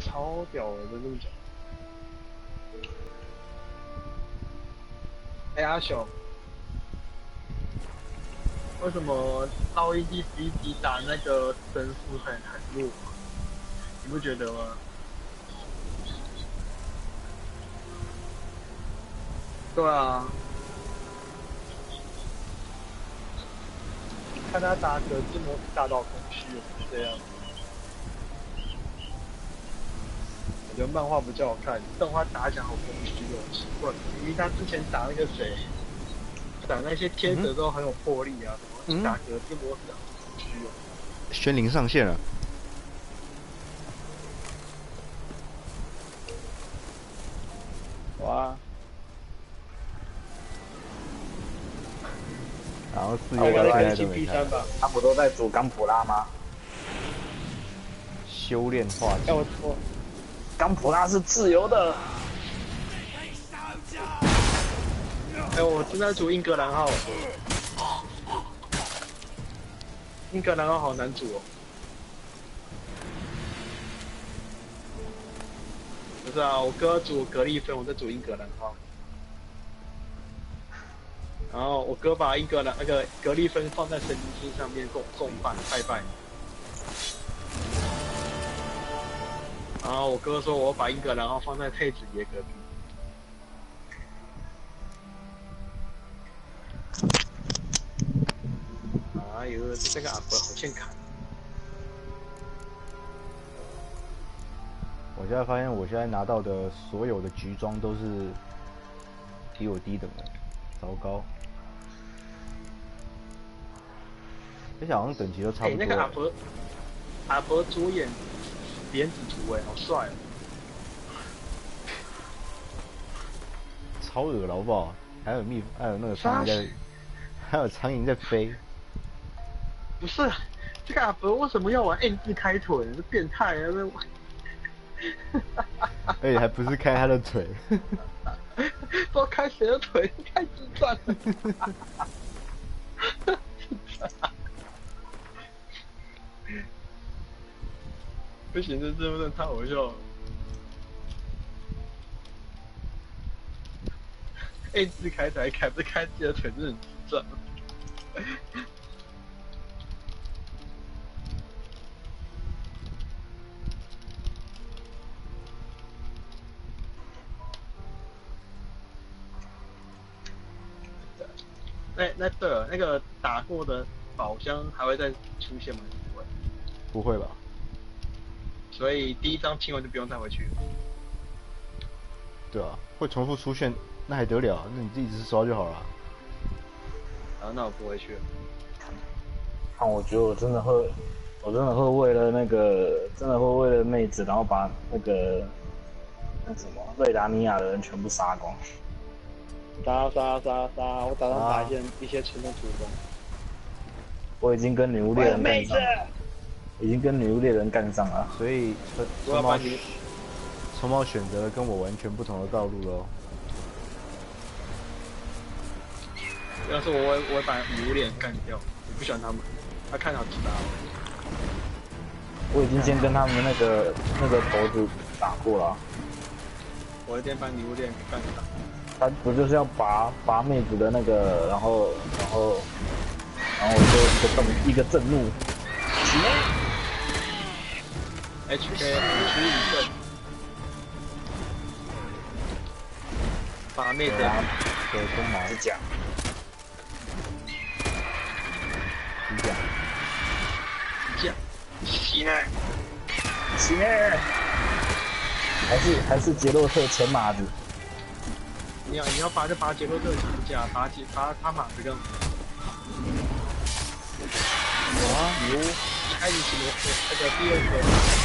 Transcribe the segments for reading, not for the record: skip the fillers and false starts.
超屌的，真的讲。哎，阿雄，为什么到第11集打那个神父很弱？你不觉得吗？对啊，看他打格这么大到空虚，是这样。我觉得漫画比较好看，动画打起来好空虚哦，奇怪。因为他之前打那个谁，打那些天蛇都很有魄力啊，怎么打格这么打空虚哦？宣灵上线了。哇！然后4月到现在都没开。他不都在煮冈普拉吗？修炼化技。我冈普拉是自由的。我正在煮英格兰号。英格兰号好难煮哦。不是啊，我哥煮格利芬，我在煮英格兰号。然后我哥把英格兰那个格利芬放在神灵星上面供拜拜拜。然后我哥说我把英格兰号放在太子爷隔壁。哎呦，这个阿伯好欠砍。我现在发现，我现在拿到的所有的局装都是比我低等的，糟糕。而且好像等级都差不多。那个阿伯左眼莲子图好帅哦。超恶了好不好？还有那个苍蝇在，还有苍蝇在飞。不是，这个阿伯为什么要玩 N 字开腿？是变态啊！而且还不是开他的腿，不知道开谁的腿，开智障。不行，这真的太好笑了。N 字开腿，开不是开自己的腿，真的很智障。那个打过的宝箱还会再出现吗？不会。不会吧？所以第一张清完就不用带回去了。对啊，会重复出现，那还得了？那你自己只刷就好了。啊，那我不回去了。看，我觉得我真的会为了那个，真的会为了妹子，然后把那什么瑞达尼亚的人全部杀光。杀！我打算打一些纯的主攻。我已经跟女巫猎人干上了，所以虫猫选择了跟我完全不同的道路喽。要是我会把女巫猎人干掉，我不喜欢他们，他看好直打。我已经先跟他们那个头子打过了。我一定把女巫猎人给干掉。他不就是要拔妹子的那个，然后就一个震怒HK 除以正，把妹子对跟毛甲，起来，还是杰洛特前马子。你要拔就拔杰洛特强甲，拔他马子更。牛，一开始是那个第二个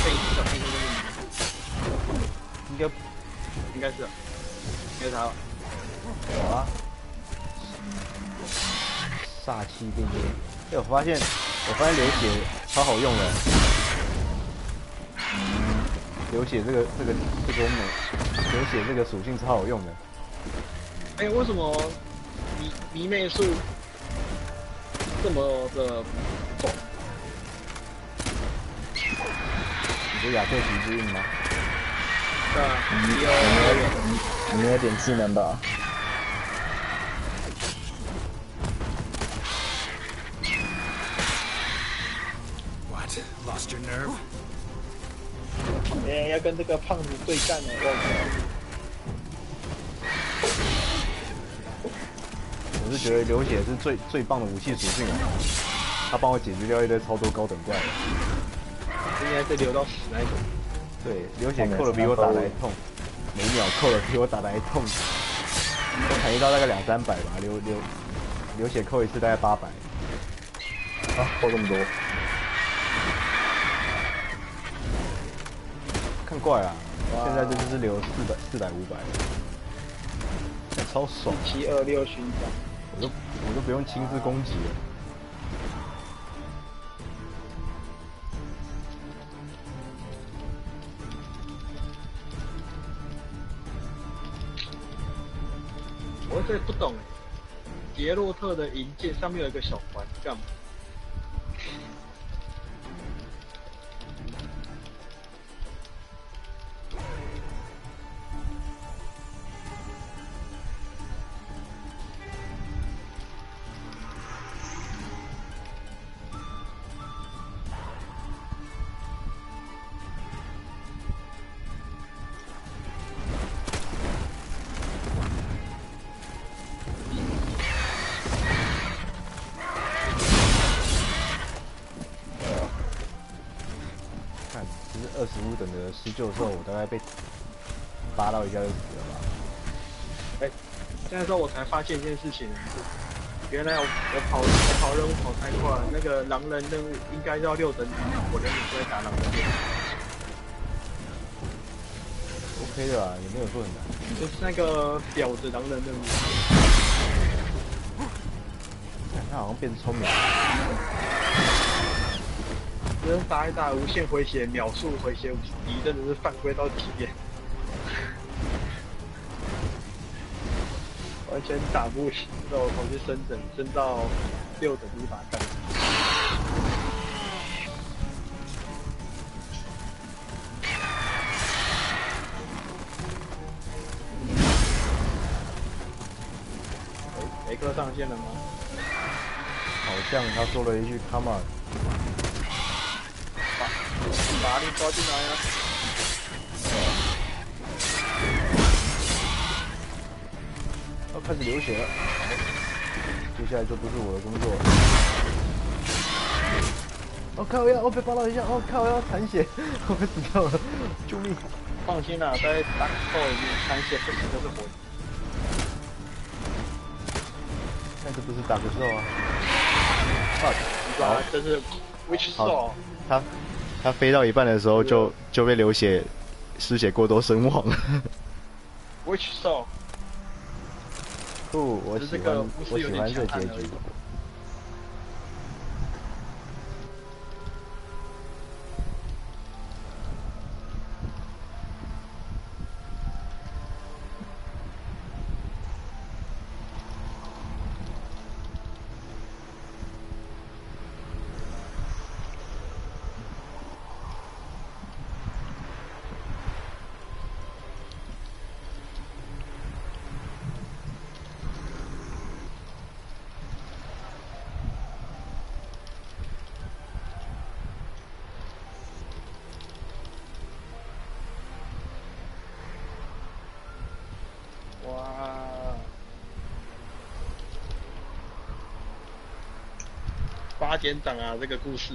被小黑的那个应该是，应该是他吧。有啊，煞气并列。我发现流血超好用的。流血这个流血这个属性超好用的。为什么迷妹术这么的重？你说亚特奇之印吗？你们有点技能吧？要跟这个胖子对战了，我是觉得流血是最棒的武器属性啊，他帮我解决掉一堆超多高等怪。应该是流到死那种。对，流血扣的比我打的还痛，每秒扣的比我打的还痛。我砍一刀大概200-300吧，流血扣一次大概800。啊，扣这么多？看怪啊！现在这就是流400-500，超爽。726勋章，我都不用亲自攻击了。我这不懂杰洛特的银剑上面有一个小环，干嘛？25等的施救的时候，我大概被扒到一下就死了吧。现在时候我才发现一件事情，原来我跑任务跑太快，那个狼人任务应该要6等，我连你都在打狼人任务。OK 的啊，也没有说很难。就是那个婊子狼人任务。他好像变聪明。人打一打无限回血，秒速回血50%，真的是犯规到极点，完全打不行。之后跑去升等，升到6等一把干。雷克上线了吗？好像他说了一句 "Come on"。把你抓进来啊！要开始流血了，接下来就不是我的工作了。我靠！我被扒到一下！我靠！我要残血，我快死掉了！救命！放心啦，在打后里面残血不死就是活。那这不是打个兽啊！好，这是 Which Soul？ 他飞到一半的时候就被流血失血过多身亡。Which Soul？ 不，我喜欢这结局。八点档啊，这个故事。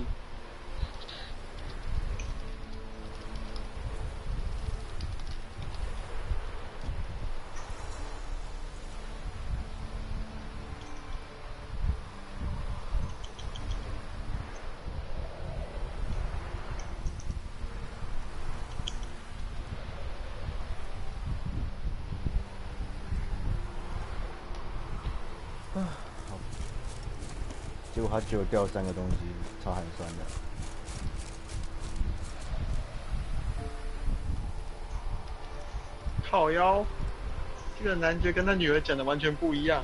结果他只有掉3个东西，超寒酸的。靠腰，这个男爵跟他女儿讲的完全不一样。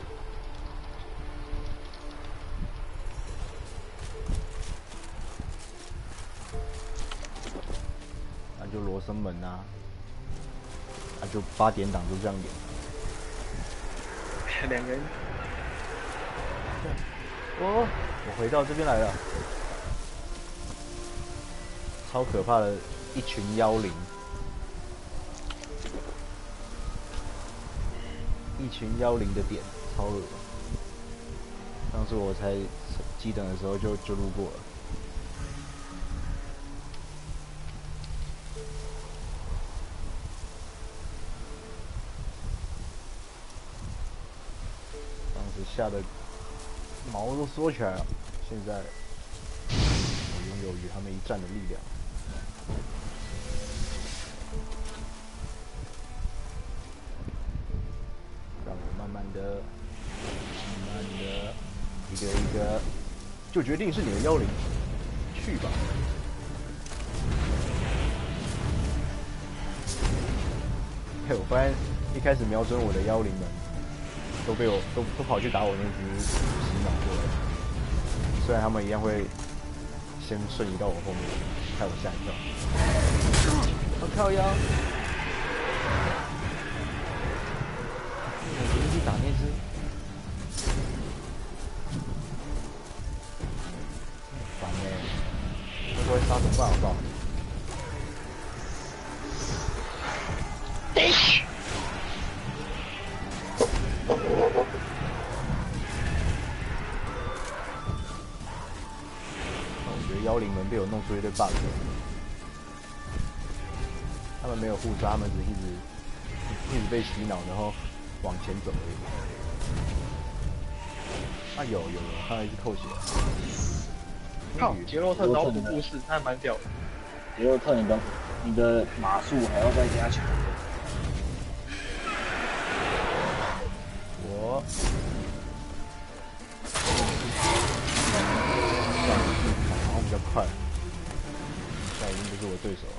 那就罗生门啊。就8点档就这样演。两个人。我回到这边来了，超可怕的一群妖灵，一群妖灵的点超恶。上次我才机等的时候就路过了。当时吓得毛都缩起来了，现在我拥有与他们一战的力量。让我慢慢的、一个一个，就决定是你的妖灵，去吧。嘿，我发现一开始瞄准我的妖灵们，都被我都跑去打我那只洗脑过了。虽然他们一样会先瞬移到我后面，害我吓一跳。我靠腰！我直接去打那只。烦欸，会不会杀怎么办？好不好？我觉得妖灵们被我弄出一堆 bug， 他们没有互杀，他们只一直被洗脑，然后往前走而已。啊有，看到一只扣血。靠，杰洛特脑补故事，他还蛮屌的。杰洛特，你的码数还要再加强。我好像比较快，现在已经不是我对手了。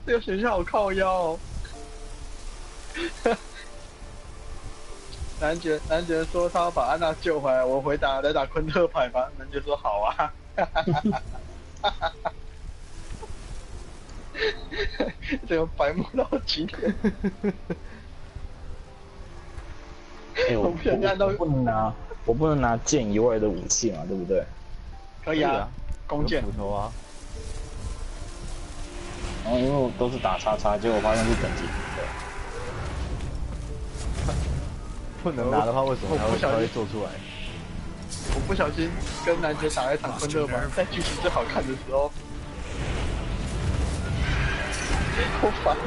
这个学校好靠腰哦。男爵说他要把安娜救回来，我回答来打昆特牌吧。男爵说好啊。这个白目到极点。我不想看到，我不能拿剑以外的武器嘛，对不对？可以啊，弓箭、斧头啊。然后因为我都是打叉叉，结果发现是等级低的。不能拿的话，为什么他会做出来？我不小心跟男爵打一场昆特牌，在剧情最好看的时候，好烦啊！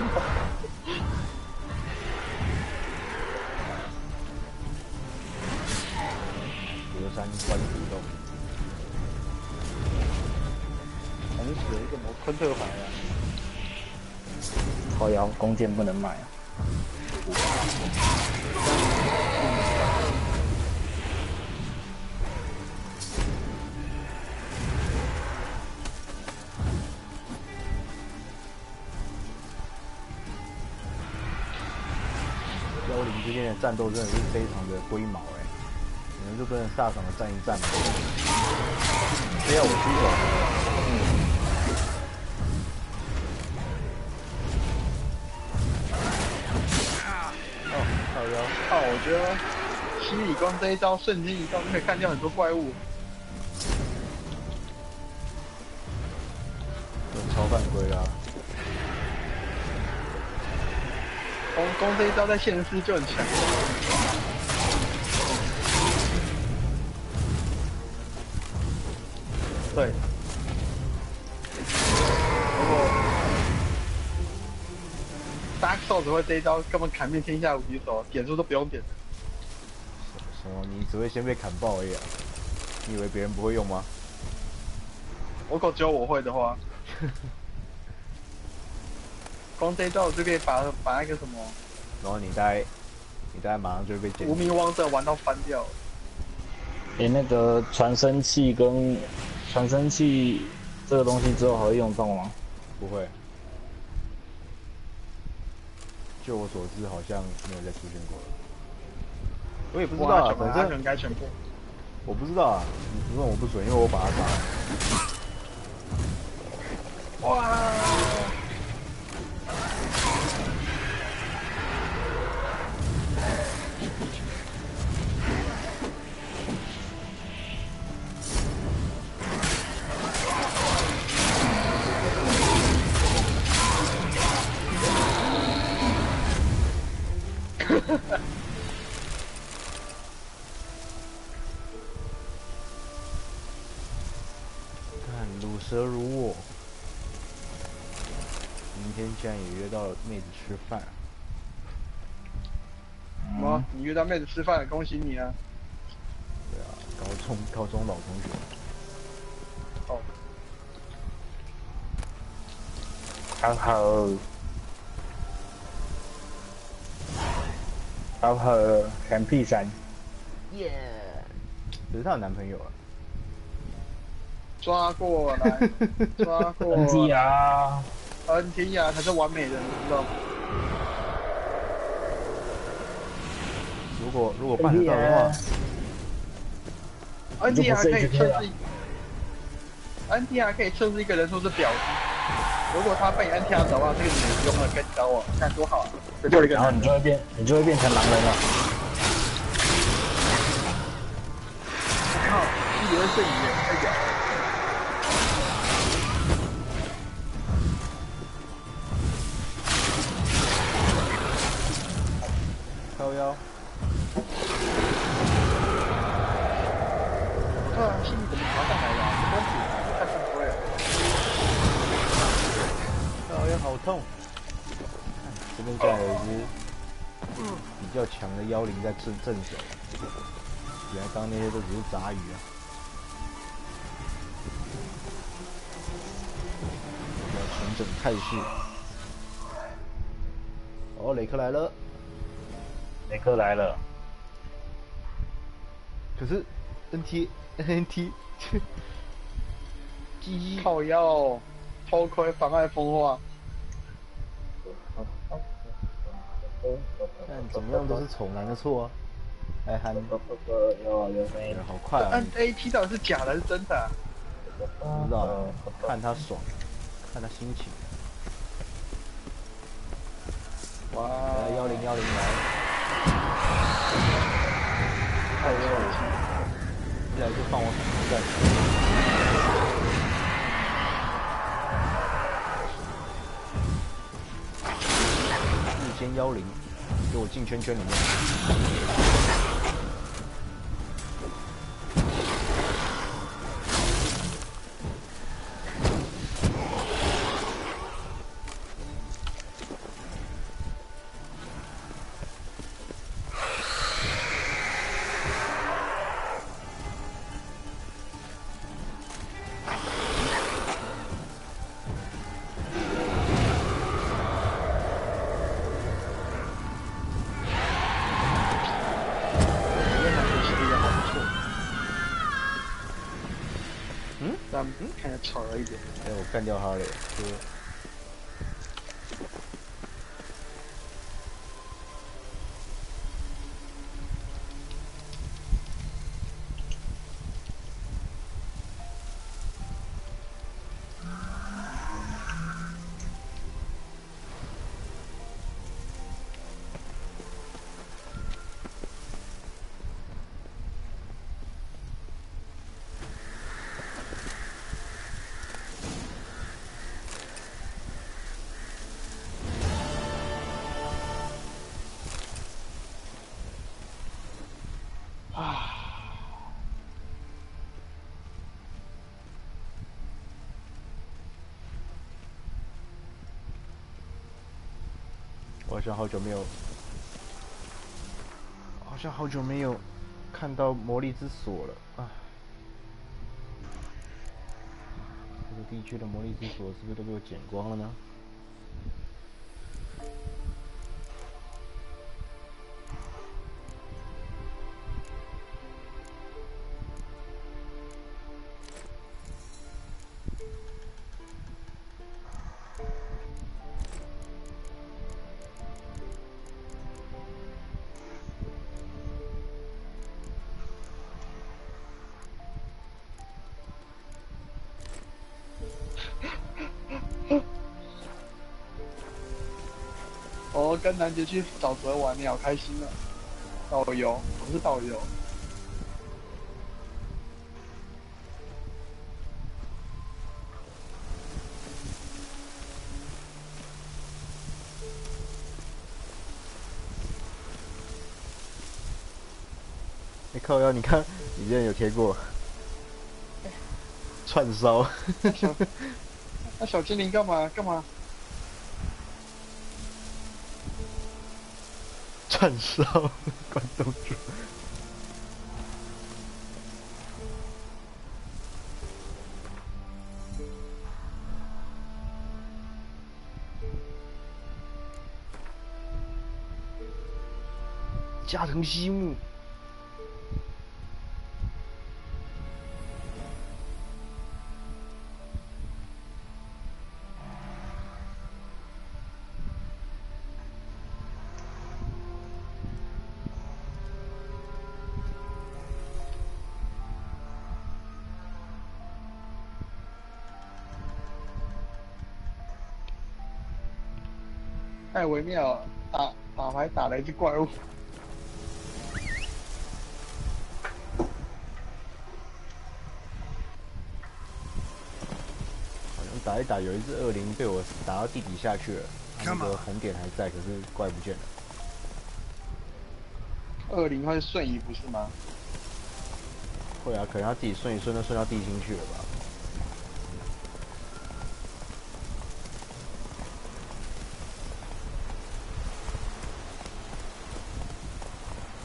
德山关土洞，还是死了一个昆特牌啊！靠腰，弓箭不能买啊！妖灵之间的战斗真的是非常的龟毛哎，你们就跟着飒爽的战一战嘛。非要我出手？靠腰！我觉得洗礼光这一招瞬间移动就可以干掉很多怪物。超犯规啦！攻这一招在现实就很强。对。如果Dark Souls 只会这一招，根本砍遍天下无敌手，点数都不用点。什么？你只会先被砍爆而已啊！你以为别人不会用吗？如果只有我会的话，光这一招我就可以把那个什么然后你大概马上就会被捡。无名王者玩到翻掉。那个传声器跟传声器这个东西之后还会用到吗？不会。就我所知，好像没有再出现过了。我也不知道啊，反正应该全破。我不知道啊，你问我不准，因为我把它杀了。哇！看乳蛇如我，明天竟然也约到妹子吃饭。什么？你约到妹子吃饭，恭喜你啊！对啊，高中老同学。哦。好，闪屁闪。耶！可是她有男朋友了。抓过来，抓过来。NT 啊，NT 啊，才是完美的，你知道吗？如果办得到的话 ，NT 还可以测试，NT 还可以测试一个人说是婊子。如果他被 NT 找到，这个女用了跟找我，看多好啊！这就一个。然后你就会变成狼人了。靠，一人是你，太屌了！靠腰。心里怎么爬上来的？公主太犯规了！靠腰好痛！这边加有一只比较强的妖灵在镇守。原来刚刚那些都只是杂鱼啊！我要重整态势。哦，雷克来了。雷克来了。可是 NT 鸡靠腰，偷窥妨碍风化。但怎么样都是丑男的错啊！哎憨，有声音，好快啊 ！NAT 到底是假的还是真的啊？不知道啊，看他爽，看他心情。哇！来1010来，太恶心！一来就放我闪在。日间妖灵，给我进圈圈里面。看着丑了一点。哎，我干掉他了，哥。我好像好久没有看到魔力之锁了啊！地区的魔力之锁是不是都被我捡光了呢？哦，跟南杰去沼泽玩，你好开心啊！导游，我是导游。靠腰，你看，你之前有贴过串烧。那小精灵干嘛？串烧，关东煮。加藤西木。太微妙了，打牌打了一只怪物。好像打一打，有一只恶灵被我打到地底下去了，那个红点还在，可是怪不见了。恶灵会瞬移不是吗？会啊，可能他自己顺一顺就顺到地心去了吧。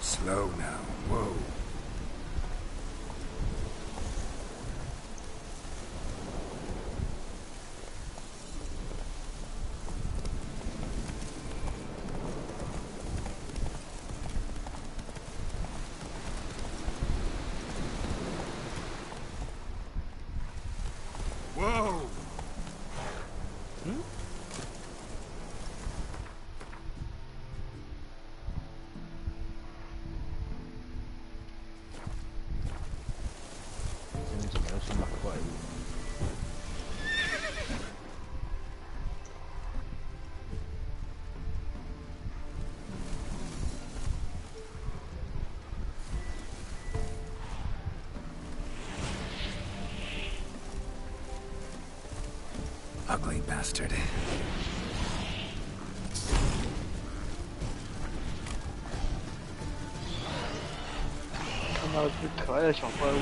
Slow now, whoa. Whoa! 嗯？这边怎么又是马怪物？Ugly bastard. 看到一只可爱的小怪物。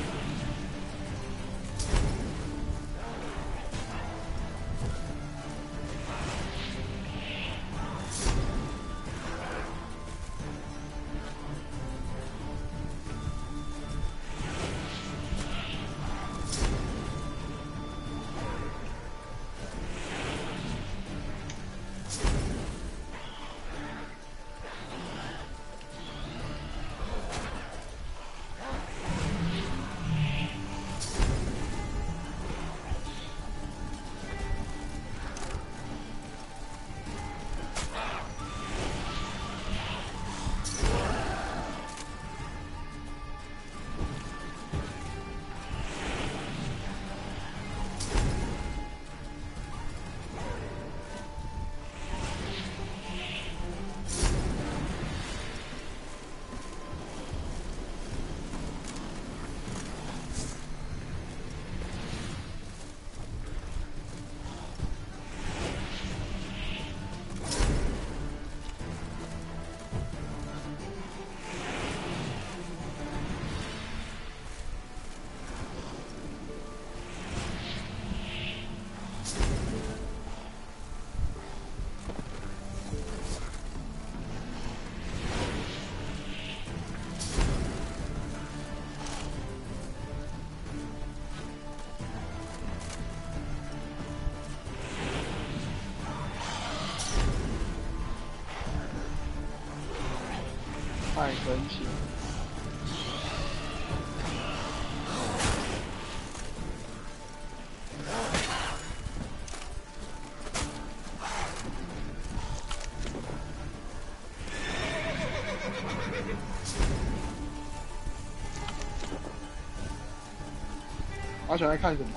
太神奇了。阿全在看什么？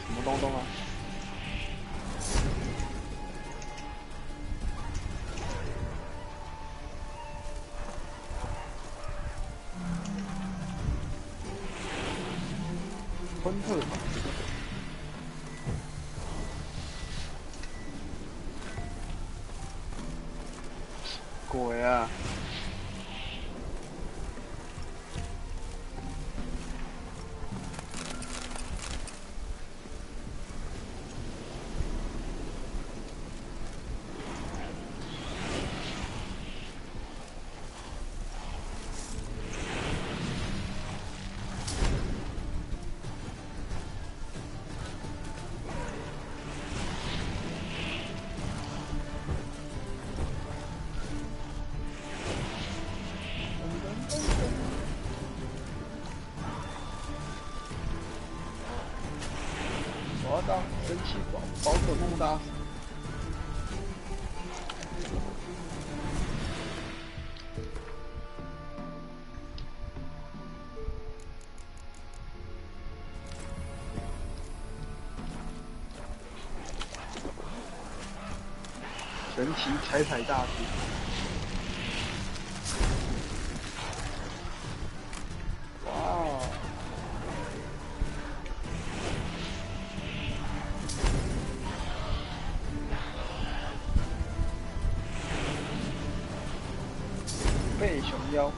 什么东东啊？昆特吧。鬼啊！我要当神奇宝可梦大师。神奇彩彩大师。哇哦！背熊腰。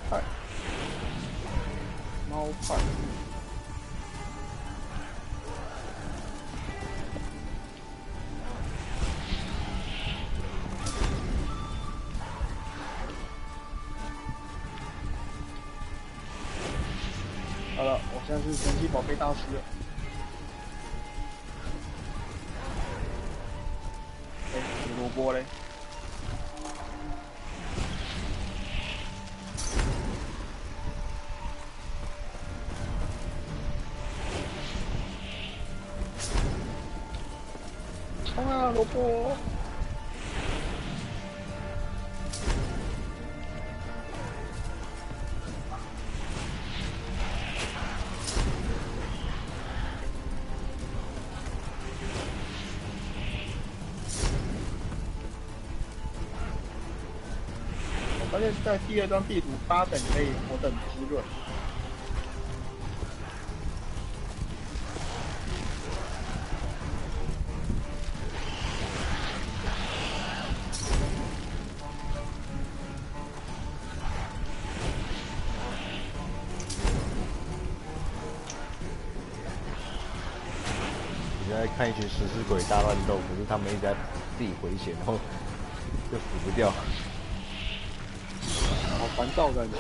派，猫派。好了，我现在是神奇宝贝大师了。哎，胡萝卜嘞？冲啊，萝卜！我发现在第二张地图8等可以火等滋润。在看一群食尸鬼大乱斗，可是他们一直在自己回血，然后就死不掉，好烦躁感觉。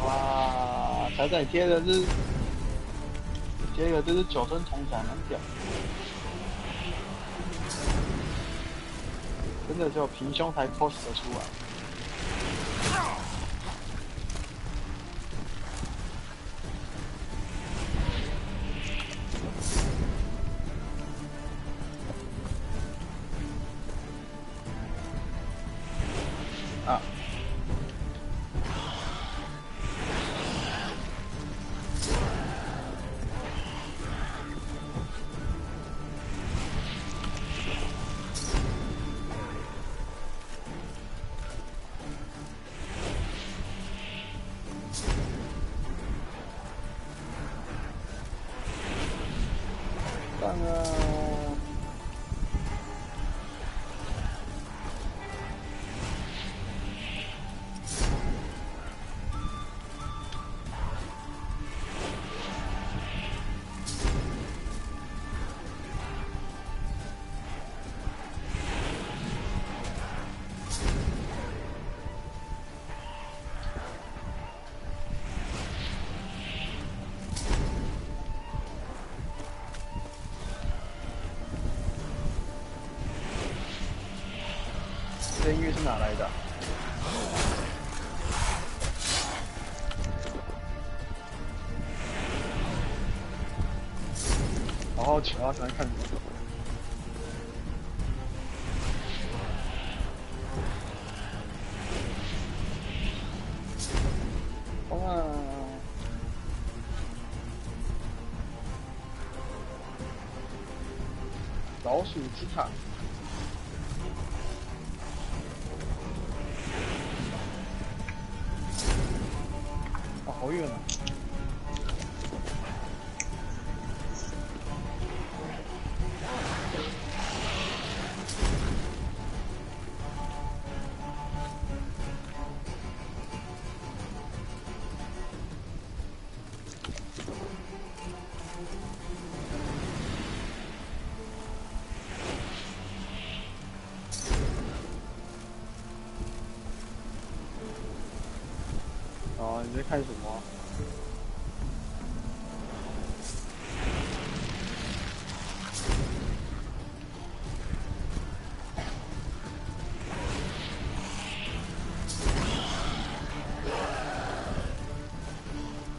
哇，彩彩贴的是贴的这是9声铜闪，很屌。真的只有平胸才 cos 得出来。啊！棒啊！这音乐是哪来的？好好奇啊，想看什么？哇！老鼠之塔。好远啊！哦，你在看什么？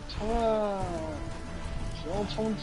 冲啊！使用冲击。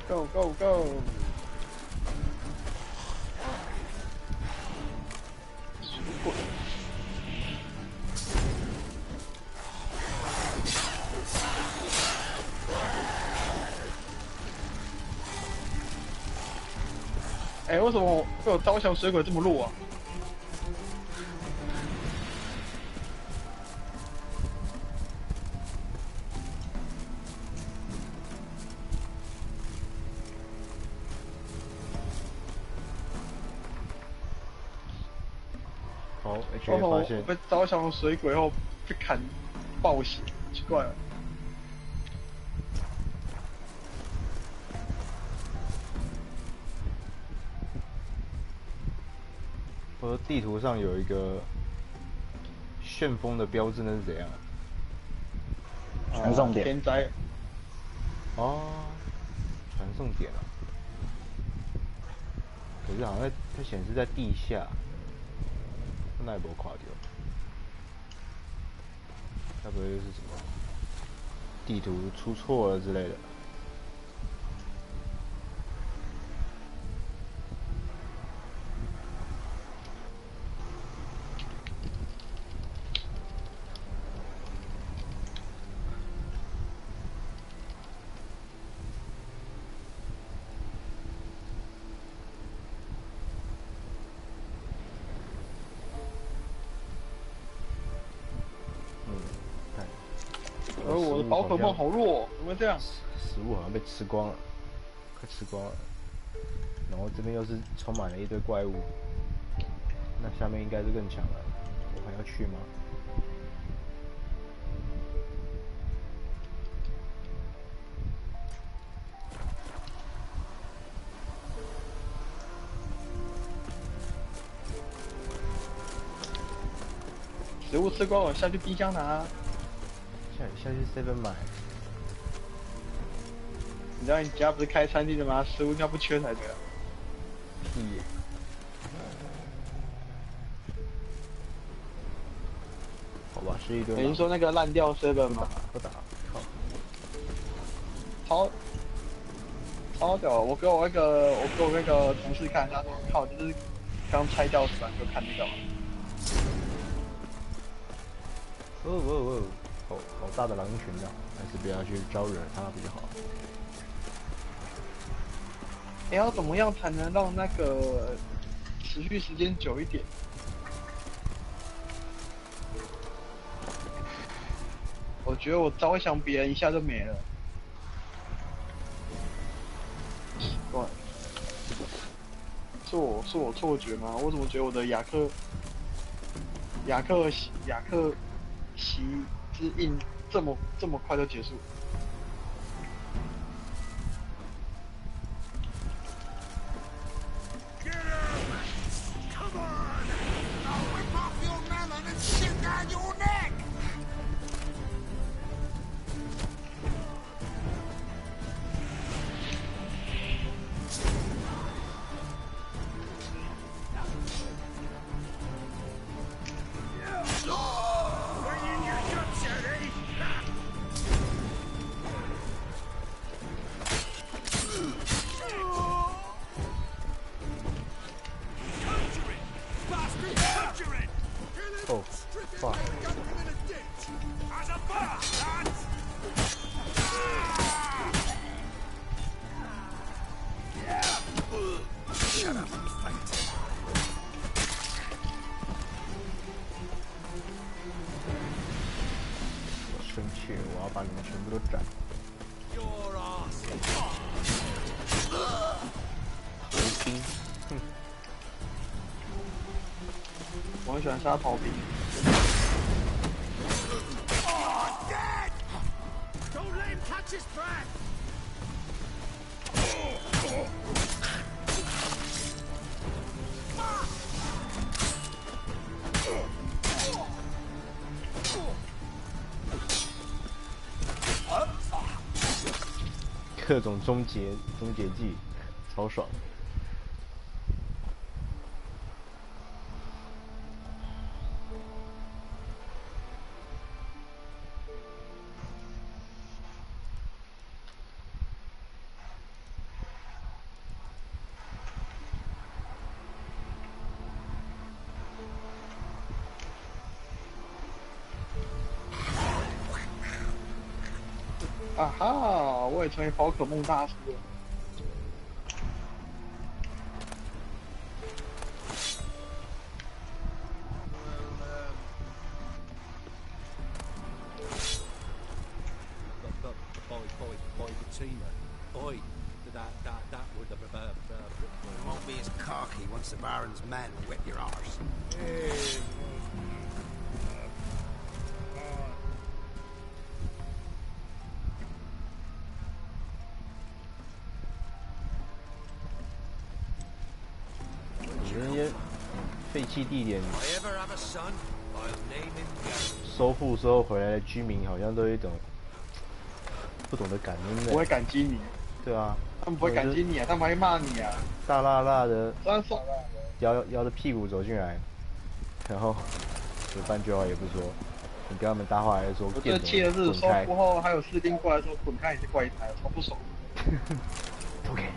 Go go go！ 水鬼。哎，为什么会有刀枪水鬼这么弱啊？好 ，HK 发现被刀枪水鬼后被砍爆血，奇怪了。我说地图上有一个旋风的标志，那是怎样？传送点。天灾。哦，传送点啊。可是好像它显示在地下，那也没垮掉。该不会是什么地图出错了之类的？我的宝可梦好弱，怎么会这样？食物好像被吃光了，快吃光了。然后这边又是充满了一堆怪物，那下面应该是更强了。我还要去吗？食物吃光了，下去冰箱拿。下去 Seven 买。你知道你家不是开餐厅的吗？食物应该不缺才对啊。屁耶！好吧，是一堆。你说那个烂掉 Seven 吗？不打，靠！超屌！我给我那个同事看，他说靠，就是刚拆掉是吧？就看那个嘛。好大的狼群啊！还是不要去招惹它比较好。要怎么样才能让那个持续时间久一点？我觉得我招降别人一下就没了。对，是我错觉吗？我怎么觉得我的雅克席之印这么快就结束？哦，哇！我生气了，我要把你们全部都斩。逃兵，哼！我很喜欢杀逃兵。各种终结技，超爽。啊哈！我也成为宝可梦大师了。You won't be as cocky once the Baron's men whip your arse. 你们那些废弃地点 If I ever have a son, I'll name him Gary. 收复之后回来的居民，好像都有一种不懂得感恩的。不会感激你。对啊。他们不会感激你啊，他们还骂你啊。大辣辣的，虽然说摇着屁股走进来，然后有半句话也不说，你跟他们搭话还是说我最气的是收复后还有士兵过来说滚开，你是怪胎，超不爽。OK。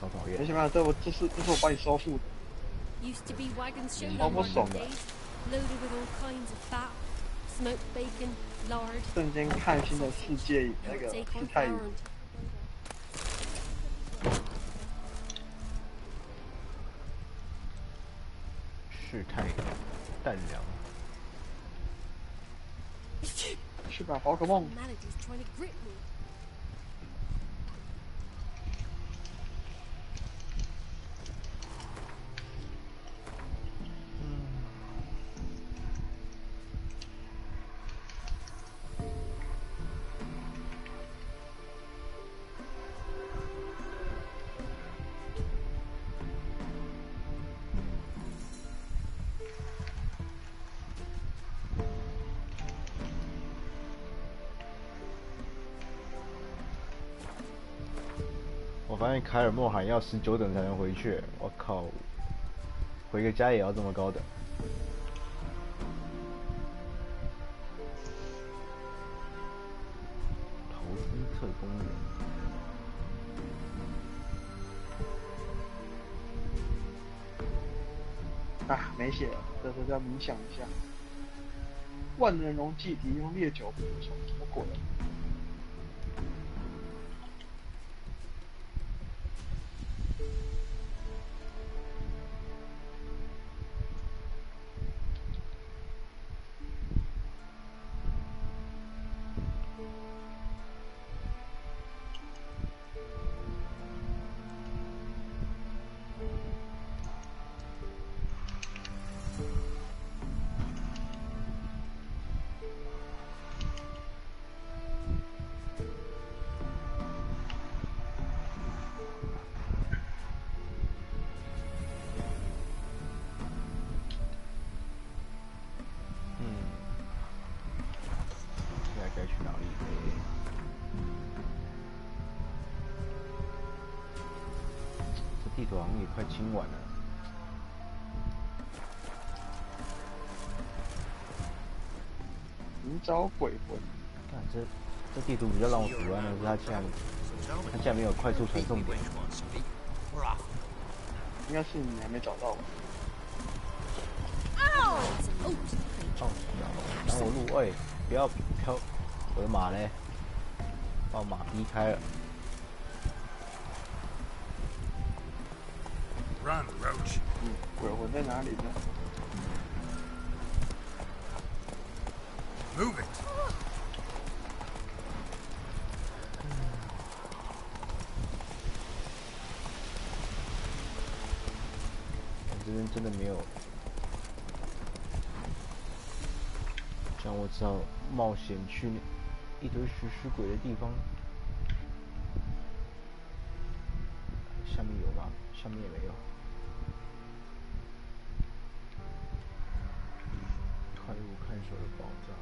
超讨厌。没想到这是我帮你收复的。超不爽的。瞬间看新的世界那个世态语。世态淡凉。去吧，宝可梦。发现凯尔莫罕要19等才能回去，我靠，回个家也要这么高等。投资特工员。啊，没写了，这是要冥想一下。万能溶剂提供烈酒补充，什么鬼？该去哪里呢？这地图好像也快清完了。寻找鬼魂。看这地图比较让我主观的是，它竟然没有快速传送点。应该是你还没找到吧？挡我路！喂，不要飘！我的马嘞，把我马逼开了。Run, Roach. 鬼魂在哪里呢 Move it. 这边真的没有，这样我只好冒险去一堆食尸鬼的地方。下面有吧？下面也没有。快入看守的宝藏。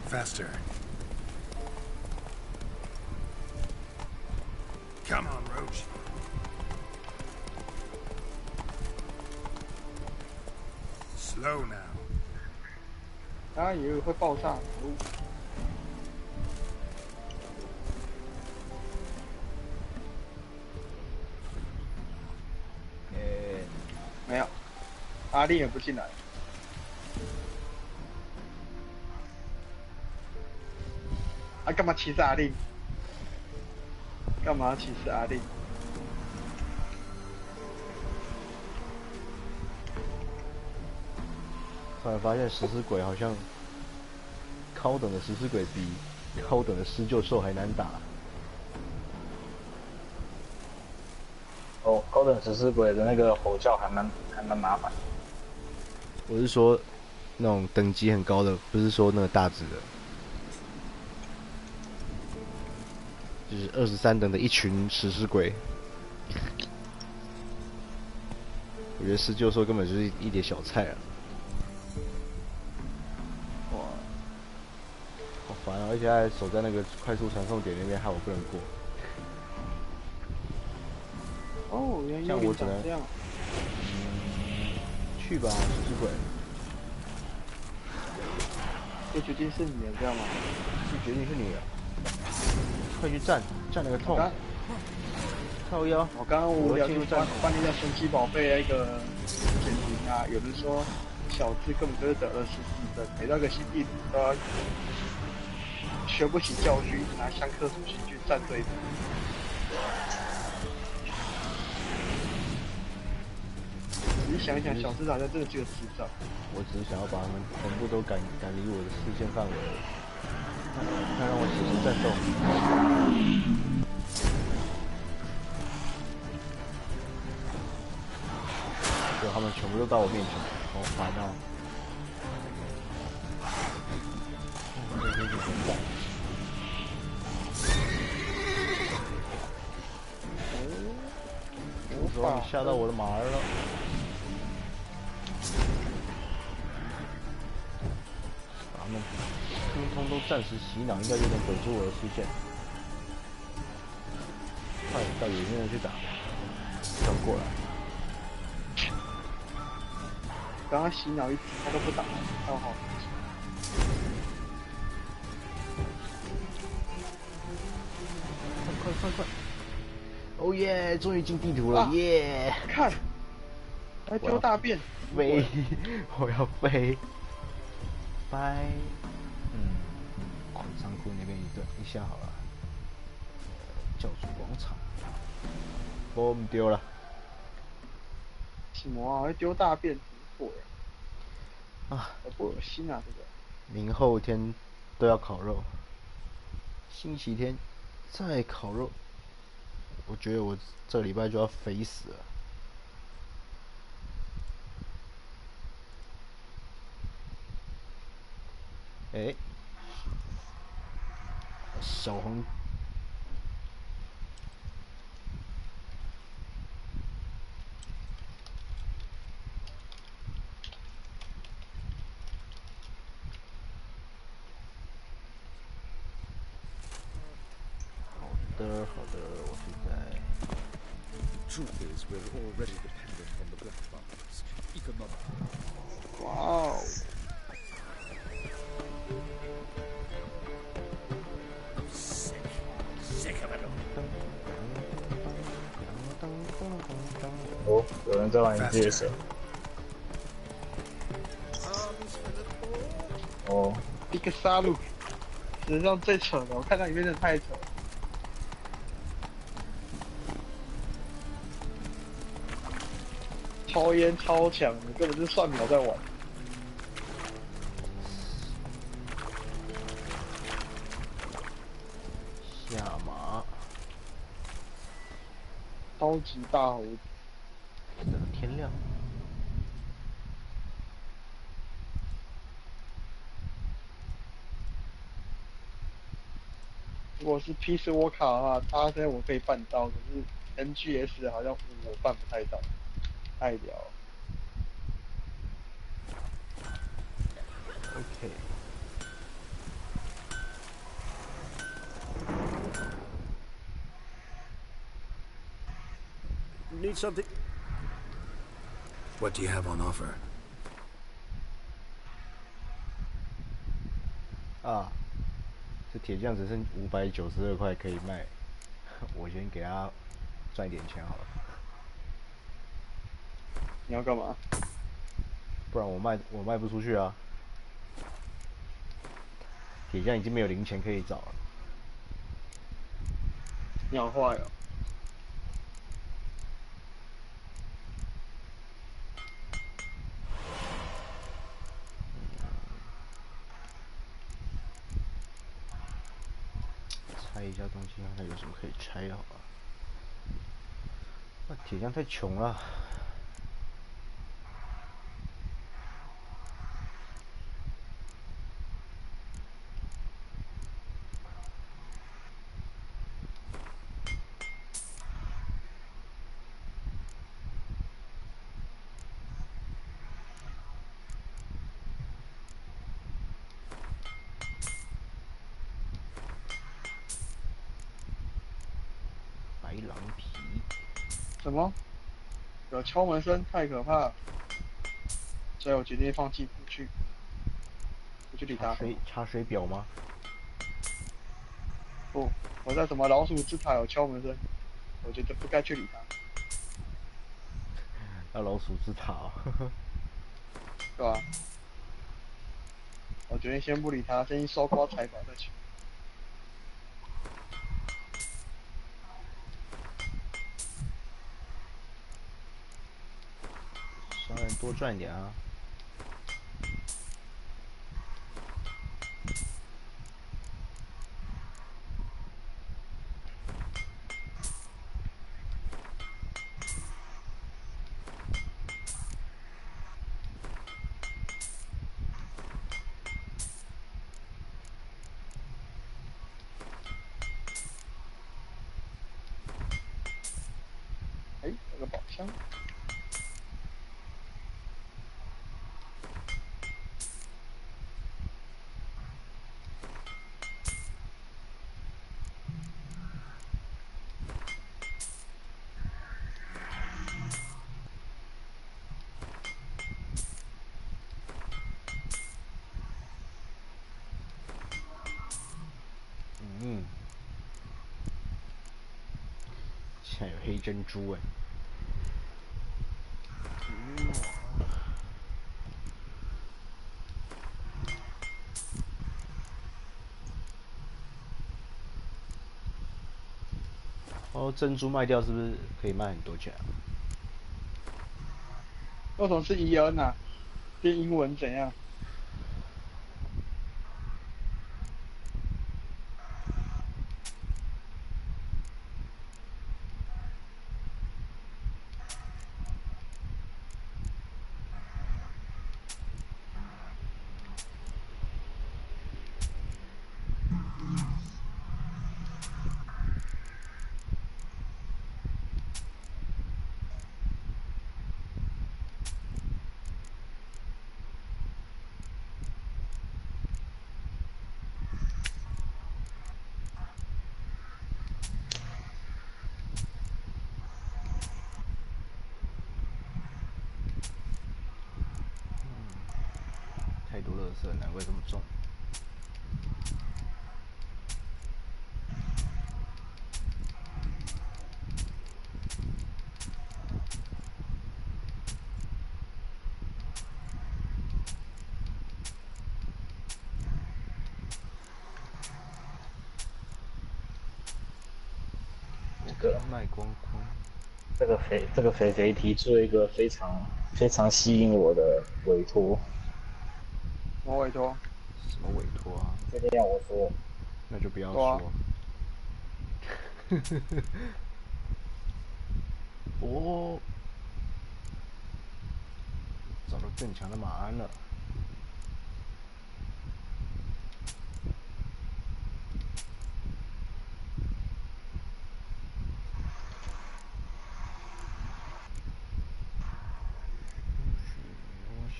Faster. Come on, Roach. Slow now. 啊，以为会爆炸。没有，阿力也不进来。啊，干嘛歧视阿力？干嘛歧视阿力？突然发现食尸鬼好像高等的食尸鬼比高等的施救兽还难打。哦，高等食尸鬼的那个吼叫还蛮麻烦。我是说那种等级很高的，不是说那个大只的，就是23等的一群食尸鬼。我觉得施救兽根本就是一碟小菜啊！哇，好烦啊！而且还守在那个快速传送点那边，害我不能过。哦，原来像我只能这样。去吧，食尸鬼。这决定是你的，知道吗？这决定是你的，快去站那个痛！靠腰！我刚刚无聊就翻了一下神奇宝贝那个简评啊，有人说小智根本就是得了14分，每到一个新地图都要学不起教训，拿相克属性去战对手。仔细想一想，小智好像真的是个智障。我只是想要把他们全部都赶离我的视线范围，看让我写出战斗。结果他们全部都到我面前，好烦啊！我说你吓到我的马儿了。暂时洗脑应该有点挡住我的视线。快，到有些人去打，转过来。刚刚洗脑一直他都不打，超好。快！哦耶！终于进地图了，耶！看，还丢大便，飞！我要飞！拜。仓库那边一下好了。教主广场。我们丢了。什么啊？还丢大便，很鬼啊！不恶心啊，这个。明后天都要烤肉，星期天再烤肉。我觉得我这礼拜就要肥死了。哎，小红。好的，我现在。Truth is, we're already dependent on the black markets. Economic. Wow. Sick of it all. 哦，有人在玩你介绍。哦，一个杀戮，史上最扯的，我看到里面真的太扯了。抽烟超强的，根本就是算秒在玩。下马。超级大猴子。等天亮。如果是 Peace Walker 的话，他现在我可以办到，可是 NGS 好像我办不太到，太屌了。OK。Need something? What do you have on offer? 啊，这铁匠只剩592块可以卖，我先给他赚一点钱好了。你要干嘛？不然我卖不出去啊。铁匠已经没有零钱可以找了。你好坏哦。拆一下东西，看看有什么可以拆的好吧。那铁匠太穷了。白狼皮。什么？有敲门声，太可怕了。所以我决定放弃不去理他。查水表吗？不，我在什么老鼠之塔有敲门声，我觉得不该去理他。要老鼠之塔、哦。对吧？我决定先不理他，先收刮财宝再去。商人多赚点啊。哎，有个宝箱。现在有黑珍珠哎。哦，珍珠卖掉是不是可以卖很多钱啊？为什么是 EN 啊？变英文怎样？太多垃圾，难怪这么重。卖光光。这个肥肥提出了一个非常吸引我的委托。什么委托？什么委托啊？这边要我说，那就不要说。哦，找到更强的马鞍了。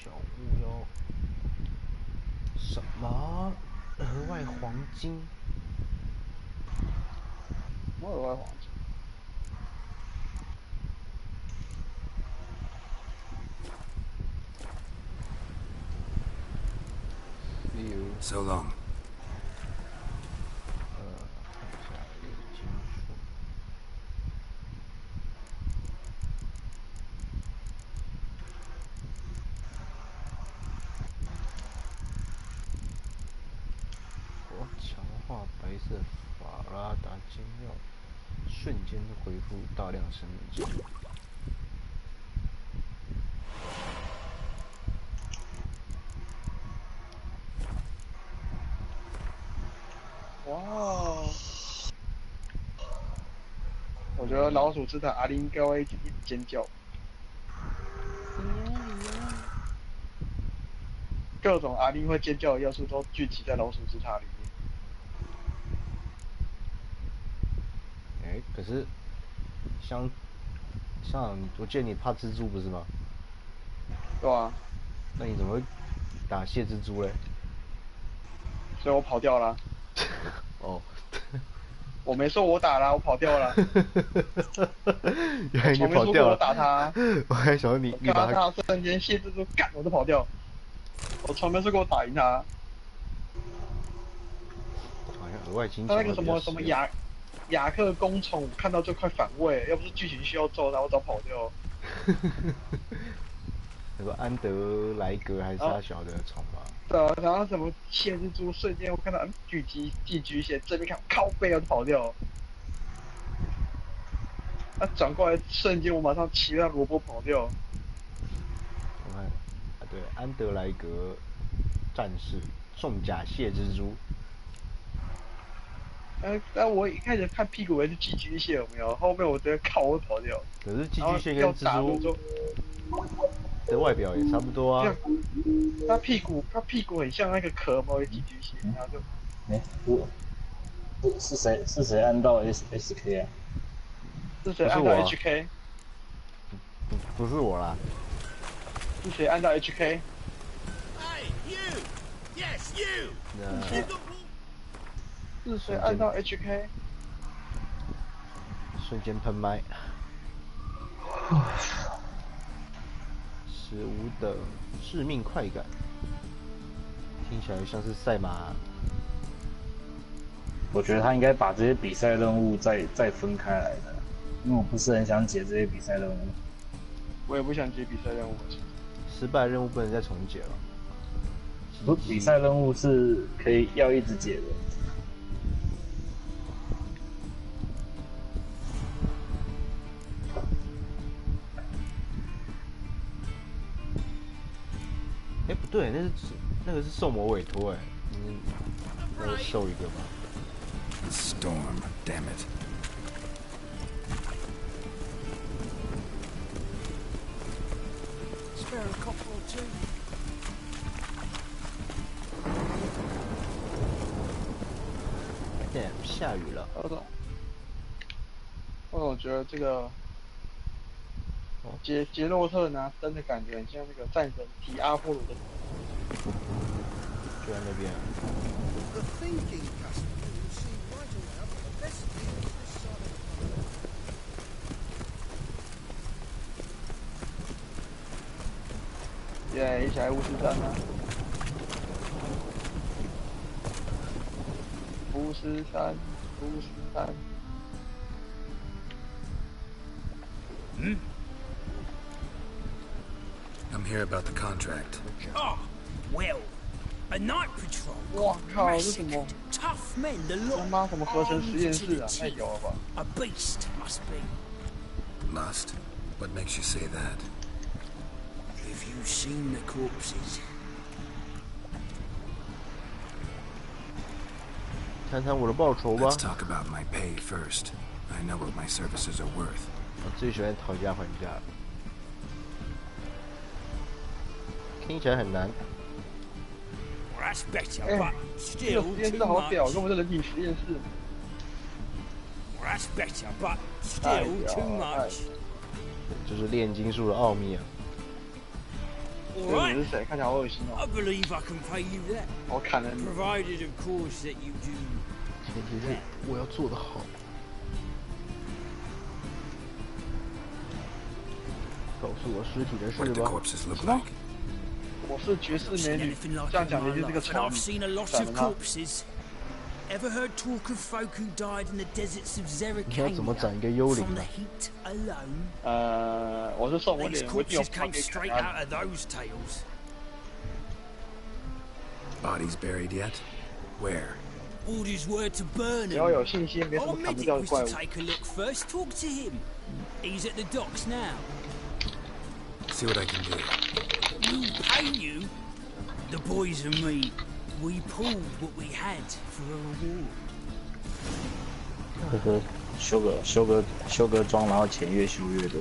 小物哟。什么？额外黄金？什么额外黄金？So long. 看一下有金属。我强化白色法拉达金药，瞬间恢复大量生命值。哇！我觉得老鼠吃的阿林应该会一直尖叫。各种阿林会尖叫的要素都聚集在老鼠之塔里面。哎，可是像我记得你怕蜘蛛不是吗？对啊。那你怎么会打蟹蜘蛛嘞？所以我跑掉了。哦。我没说我打了，我跑掉了。原来你跑掉了。我打他。我还想说你把他瞬间蟹蜘蛛干，我就跑掉。我从没说过我打赢他。好像额外金他那个什么雅克公虫，看到就快反胃，要不是剧情需要揍他，我早跑掉。那个安德莱格还是他小的虫吧？对啊，然后什么蟹蜘蛛，瞬间我看到寄居蟹，正面看靠背要跑掉。他转过来瞬间，我马上骑上萝卜跑掉。我看啊，对，安德莱格战士重甲蟹蜘蛛。但我一开始看屁股也是寄居蟹，有没有？后面我直接靠我跑掉。可是寄居蟹跟蜘蛛的外表也差不多啊。它屁股很像那个壳嘛，寄居蟹，然后是谁按到 SK 啊？是谁按到 HK？不是我啦。是谁按到 HK？ 是谁按到 HK？ 瞬间喷麦。15的致命快感，听起来像是赛马。我觉得他应该把这些比赛任务再分开来的。因为我不是很想解这些比赛任务。我也不想接比赛任务。失败任务不能再重解了。不，比赛任务是可以要一直解的。哎，不对，那个是受魔委托哎，那个受一个吧。Storm, damn it. Spare a couple or two. Damn， 下雨了。我总觉得这个杰洛特拿灯的感觉很像那个战神提阿波罗的，就在那边。The thinking customer will see right away for the best deal this side of the 耶，一起来巫师3啊！巫师3，巫师3。I'm here about the contract. Oh, well, a night patrol. 哇靠，这什么 Tough men, the 他 lot. 妈什么合成实验室 Armed to 啊？ the 太 teeth. 屌了吧！ A beast must be. Must? What makes you say that? Have you seen the corpses? 谈谈我的报酬吧。 Let's talk about my pay first. I know what my services are worth. 我最喜欢讨价还价了，听起来很难。 Well, that's better, 哎 but 这个 still 实验 too 室好屌， much. 根本是人体实验室。 Well, that's better, but 太 still 屌 too 了！ much. 就是炼金术的奥秘啊！ All 这个 right, 人是谁？看起来好恶心 I 哦！ believe I can pay you that, 我砍了你！ provided, of course, that you do. 前提是我要做得好。告诉我尸体的 What 事 do the 吧。 corpses look like? 我是绝世 I've 美 seen 女 anything，like 这样 it 讲 in 的 my 就是这个 life, and 潮 I've 语。 seen a lot 斩了 of 他！ corpses. Ever heard talk of folk who died in the deserts of 你要怎么斩一个幽灵 Zerrikania from the 呢？ heat alone? 我是受我 These 脸，我一定有 corpses plan came 可以砍 straight 他 out of those tales. Bodies buried yet? Where? Orders were to burn 只要有 them. 信心，没什 Our 么砍不 medic 掉的 was 怪 to 物。 take a look first. Talk to him. He's at the docks now. See what I can do. We'll pay you. The boys and me, we pulled what we had for a reward. 这个修个妆，然后钱越修越多。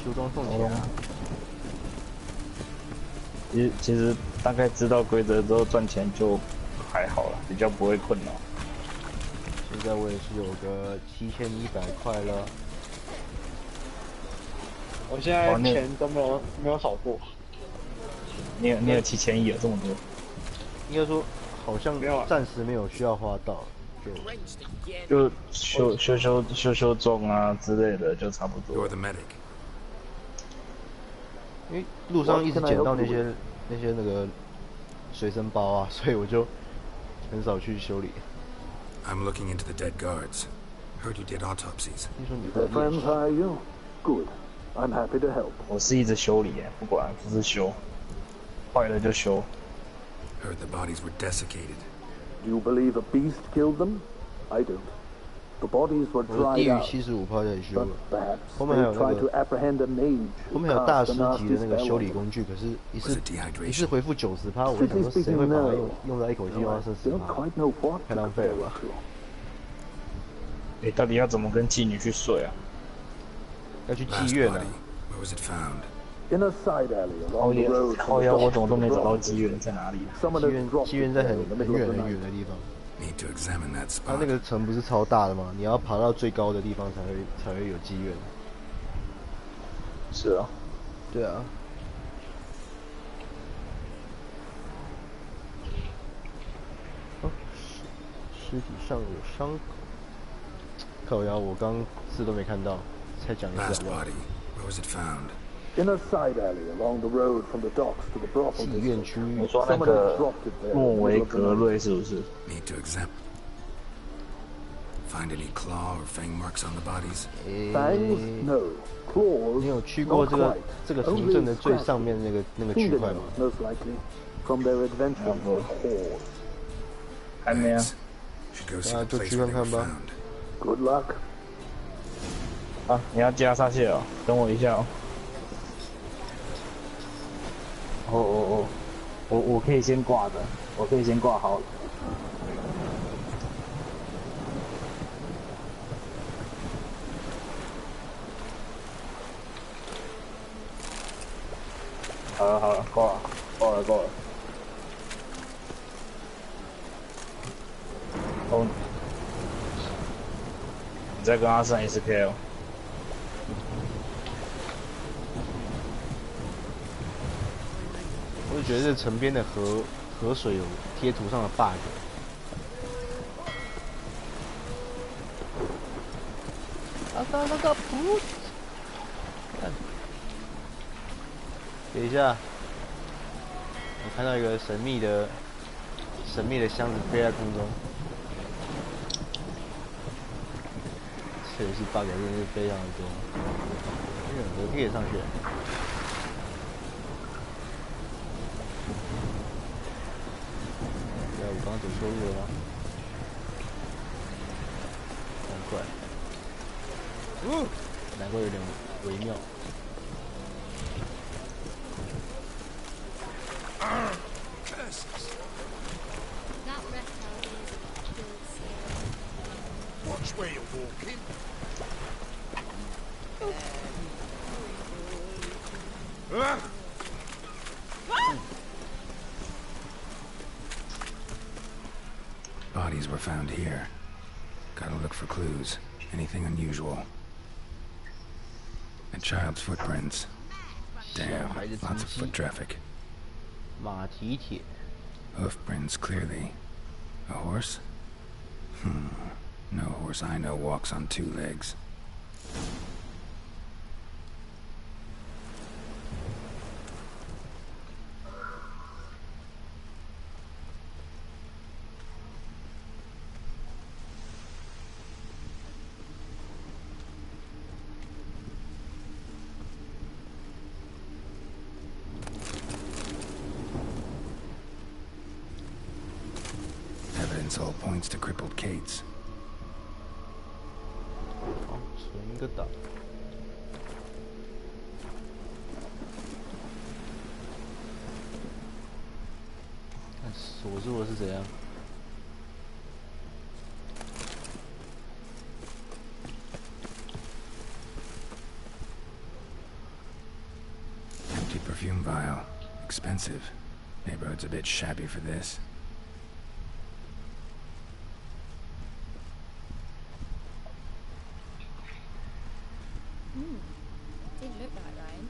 修装送钱啊！其实大概知道规则之后赚钱就还好了，比较不会困扰。现在我也是有个7100块了。我现在钱都没有少过。你有7100有这么多？应该说好像没有啊暂时没有需要花到，就修妆啊之类的就差不多 You're。the medic. 因为路上一直捡到那些那个随身包啊，所以我就很少去修理。 I'm looking into the dead guards. Heard you did autopsies. 听说你 Their 会 friends hire you? Good. I'm happy to help. 我是一直修理耶，不管就是修，坏了就修。 Heard the bodies were desiccated. Do you believe a beast killed them? I don't. The bodies were 我的 dried 地狱 out, 75%在修 but 了。 perhaps 后面还有 they 那 tried to 个 apprehend a mage 后 who 面还有大 cast 师 a 级 nasty 的那个 spell 修 on 理 them. 工具，可是一 Was 次 it 一 dehydration? 次回复90%，我就想说谁会把它用在一口气用到剩 Don't 10%？ quite know what 太 to 浪费 compare 了 it 吧！ to. 到底要怎么跟妓女去睡啊？要去 Last 妓院 body. 啊！ Where was it found? In a side alley 靠 along the 腰 road 靠 from 腰， the 我怎么都没找到 docks 妓院在哪里啊？ Someone 妓 has 院 dropped 妓院 it 在 there 很 in the 很 middle 远 of 很 the 远 night. 的地方。 Need to examine that 它 spot. 那个城不是超大的吗？你要爬到最高的地方才会有妓院。是啊，对啊。哦，尸体上有伤口。靠腰，我刚字都没看到，才讲一 Last 下吧。 body. Where was it found? In a side alley along the road from the docks to the brothel 妓院区 你 district, 说那 somebody 个 dropped it there. 莫 in the 维 middle of the 格 night. 瑞是不是？ Need to examine. Find any claw or fang marks on the bodies? Fangs? No. Claws? 你有去过 Not 这个 quite. 这个城 Only 镇的最 scratches. 上面那个区块吗？ Fingernails, most likely. From their adventure with whores. 还没啊。 Thanks. Should go see 啊， the 就 place 去 where 看 they were 看吧。 found. Good luck. 啊，你要加沙蟹哦，等我一下哦。我可以先挂的，我可以先挂好了。好了，够了。哦，你再跟他上一次 K 哦。我就觉得这城边的河水有贴图上的 bug。那个不，等一下，我看到一个神秘的箱子飞在空中，这游戏 bug 真的是非常的多。那个楼梯也上去了。我刚刚走错路了吗？难怪有点微妙。Watch where you're walking. Bodies were found here. Gotta look for clues. Anything unusual. A child's footprints. Damn, lots of foot traffic. 马蹄铁。 Hoof prints clearly. A horse? No horse I know walks on two legs. Evidence all points to crippled Kate's. 好，存一个档。看锁住的是怎样？ Empty perfume vial. Expensive. Neighborhood's a bit shabby for this. Didn't look like Ryan.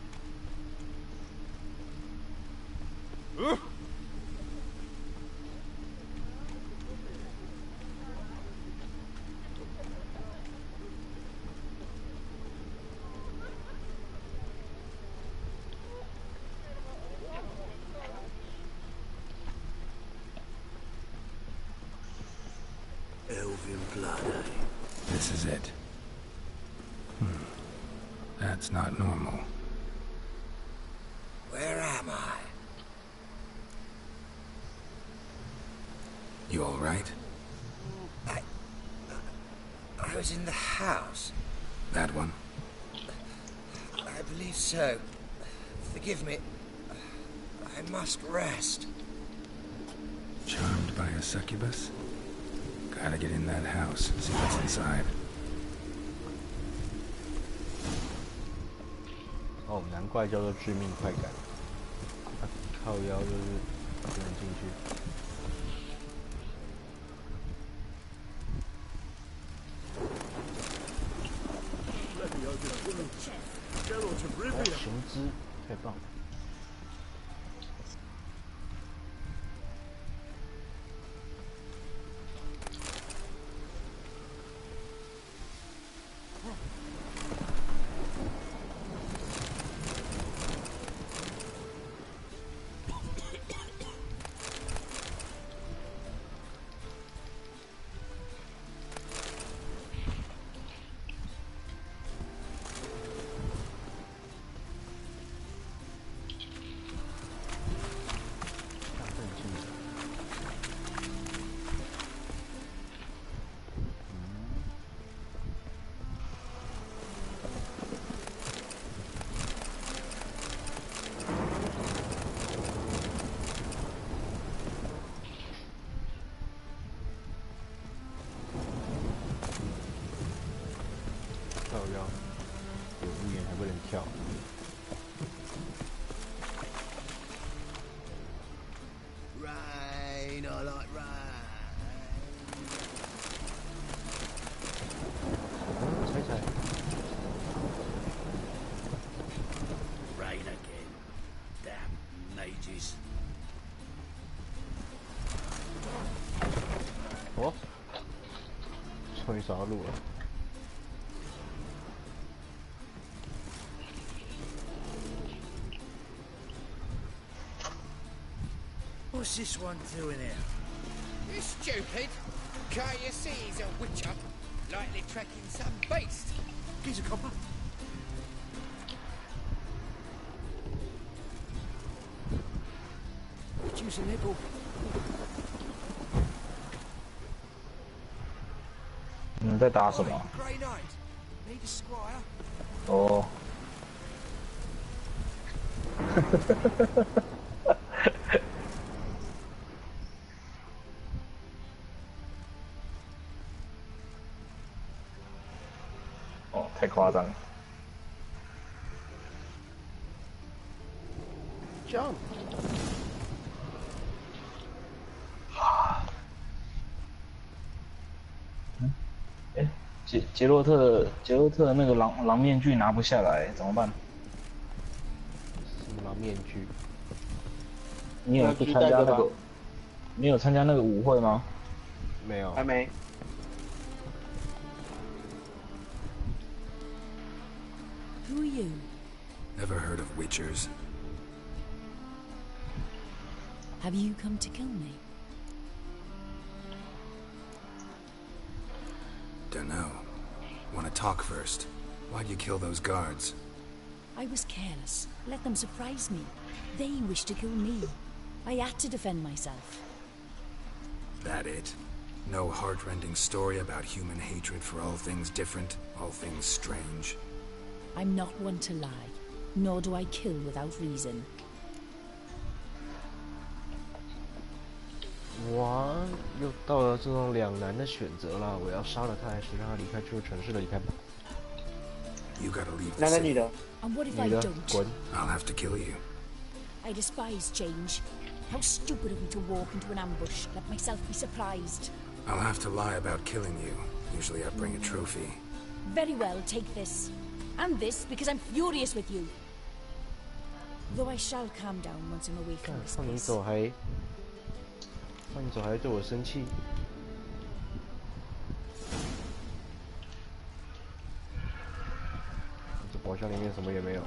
Elven blood, eh? This is it. That's not normal. Where am I? You all right? I was in the house. That one? I believe so. Forgive me. I must rest. Charmed by a succubus? Gotta get in that house, see what's inside. 哦，难怪叫做致命快感。靠腰就是不能进去。哦，雄姿，太棒了！ I like rain. 猜猜。 Rain again. Damn mages. 哦，终于找到路了。 What's this one doing here? You stupid! Can't you see he's a witcher? Likely tracking some beast. Here's a copper. Choose a nipple. 你们在打什么？ Grey Knight. Need a squire. 哦。哦，太夸张了。 Jump！ 哎，杰洛特的那个狼面具拿不下来，怎么办？什么狼面具？你有去参加那个？你有参加那个舞会吗？没有，还没。 Who are you? Ever heard of witchers? Have you come to kill me? Dunno. Wanna talk first? Why'd you kill those guards? I was careless. Let them surprise me. They wished to kill me. I had to defend myself. That it? No heart-rending story about human hatred for all things different, all things strange? I'm not one to lie, nor do I kill without reason. 哇，又到了这种两难的选择了，我要杀了他，还是让他离开这个城市的离开吧？ You gotta leave the 男的 city. 女的？ And what if I 女的， don't? 滚！ I'll have to kill you. I despise change. How stupid of me to walk into an ambush, let myself be surprised. I'll have to lie about killing you. Usually I bring a trophy. Very well, take this. And this, because I'm furious with you. Though I shall calm down once I'm away from this 放你 place. 走还对我生气？这宝箱里面什么也没有。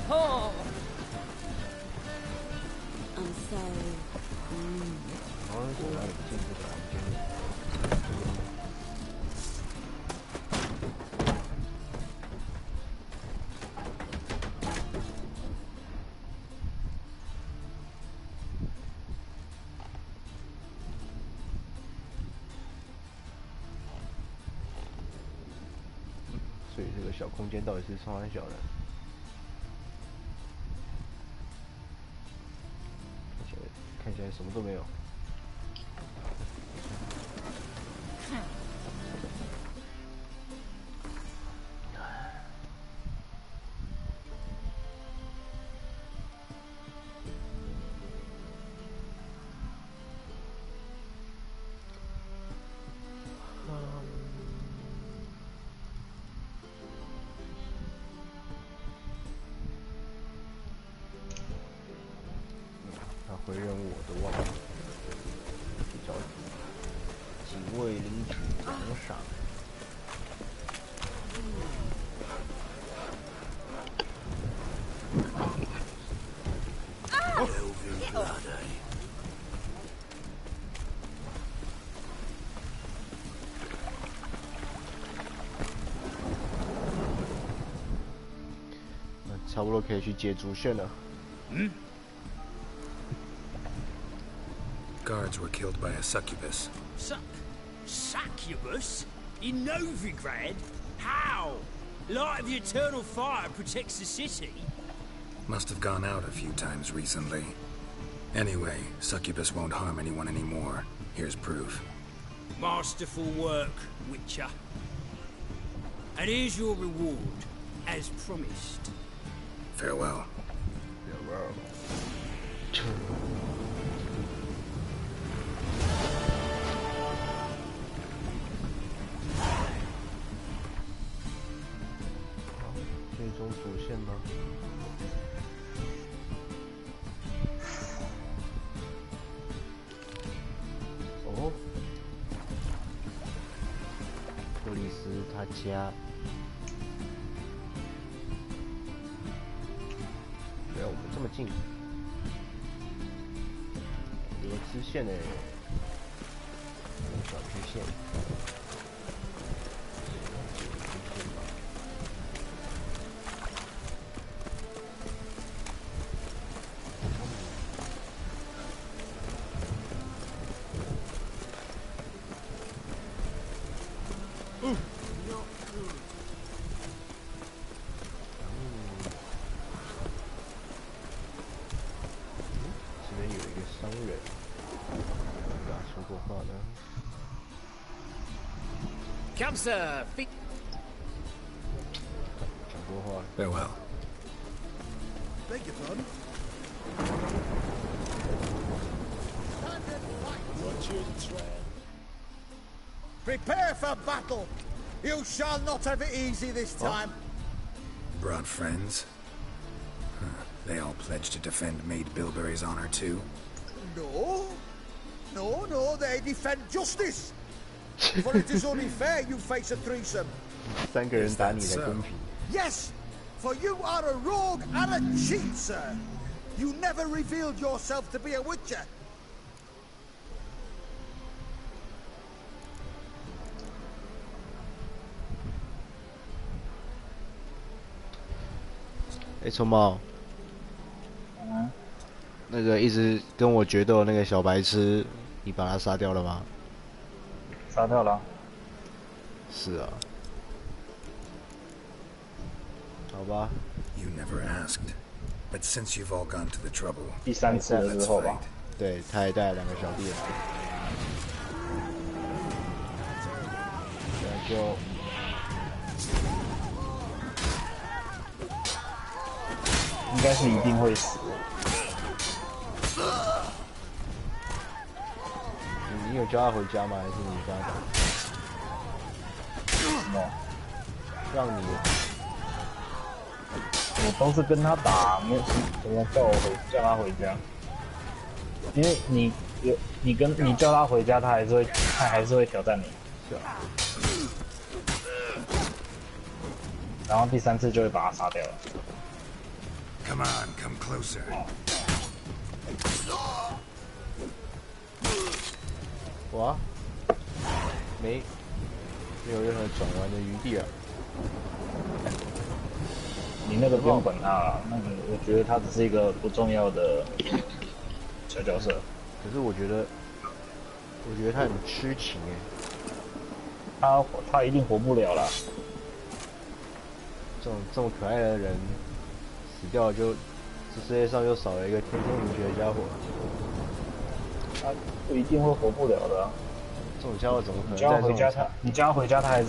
Oh! 然后从哪里进这个房间？所以这个小空间到底是超小的？看起来什么都没有。他回任务我都忘了，找几位领取奖赏。Elven blood, eh? 那差不多可以去接主线了。Guards were killed by a succubus. Succubus? In Novigrad? How? Light of the eternal fire protects the city? Must have gone out a few times recently. Anyway, Succubus won't harm anyone anymore. Here's proof. Masterful work, Witcher. And here's your reward, as promised. Farewell. Farewell. 最终主线吗？哦，克里斯他家。对啊，我们这么近，有个支线的小支线。Come, sir. Farewell. Beg your pardon? Watch your tread. Prepare for battle. You shall not have it easy this time. Brought friends? Huh. They all pledged to defend Maid Bilberry's honor too? No. No, they defend justice. For it is only fair you face a threesome. 3个人打你才公平。Yes, for you are a rogue and a cheat, sir. You never revealed yourself to be a witcher. 臭猫，那个一直跟我决斗那个小白痴，你把他杀掉了吗？杀掉了。是啊。好吧。You never asked, but since you've all gone to the trouble, 第3次的时候吧。对，他还带了2个小弟来。那就。应该是一定会死。你有叫他回家吗？还是你跟他打？什么？让你？我都是跟他打，没有什么叫他回家。因为你叫他回家，他还是会挑战你。是啊。然后第3次就会把他杀掉了。Come on, come closer. 哇，没有任何转弯的余地啊！你那个不用管他了，那个我觉得他只是一个不重要的小角色。可是我觉得他很痴情哎。他一定活不了了。这么可爱的人。死掉就，这世界上又少了一个天生无邪的家伙。他不一定会活不了的啊。这种家伙怎么可能？你叫他回家，你叫他回家，他还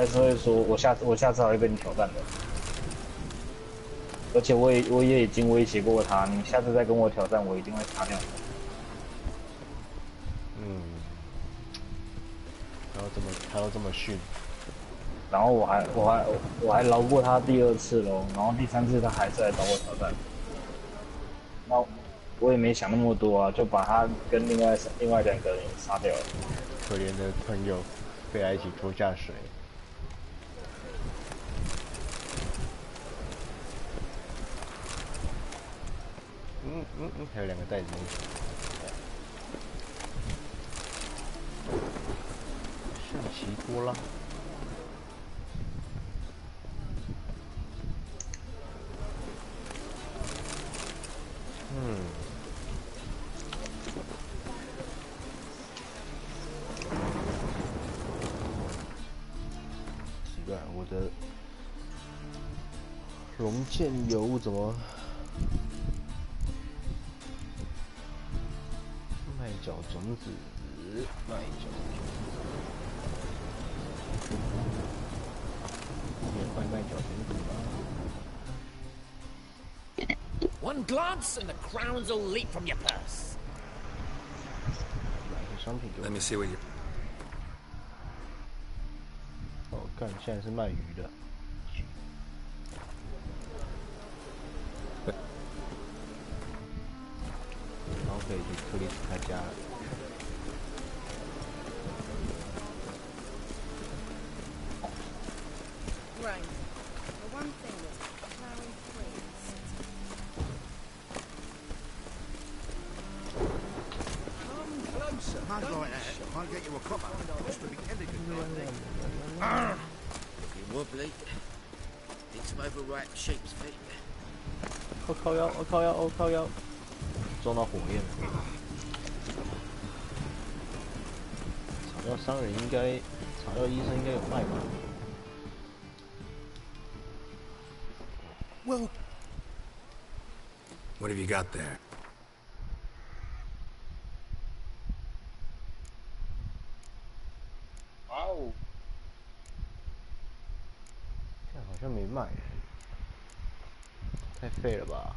是会说，我下次还会跟你挑战的。而且我也已经威胁过他，你下次再跟我挑战，我一定会杀掉你。他要这么训。然后我还饶过他第2次咯，然后第3次他还是来找我挑战。那我也没想那么多啊，就把他跟另外2个人杀掉了。可怜的朋友被他一起拖下水。还有2个袋子。圣奇多拉。奇怪，我的龙剑尤物怎么？麦角种子，麦角种子，也卖麦角种子吧。 One glance and the crowns will leap from your purse. 买个商品给我。 Let me see what you. 哦，看，现在是卖鱼的。然后可以去克里斯他家了。 Right. The one thing that's plowing through the city. Come closer. Mug like that. Might get you a copper. Just to be elegant, like Looking wobbly. Need some overripe sheep's feet. 我靠腰，我靠腰，我靠腰，撞到火焰了。草药商人应该，草药医生应该有卖吧？ Well, What have you got there? 哇哦，看好像没卖，太废了吧？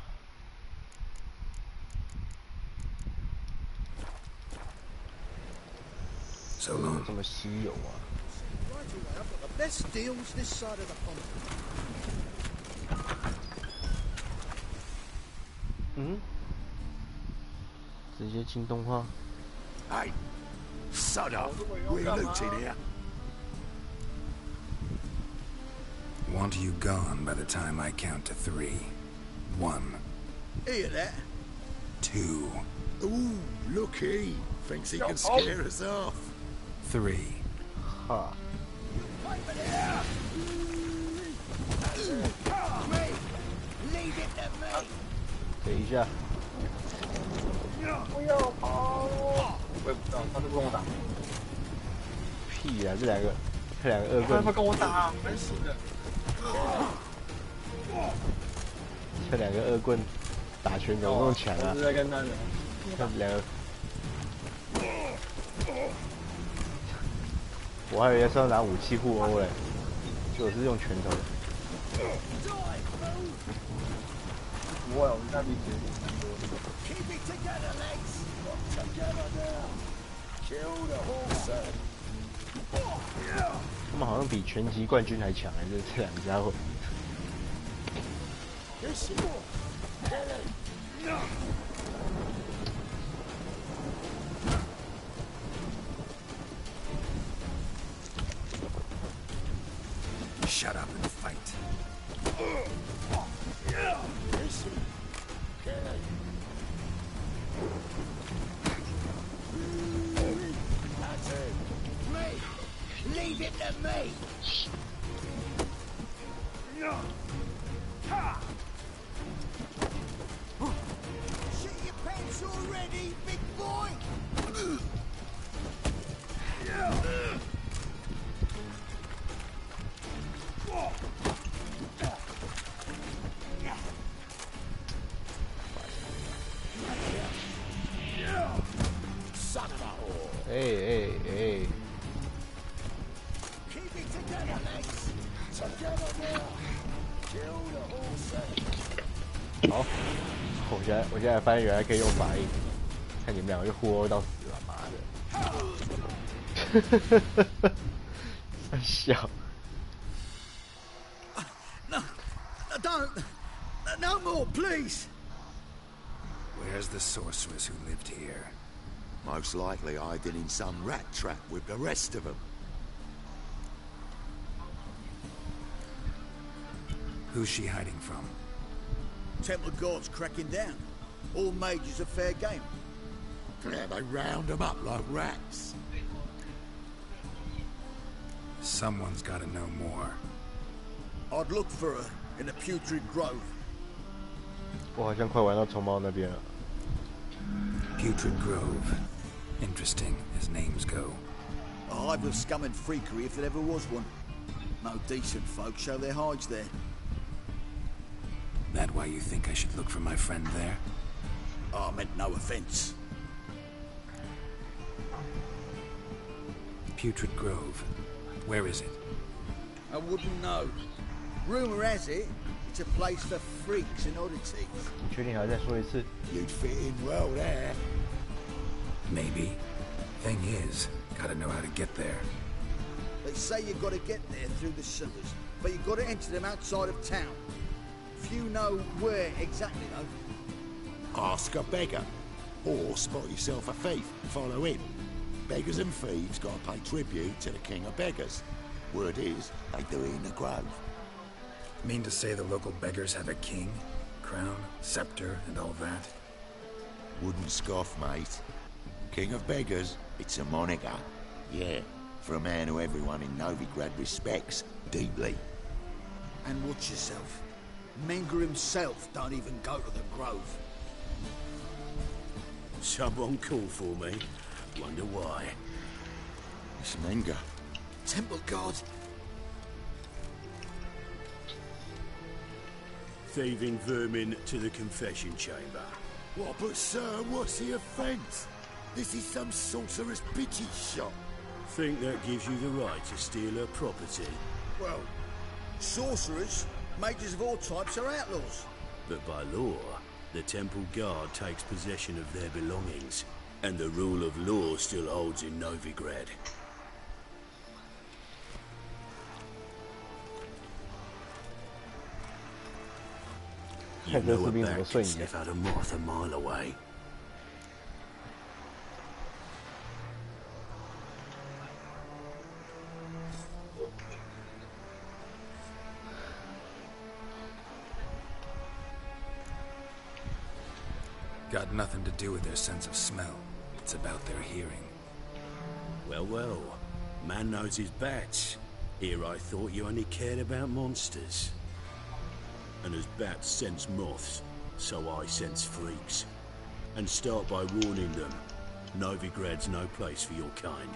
So long. 这么稀有啊！ right away, I've got the best deals this side of the pond. 嗯，直接进动画。 Hey, sod up. We're looting here. Want you gone by the time I count to 3. 1, Hear that? 2, Ooh, looky. Thinks he can scare us off. 3. 哈， Leave it to me. 等一下，不要跑！我也不知道，他就跟我打，屁啊！这两个恶棍，他跟我打，烦死了。这两个恶棍打拳怎么那么强啊我是？在跟他聊。看两个，我还以为是要拿武器互殴嘞，结果是用拳头。不会，我们那比别人强多了。 Keep it together, legs. Together now. Kill the horse. 他们好像比拳击冠军还强哎，这两个家伙。 This is Shut up and fight. Leave it to me. Shit your pants already, big boy. Son of a whore. 哎！ Keep it together, legs. Together now. Kill the horse. 好，我现在发现原来可以用法印，看你们两个就互殴到死了，妈的！太小。 Don't. No more, please. Where's the sorceress who lived here? Most likely hiding in some rat trap with the rest of them. Who's she hiding from? Temple gods cracking down. All mages are fair game. Yeah, they round them up like rats. Someone's got to know more. I'd look for her in the putrid grove. 我好像快玩到虫猫那边了。 Putrid Grove. Interesting, as names go. A hive of scum and freakery if there ever was one. No decent folk show their hides there. That why you think I should look for my friend there? I meant no offence. Putrid Grove. Where is it? I wouldn't know. Rumour has it, it's a place for freaks and oddities. 你确定还要再说一次？ You'd fit in well there. Maybe. Thing is, gotta know how to get there. They say you've got to get there through the sewers, but you've got to enter them outside of town. Few know where exactly, though. Ask a beggar. Or spot yourself a thief and follow him. Beggars and thieves got to pay tribute to the king of beggars. Word is, they do it in the grove. Mean to say the local beggars have a king? Crown, scepter, and all that? Wouldn't scoff, mate. King of beggars, it's a moniker. Yeah, for a man who everyone in Novigrad respects deeply. And watch yourself. Menger himself don't even go to the grove. Someone called for me. Wonder why. It's Menger. Temple guard. Thieving vermin to the confession chamber. What, but sir, what's the offence? This is some sorcerer's bitchy shop. Think that gives you the right to steal her property? Well, sorcerers, mages of all types are outlaws. But by law, the temple guard takes possession of their belongings, and the rule of law still holds in Novigrad. You know a bat can sniff out a moth a mile away. Got nothing to do with their sense of smell. It's about their hearing. Well, well. Man knows his bats. Here I thought you only cared about monsters. And as bats sense moths, so I sense freaks. And start by warning them. Novigrad's no place for your kind.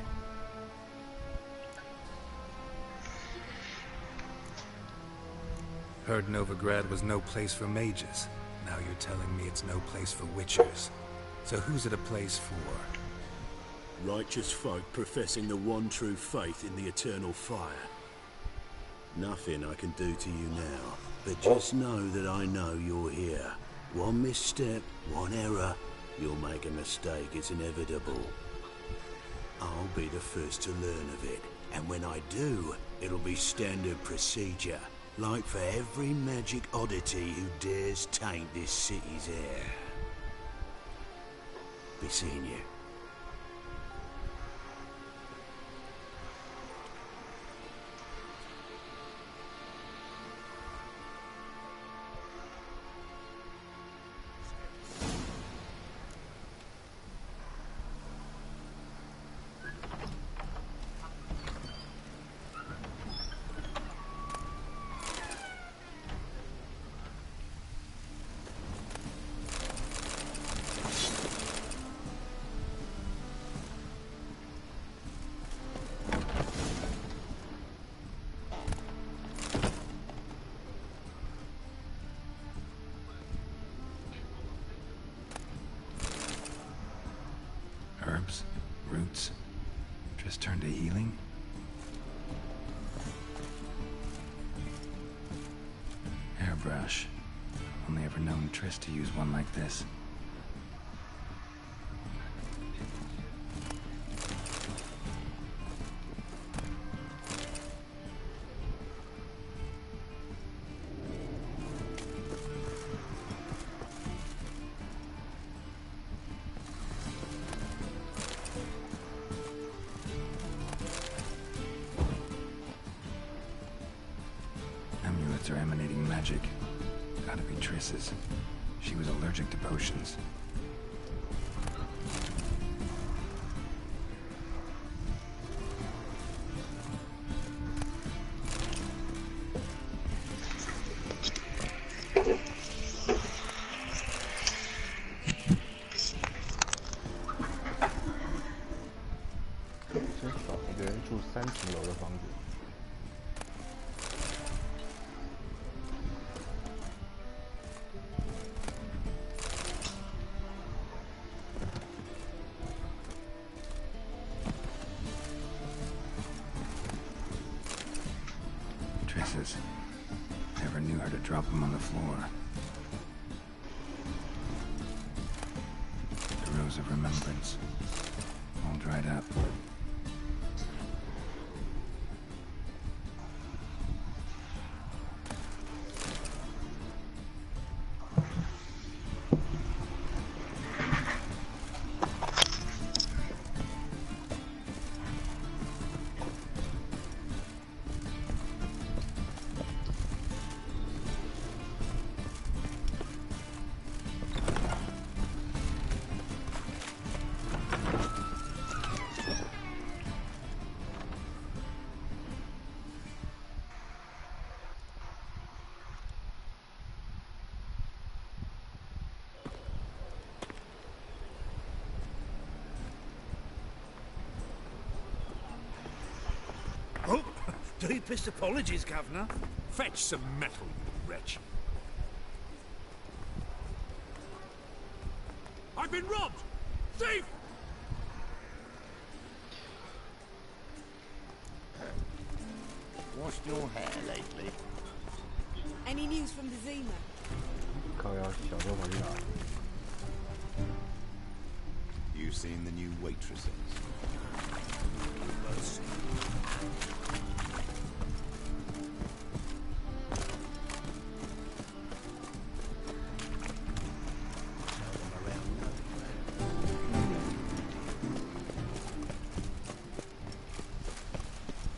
Heard Novigrad was no place for mages. Now you're telling me it's no place for witchers. So who's it a place for? Righteous folk professing the one true faith in the eternal fire. Nothing I can do to you now, but just know that I know you're here. One misstep, one error, you'll make a mistake, it's inevitable. I'll be the first to learn of it, and when I do, it'll be standard procedure. Like for every magic oddity who dares taint this city's air. Be seeing you. Herbs, roots, just turn to healing? Airbrush. Only ever known Triss to use one like this. Amulets are emanating magic. Gotta be Triss's. She was allergic to potions.真少，一个人住3层楼的房子。drop them on the floor. The rose of remembrance, all dried up. Oh, deepest apologies, Governor. Fetch some metal, you wretch. I've been robbed! Thief! Washed your hair lately? Any news from the Zima? 靠腰小时候跑去哪？ You seen the new waitresses?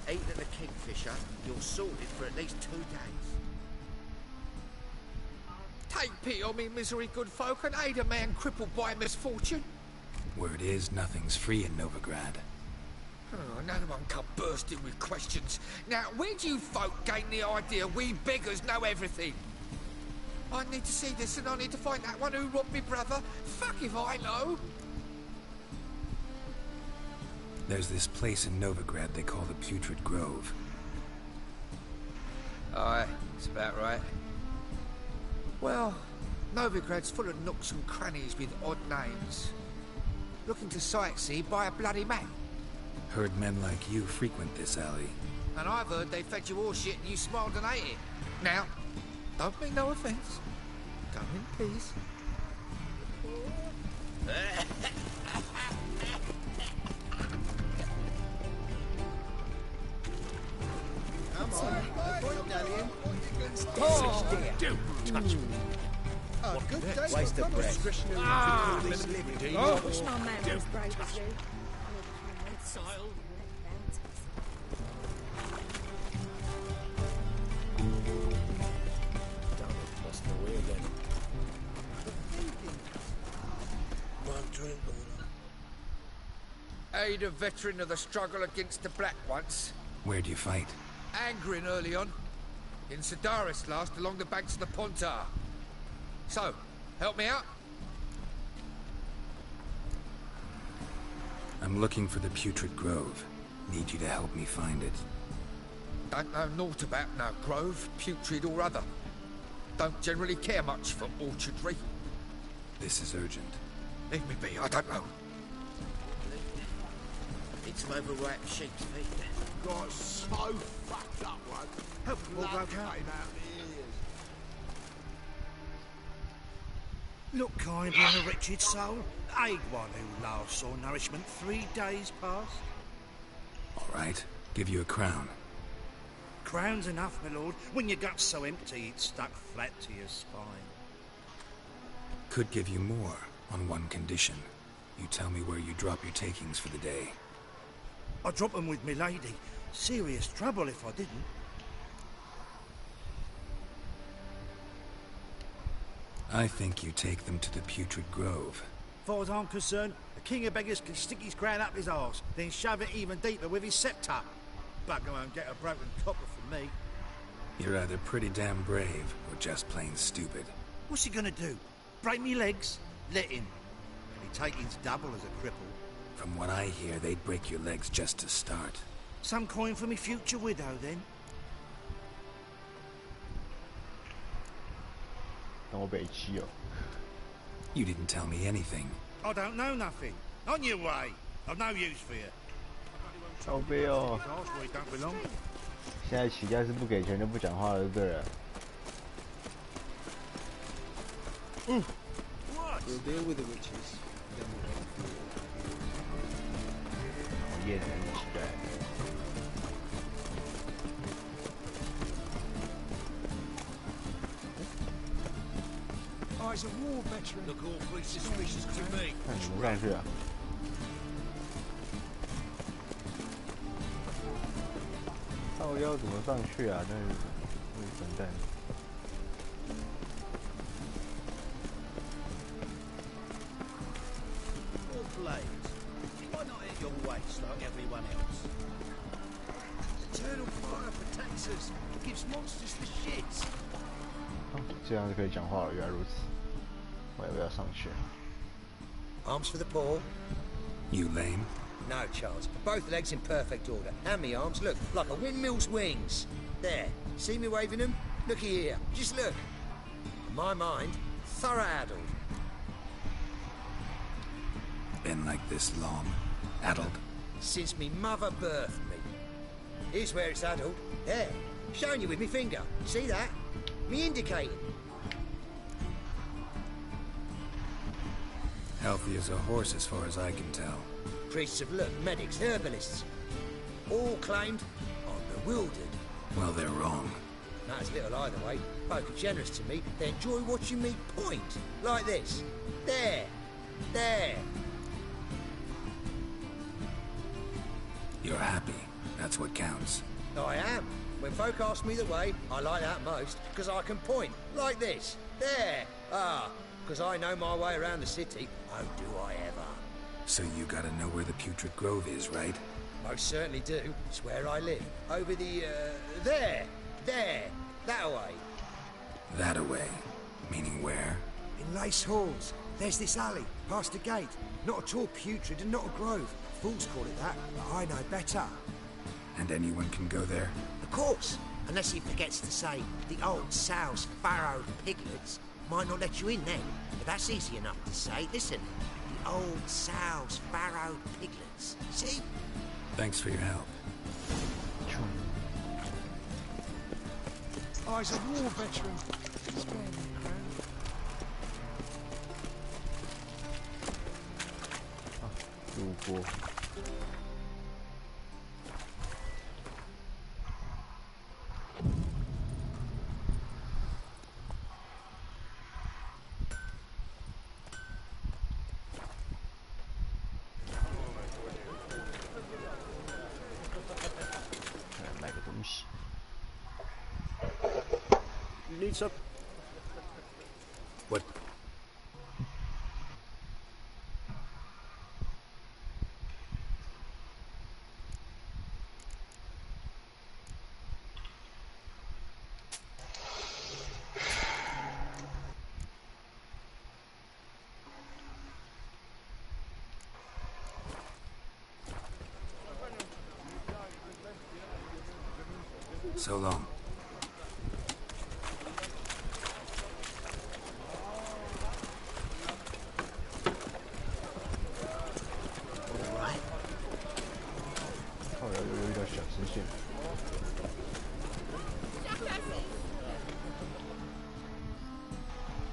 Eat at the Kingfisher, you're sorted for at least 2 days. Take pity on me, misery good folk, and aid a man crippled by misfortune. Word is, nothing's free in Novigrad. Oh, another one come bursting with questions. Now, where do you folk gain the idea we beggars know everything? I need to see this and I need to find that one who robbed me brother. Fuck if I know. There's this place in Novigrad they call the Putrid Grove. Aye, it's about right. Well, Novigrad's full of nooks and crannies with odd names. Looking to sightsee by a bloody man. Heard men like you frequent this alley. And I've heard they fed you horse shit and you smiled and ate it. Now, don't mean no offence. Go in, please. Come on, Dalian. Oh, don't touch me. A good day Waste of breath. Ah! I wish my man was brave as you. Exile. Aid a veteran of the struggle against the Black once. Where'd you fight? Angering early on. In Sedaris last, along the banks of the Pontar. So, help me out? I'm looking for the Putrid Grove. Need you to help me find it. Don't know naught about no grove, putrid or other. Don't generally care much for orchardry. This is urgent. Leave me be, I don't know. Need some overripe sheep's feet. Got so fucked up one. Help me, Blood Waldo. came out the ears. Look kindly on a wretched soul. Aid one who last saw nourishment 3 days past. All right, give you a crown. Crown's enough, my lord, when your gut's so empty it's stuck flat to your spine. Could give you more, on one condition. You tell me where you drop your takings for the day. I drop them with me lady. Serious trouble if I didn't. I think you take them to the Putrid Grove. As far as I'm concerned, the king of beggars can stick his crown up his arse, then shove it even deeper with his sceptre. Bugger won't get a broken copper from me. You're either pretty damn brave, or just plain stupid. What's he gonna do? Break me legs? Let him. And he taking's double as a cripple. From what I hear, they'd break your legs just to start. Some coin for me future widow, then. 当我北七哦。 You didn't tell me anything. I don't know nothing. On your way. I've no use for you. 靠背哦。 Ask where you don't belong. 现在乞丐是不给钱就不讲话了，对不对了？ We'll deal with the witches. Then we'll go. 讨厌的期待。 Oh, he's a war veteran. Look awfully suspicious to me. 看怎么上去啊？到腰怎么上去啊？那笨蛋。 Why not hit your waist like everyone else? Eternal fire protects us. Gives monsters the shits. 这样就可以讲话了，原来如此。我要不要上去？ Arms for the poor. You lame? No, Charles. Both legs in perfect order. And me arms, look, like a windmill's wings. There. See me waving them? Looky here. Just look. My mind, thorough addled. Been like this long? Addled? Since me mother birthed me. Here's where it's addled. There. Showing you with me finger. See that? Me indicating. Healthy as a horse as far as I can tell. Priests of look, medics, herbalists. All claimed I'm bewildered. Well, they're wrong. Matters little either way. Folk are generous to me. They enjoy watching me point. Like this. There. There. You're happy. That's what counts. I am. When folk ask me the way, I like that most, because I can point. Like this. There. Ah. Because I know my way around the city. Oh, do I ever. So you gotta know where the Putrid Grove is, right? Most certainly do. It's where I live. Over the, there. There. That way. That away. Meaning where? In Lace Halls. There's this alley, past the gate. Not at all putrid and not a grove. Fools call it that, but I know better. And anyone can go there? Of course. Unless he forgets to say, the old sow's farrowed piglets might not let you in then. But that's easy enough to say. Listen. The old sow's farrowed piglets. See? Thanks for your help. Oh, he's a war veteran. Spare me, Crown. 路过。买个东西。Need some. What? So long.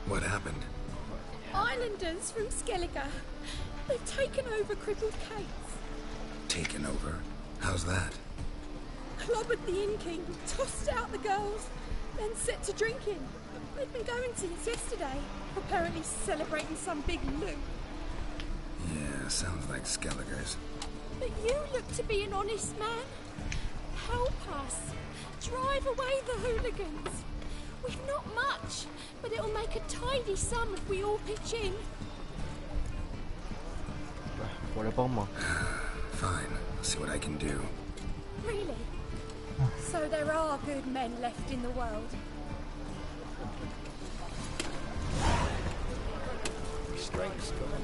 What happened? Islanders from Skellige. They've taken over crippled Kate's. Taken over? How's that? Clobbered the Inn King, tossed out the girls, then set to drinking. They've been going since yesterday, apparently celebrating some big loot. Yeah, sounds like Skellige's. But you look to be an honest man. Help us. Drive away the hooligans. We've not much, but it'll make a tidy sum if we all pitch in. 我来帮忙。 Fine, I'll see what I can do. Really? So there are good men left in the world. Strength's gone.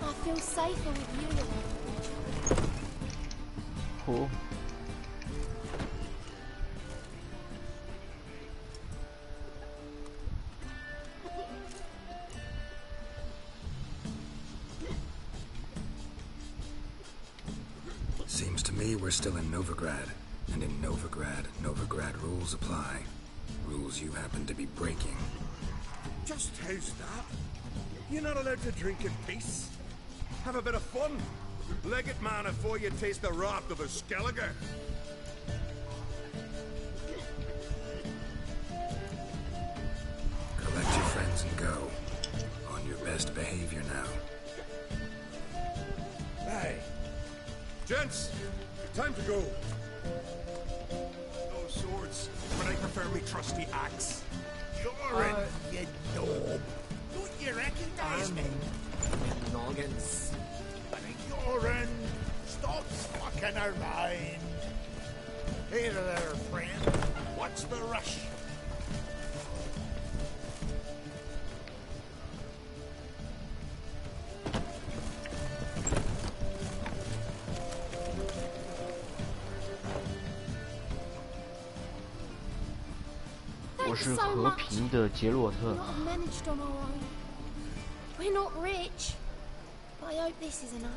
I feel safer with you. Cool. Seems to me we're still in Novigrad. And in Novigrad, Novigrad rules apply. rules you happen to be breaking. Just how's that? You're not allowed to drink in peace. Have a bit of fun. Leg it, man, before you taste the wrath of a Skelliger. Collect your friends and go. On your best behavior now. Hey. Gents, time to go. No swords, but I prefer me trusty axe. You're in, you knob. Don't you recognize me? Noggins. You're in. Stop fucking around. Hey there, friend. What's the rush?我是和平的杰洛特。 managed on our own. We're not rich, but I hope this is enough.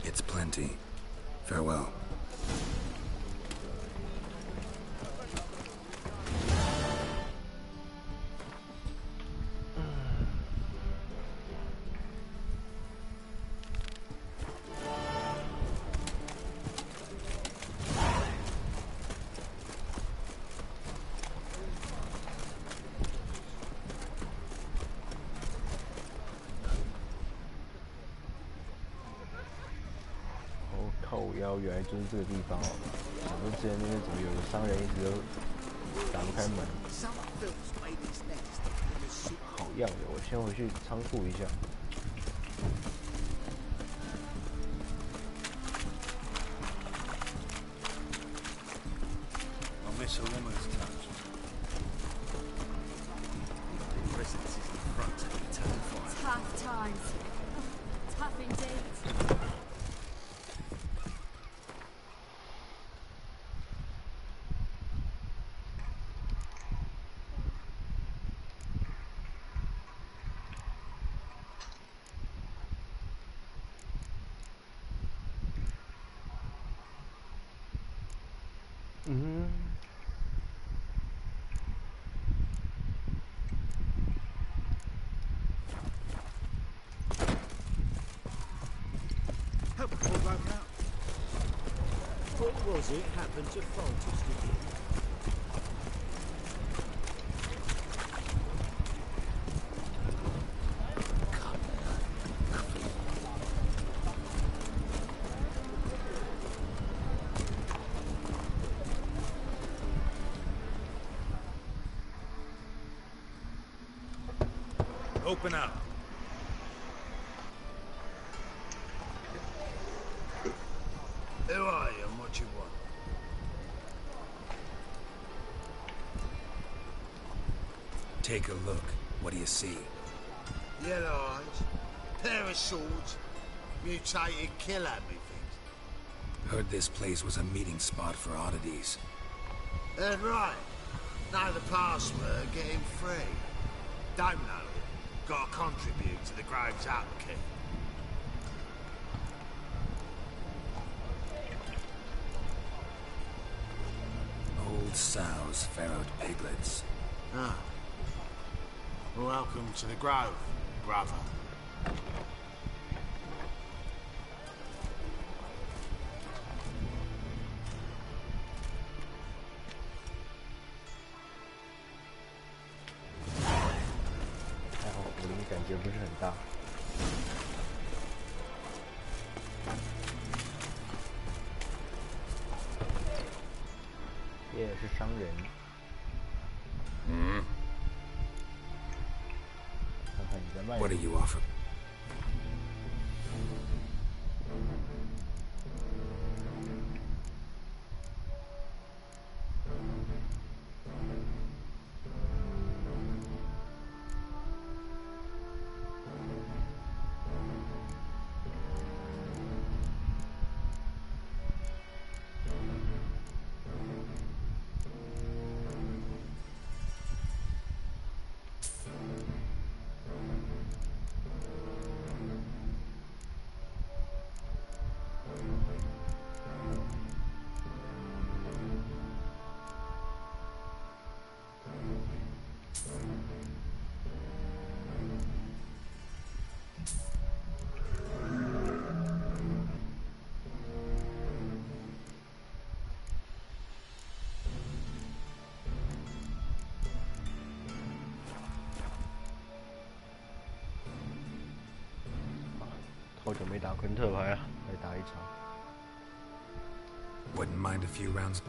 It's plenty. Farewell.原来就是这个地方哦！想说之前那边怎么有个商人一直都打不开门，好样的！我先回去仓库一下。I'll miss a woman's touch. The presence is in front of the terrifying. Tough times. Tough indeed. What was it happened to Francis to you? Open up. Who are you and what you want? Take a look. What do you see? Yellow eyes, pair of swords, mutated killer, methinks. Heard this place was a meeting spot for oddities. Heard right. Know the password, get him free. Don't know it. Gotta contribute to the Grove's upkeep. Old sows, farrowed piglets. Ah. Welcome to the Grove, brother. What do you offer? 好久没打昆特牌了，来打一场。Wouldn't mind a few rounds.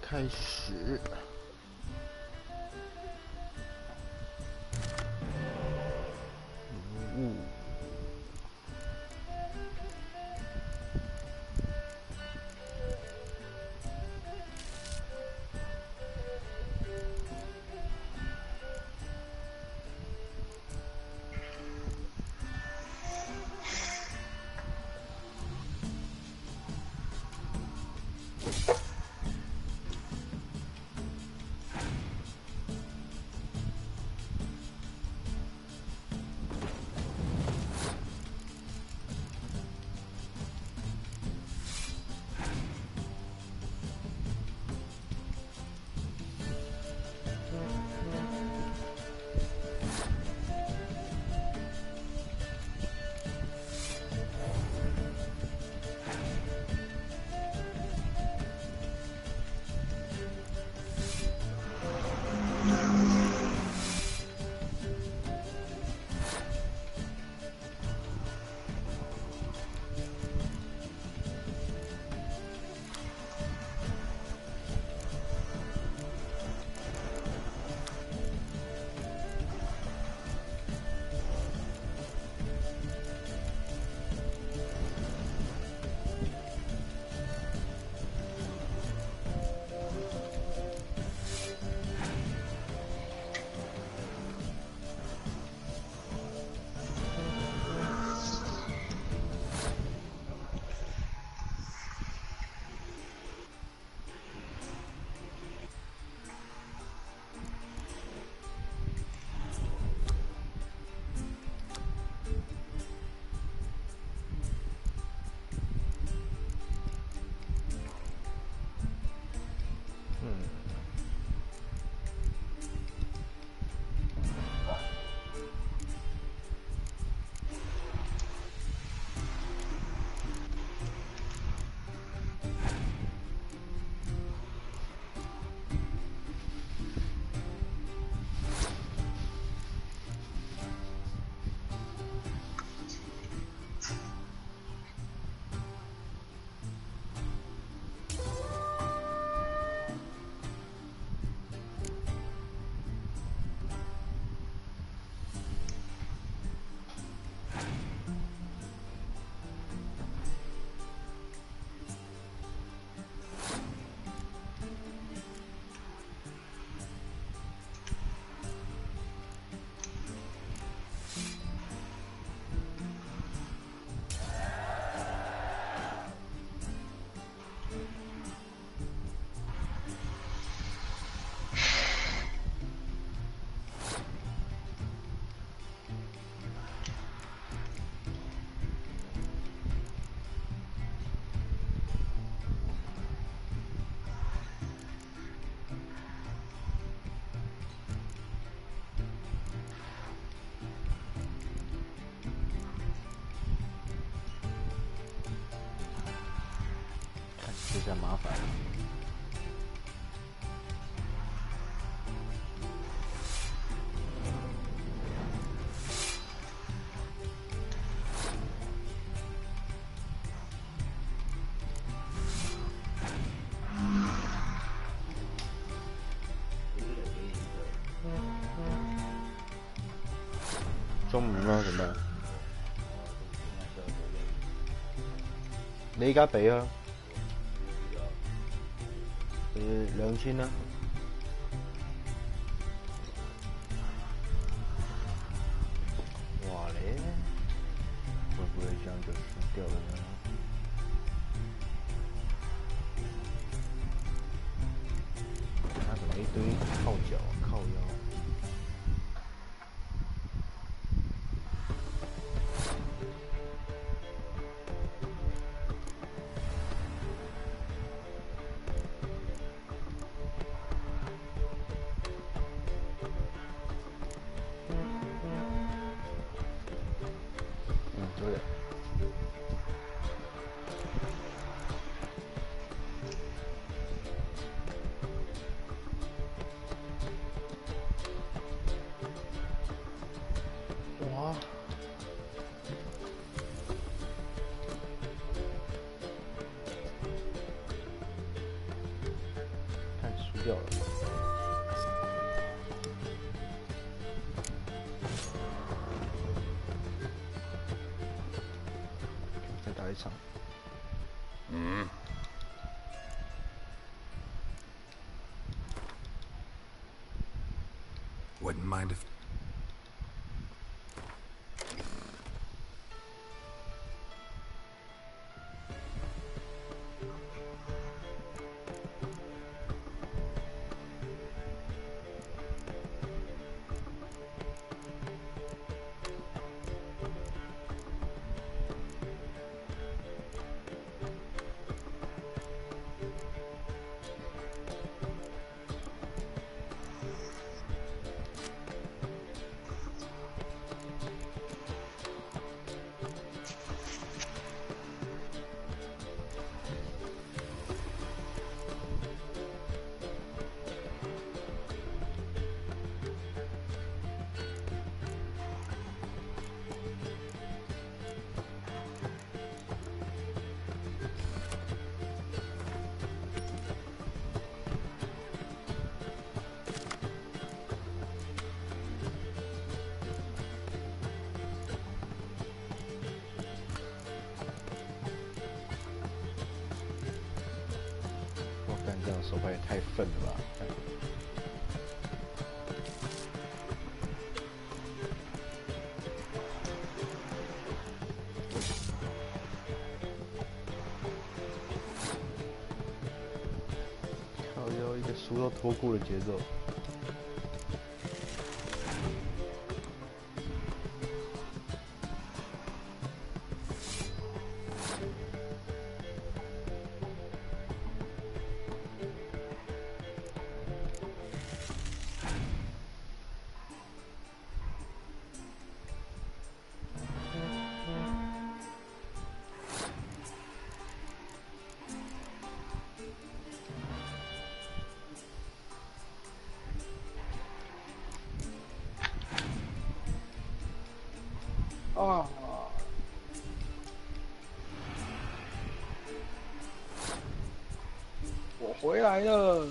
开始。这下麻烦了。中午吗？怎么办？你而家俾啊？2000啦。哇嘞，会不会这样就输掉了呢？他怎么一堆靠脚靠腰？对的。哇！看输掉了。再打一场。Wouldn't mind if...这样手牌也太笨了吧！靠腰一个输到脱裤的节奏。啊！我回来了。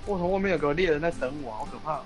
我从外面有个猎人在等我，好可怕！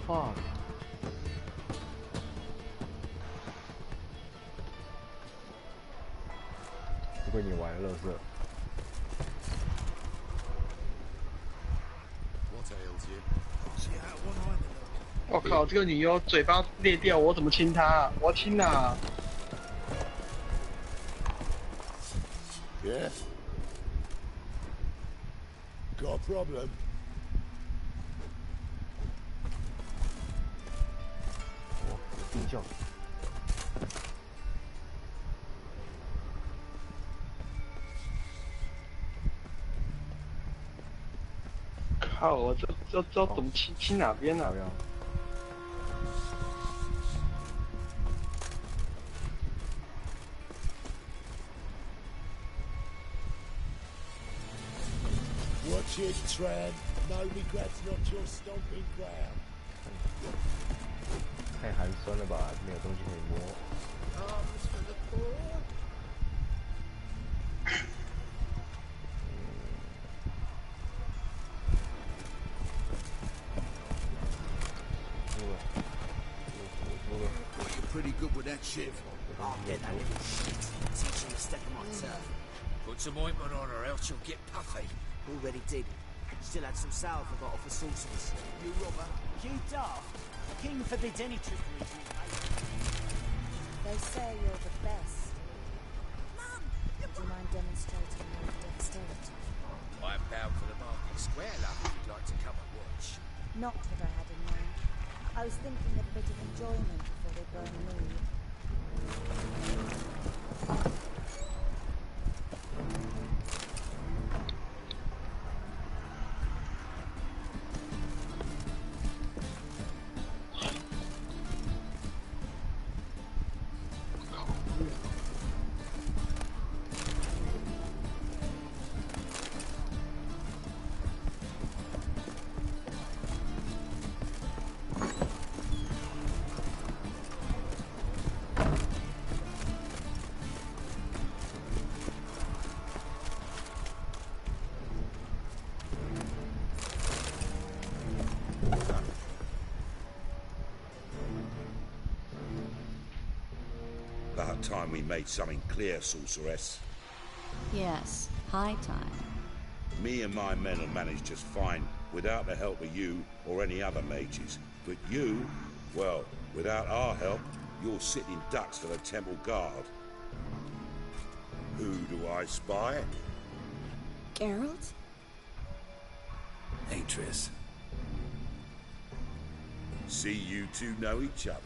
fuck？ 不被你玩了，垃圾。我靠，这个女优嘴巴裂掉，我怎么亲她啊？我要亲啊！ Yeah? Got a problem? 我地窖。靠，我这怎么亲哪边啊？ Watch it, Tran. No regrets, not your stomping ground. 太寒酸了吧，没有东西可以摸。Arms for the poor. 摸了。 You're pretty good with that shiv. I'll get that little shit. Teach him to step on my turf. Put some ointment on her, else she'll get puffy. Already did. Still had some salve I got off the sorceress. You robber. You daft. King forbids any trickery to his mate. They say you're the best. Mum! Would you mind demonstrating your dexterity? I'm bound for the market square, love, if you'd like to come and watch. Not what I had in mind. I was thinking of a bit of enjoyment before they burn me. About time we made something clear, sorceress. Yes, high time. Me and my men will manage just fine without the help of you or any other mages. But you, well, without our help, you're sitting ducks for the temple guard. Who do I spy? Geralt? Atris. See you two know each other.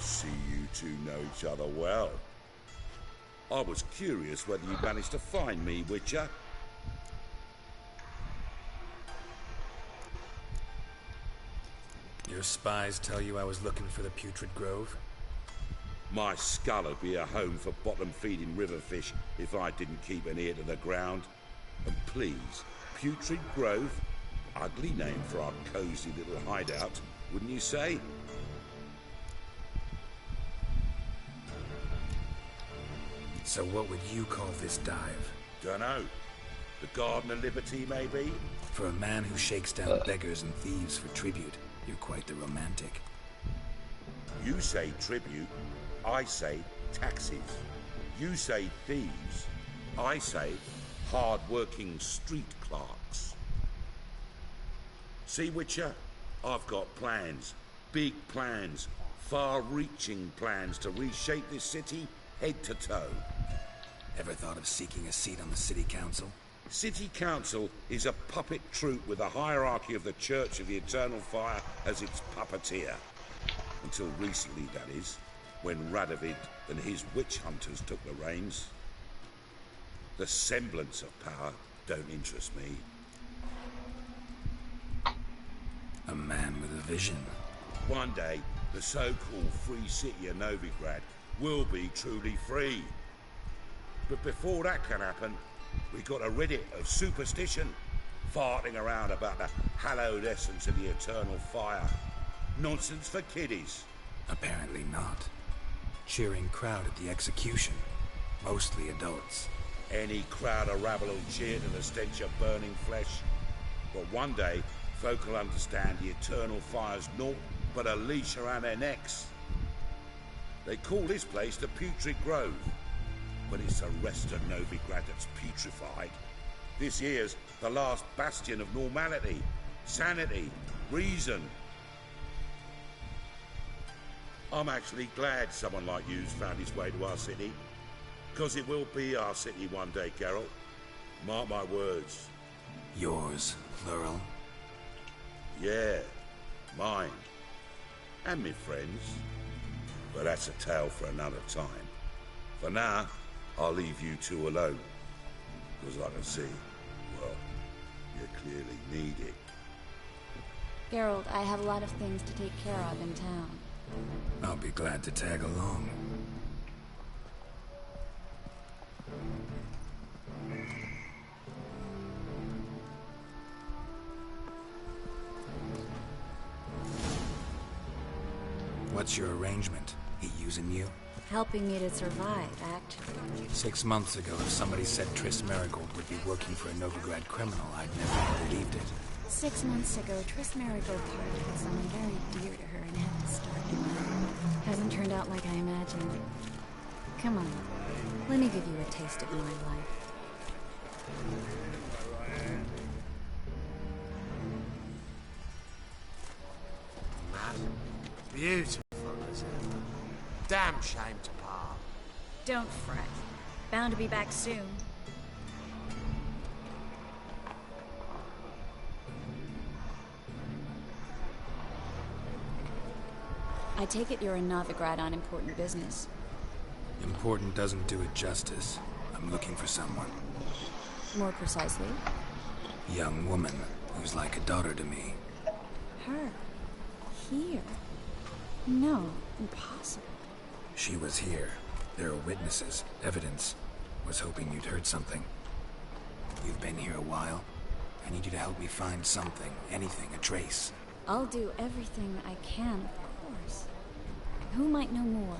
See you two know each other well. I was curious whether you managed to find me, Witcher. Your spies tell you I was looking for the Putrid Grove? My skull would be a home for bottom-feeding river fish if I didn't keep an ear to the ground. And please, Putrid Grove? Ugly name for our cozy little hideout, wouldn't you say? So what would you call this dive? Dunno. The Garden of Liberty, maybe? For a man who shakes down beggars and thieves for tribute, you're quite the romantic. You say tribute, I say taxes. You say thieves, I say hard-working street clerks. See, Witcher, I've got plans. Big plans. Far-reaching plans to reshape this city head to toe. Ever thought of seeking a seat on the city council? City council is a puppet troupe with a hierarchy of the Church of the Eternal Fire as its puppeteer. Until recently, that is, when Radovid and his witch hunters took the reins. The semblance of power don't interest me. A man with a vision. One day, the so-called free city of Novigrad will be truly free. But before that can happen, we got to rid it of superstition, farting around about the hallowed essence of the eternal fire. Nonsense for kiddies. Apparently not. Cheering crowd at the execution. Mostly adults. Any crowd of rabble will cheer to the stench of burning flesh. But one day, folk will understand the eternal fire's naught but a leash around their necks. They call this place the Putrid Grove, but it's the rest of Novigrad that's putrefied. This here's the last bastion of normality, sanity, reason. I'm actually glad someone like you's found his way to our city, because it will be our city one day, Geralt. Mark my words. Yours, plural? Yeah, mine. And me friends. But that's a tale for another time. For now, I'll leave you two alone. Because I can see, well, you clearly need it. Geralt, I have a lot of things to take care of in town. I'll be glad to tag along. What's your arrangement? He using you? Helping me to survive, actually. 6 months ago, if somebody said Triss Marigold would be working for a Novigrad criminal, I'd never believed it. 6 months ago, Triss Marigold parted with someone very dear to her and had to start new. Hasn't turned out like I imagined. Come on, let me give you a taste of my life. Beautiful as ever. Damn shame to part. Don't fret. Bound to be back soon. I take it you're in Novigrad on important business. Important doesn't do it justice. I'm looking for someone. More precisely? Young woman who's like a daughter to me. Her? Here? No, impossible. She was here. There are witnesses, evidence. Was hoping you'd heard something. You've been here a while. I need you to help me find something, anything, a trace. I'll do everything I can, of course. Who might know more?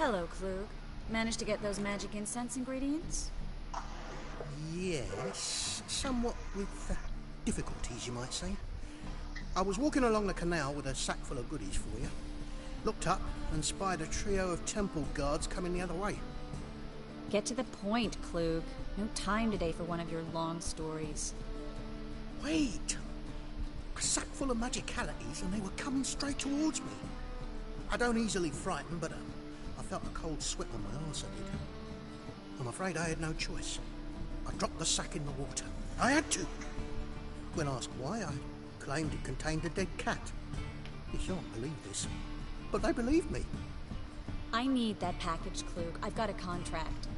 Hello, Klug. Managed to get those magic incense ingredients? Yes, somewhat with difficulties, you might say. I was walking along the canal with a sack full of goodies for you. Looked up and spied a trio of temple guards coming the other way. Get to the point, Klug. No time today for one of your long stories. Wait! A sack full of magicalities and they were coming straight towards me. I don't easily frighten, but I felt a cold sweat on my arse, I did. I'm afraid I had no choice. I dropped the sack in the water. I had to. When asked why, I claimed it contained a dead cat. You shan't believe this, but they believed me. I need that package, Klug. I've got a contract.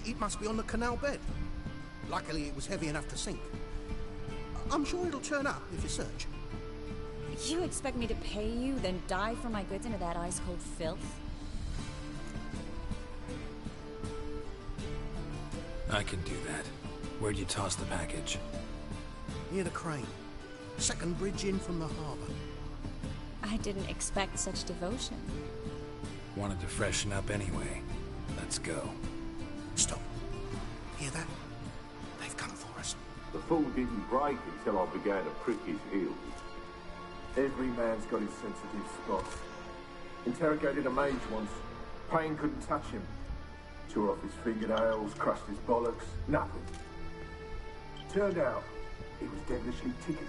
It must be on the canal bed. Luckily, it was heavy enough to sink. I'm sure it'll turn up if you search. You expect me to pay you, then dive for my goods into that ice-cold filth? I can do that. Where'd you toss the package? Near the crane. Second bridge in from the harbour. I didn't expect such devotion. Wanted to freshen up anyway. Let's go. Stop. Hear that? They've come for us. The fall didn't break until I began to prick his heels. Every man's got his sensitive spots. Interrogated a mage once. Pain couldn't touch him. Tore off his fingernails, crushed his bollocks, nothing. Turned out, he was devilishly ticklish.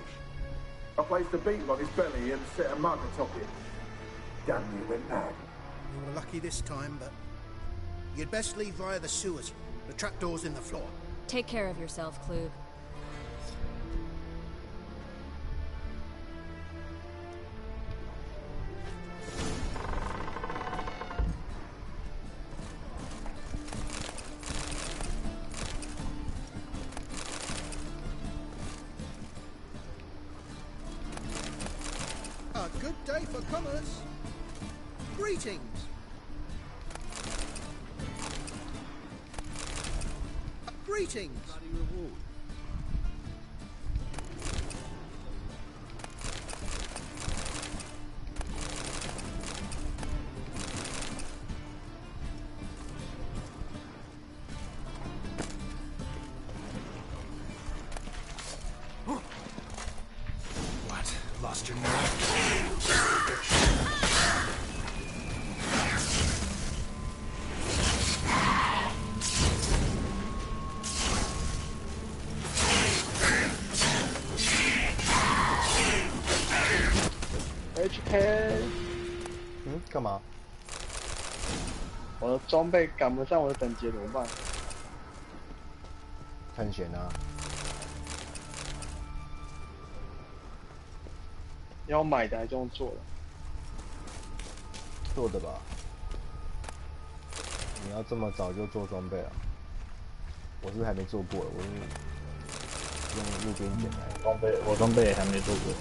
I placed a beetle on his belly and set a mug atop it. Damn near went mad. You were lucky this time, but you'd best leave via the sewers. The trapdoor's in the floor. Take care of yourself, Klug. A good day for commerce. Greetings. Greetings. What? Lost your nerve? HK，干嘛？我的装备赶不上我的等级怎么办？探险啊！要买的还是用做的？做的吧。你要这么早就做装备啊？我是还没做过，我是用路边捡来的。我装备也还没做过。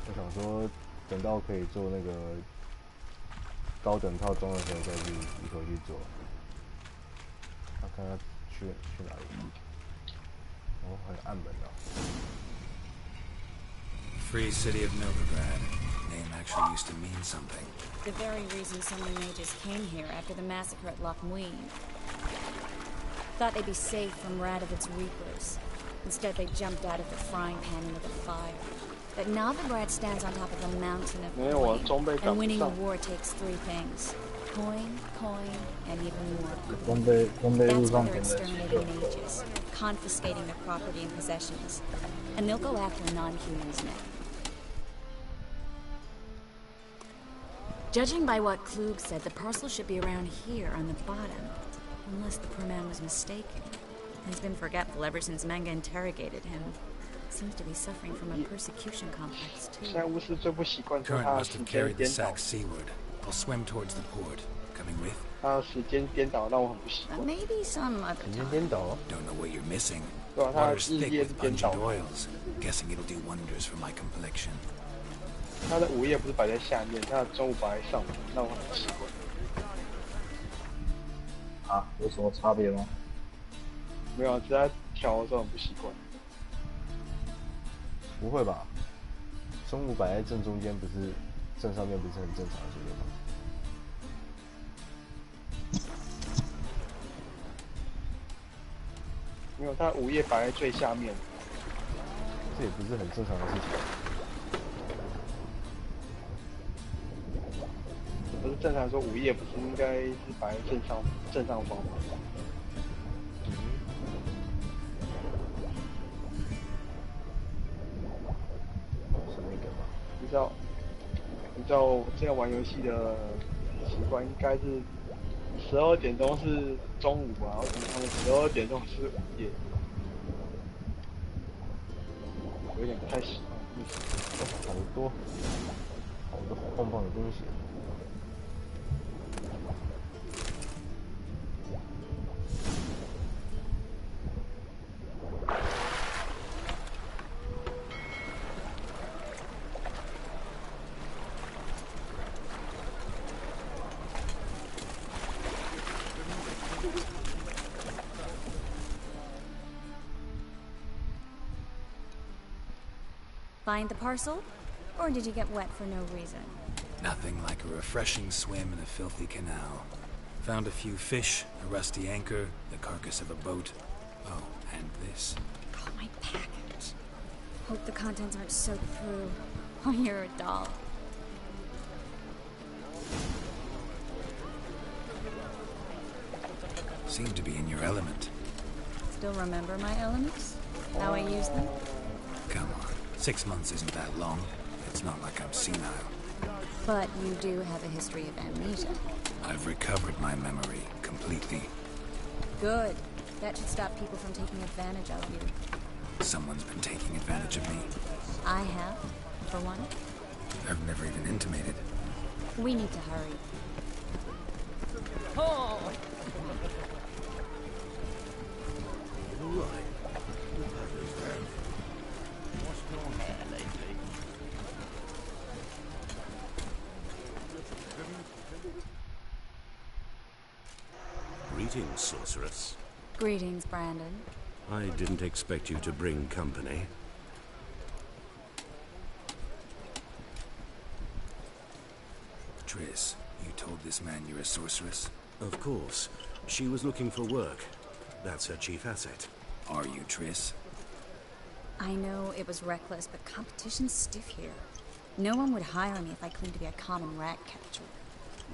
我想说，等到可以做那个高等套装的时候，再去一口去做。看他去哪里？哦，很暗门啊。Free city of Novigrad. Name actually used to mean something. The very reason so many mages came here after the massacre at Loch Muin. Thought they'd be safe from Radovid's reapers. Instead, they jumped out of the frying pan into the fire. But Novigrad stands on top of a mountain of coin, and winning a war takes three things. Coin, and even more. That's why they're exterminating mages, confiscating their property and possessions. And they'll go after non-humans now. Judging by what Klug said, the parcel should be around here on the bottom. Unless the poor man was mistaken. He's been forgetful ever since Manga interrogated him. Seems to be suffering from a persecution complex, too. Current must have carried the sack seaward. I'll swim towards the port. Coming with? Maybe some other time. Don't know what you're missing. Water's thick with pungent oils. Guessing it'll do wonders for my complexion. 它的午夜不是摆在下面，它的中午摆在上面，让我很奇怪。啊，有什么差别吗？没有，只是在调的时候很不习惯。不会吧？中午摆在正中间，不是正上面，不是很正常的事情吗？没有，他午夜摆在最下面，这也不是很正常的事情。不是正常说午夜不是应该是摆在正上方吗？是那个吧？依照我这样玩游戏的习惯，应该是12点钟是中午啊，他们12点钟是午夜，有点不太习惯。好多棒棒的东西。Find the parcel? Or did you get wet for no reason? Nothing like a refreshing swim in a filthy canal. Found a few fish, a rusty anchor, the carcass of a boat. Oh, and this. Oh, my package. Hope the contents aren't soaked through. Oh, you're a doll. Seem to be in your element. Still remember my elements? How I use them? Come on. 6 months isn't that long. It's not like I'm senile. But you do have a history of amnesia. I've recovered my memory completely. Good. That should stop people from taking advantage of you. Someone's been taking advantage of me. I have, for one. I've never even intimated. We need to hurry. Oh! Right. What's going on lately? Greetings, sorceress. Greetings, Brandon. I didn't expect you to bring company. Triss, you told this man you're a sorceress? Of course. She was looking for work. That's her chief asset. Are you, Triss? I know it was reckless, but competition's stiff here. No one would hire me if I claimed to be a common rat catcher.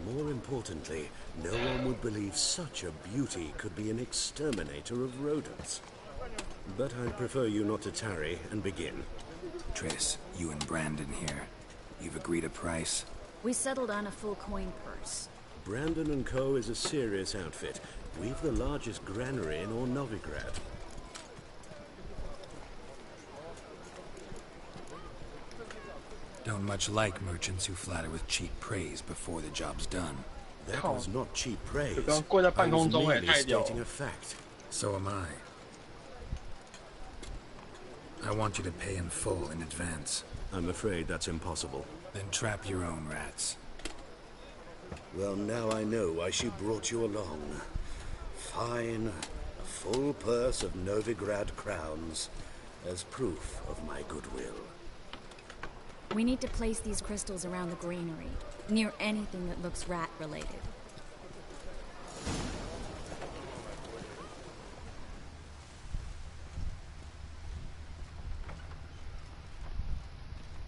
More importantly, no one would believe such a beauty could be an exterminator of rodents. But I'd prefer you not to tarry and begin. Triss, you and Brandon here. You've agreed a price? We settled on a full coin purse. Brandon & Co. is a serious outfit. We've the largest granary in all Novigrad. Don't much like merchants who flatter with cheap praise before the job's done. That was not cheap praise. I was merely stating a fact. So am I. I want you to pay in full in advance. I'm afraid that's impossible. Then trap your own rats. Well, now I know why she brought you along. Fine. A full purse of Novigrad crowns as proof of my goodwill. We need to place these crystals around the granary, near anything that looks rat-related.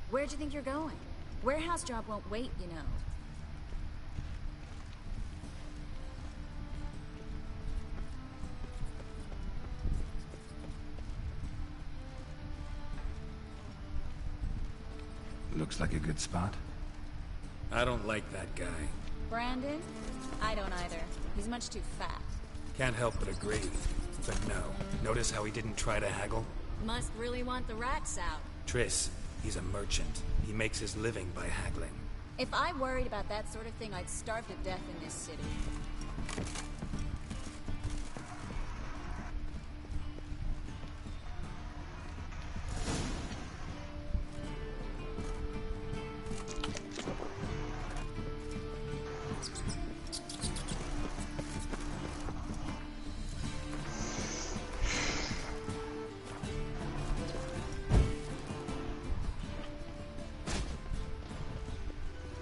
Where'd you think you're going? Warehouse job won't wait, you know. Looks like a good spot. I don't like that guy. Brandon? I don't either. He's much too fat. Can't help but agree. But no. Notice how he didn't try to haggle? Must really want the rats out. Triss, he's a merchant. He makes his living by haggling. If I worried about that sort of thing, I'd starve to death in this city.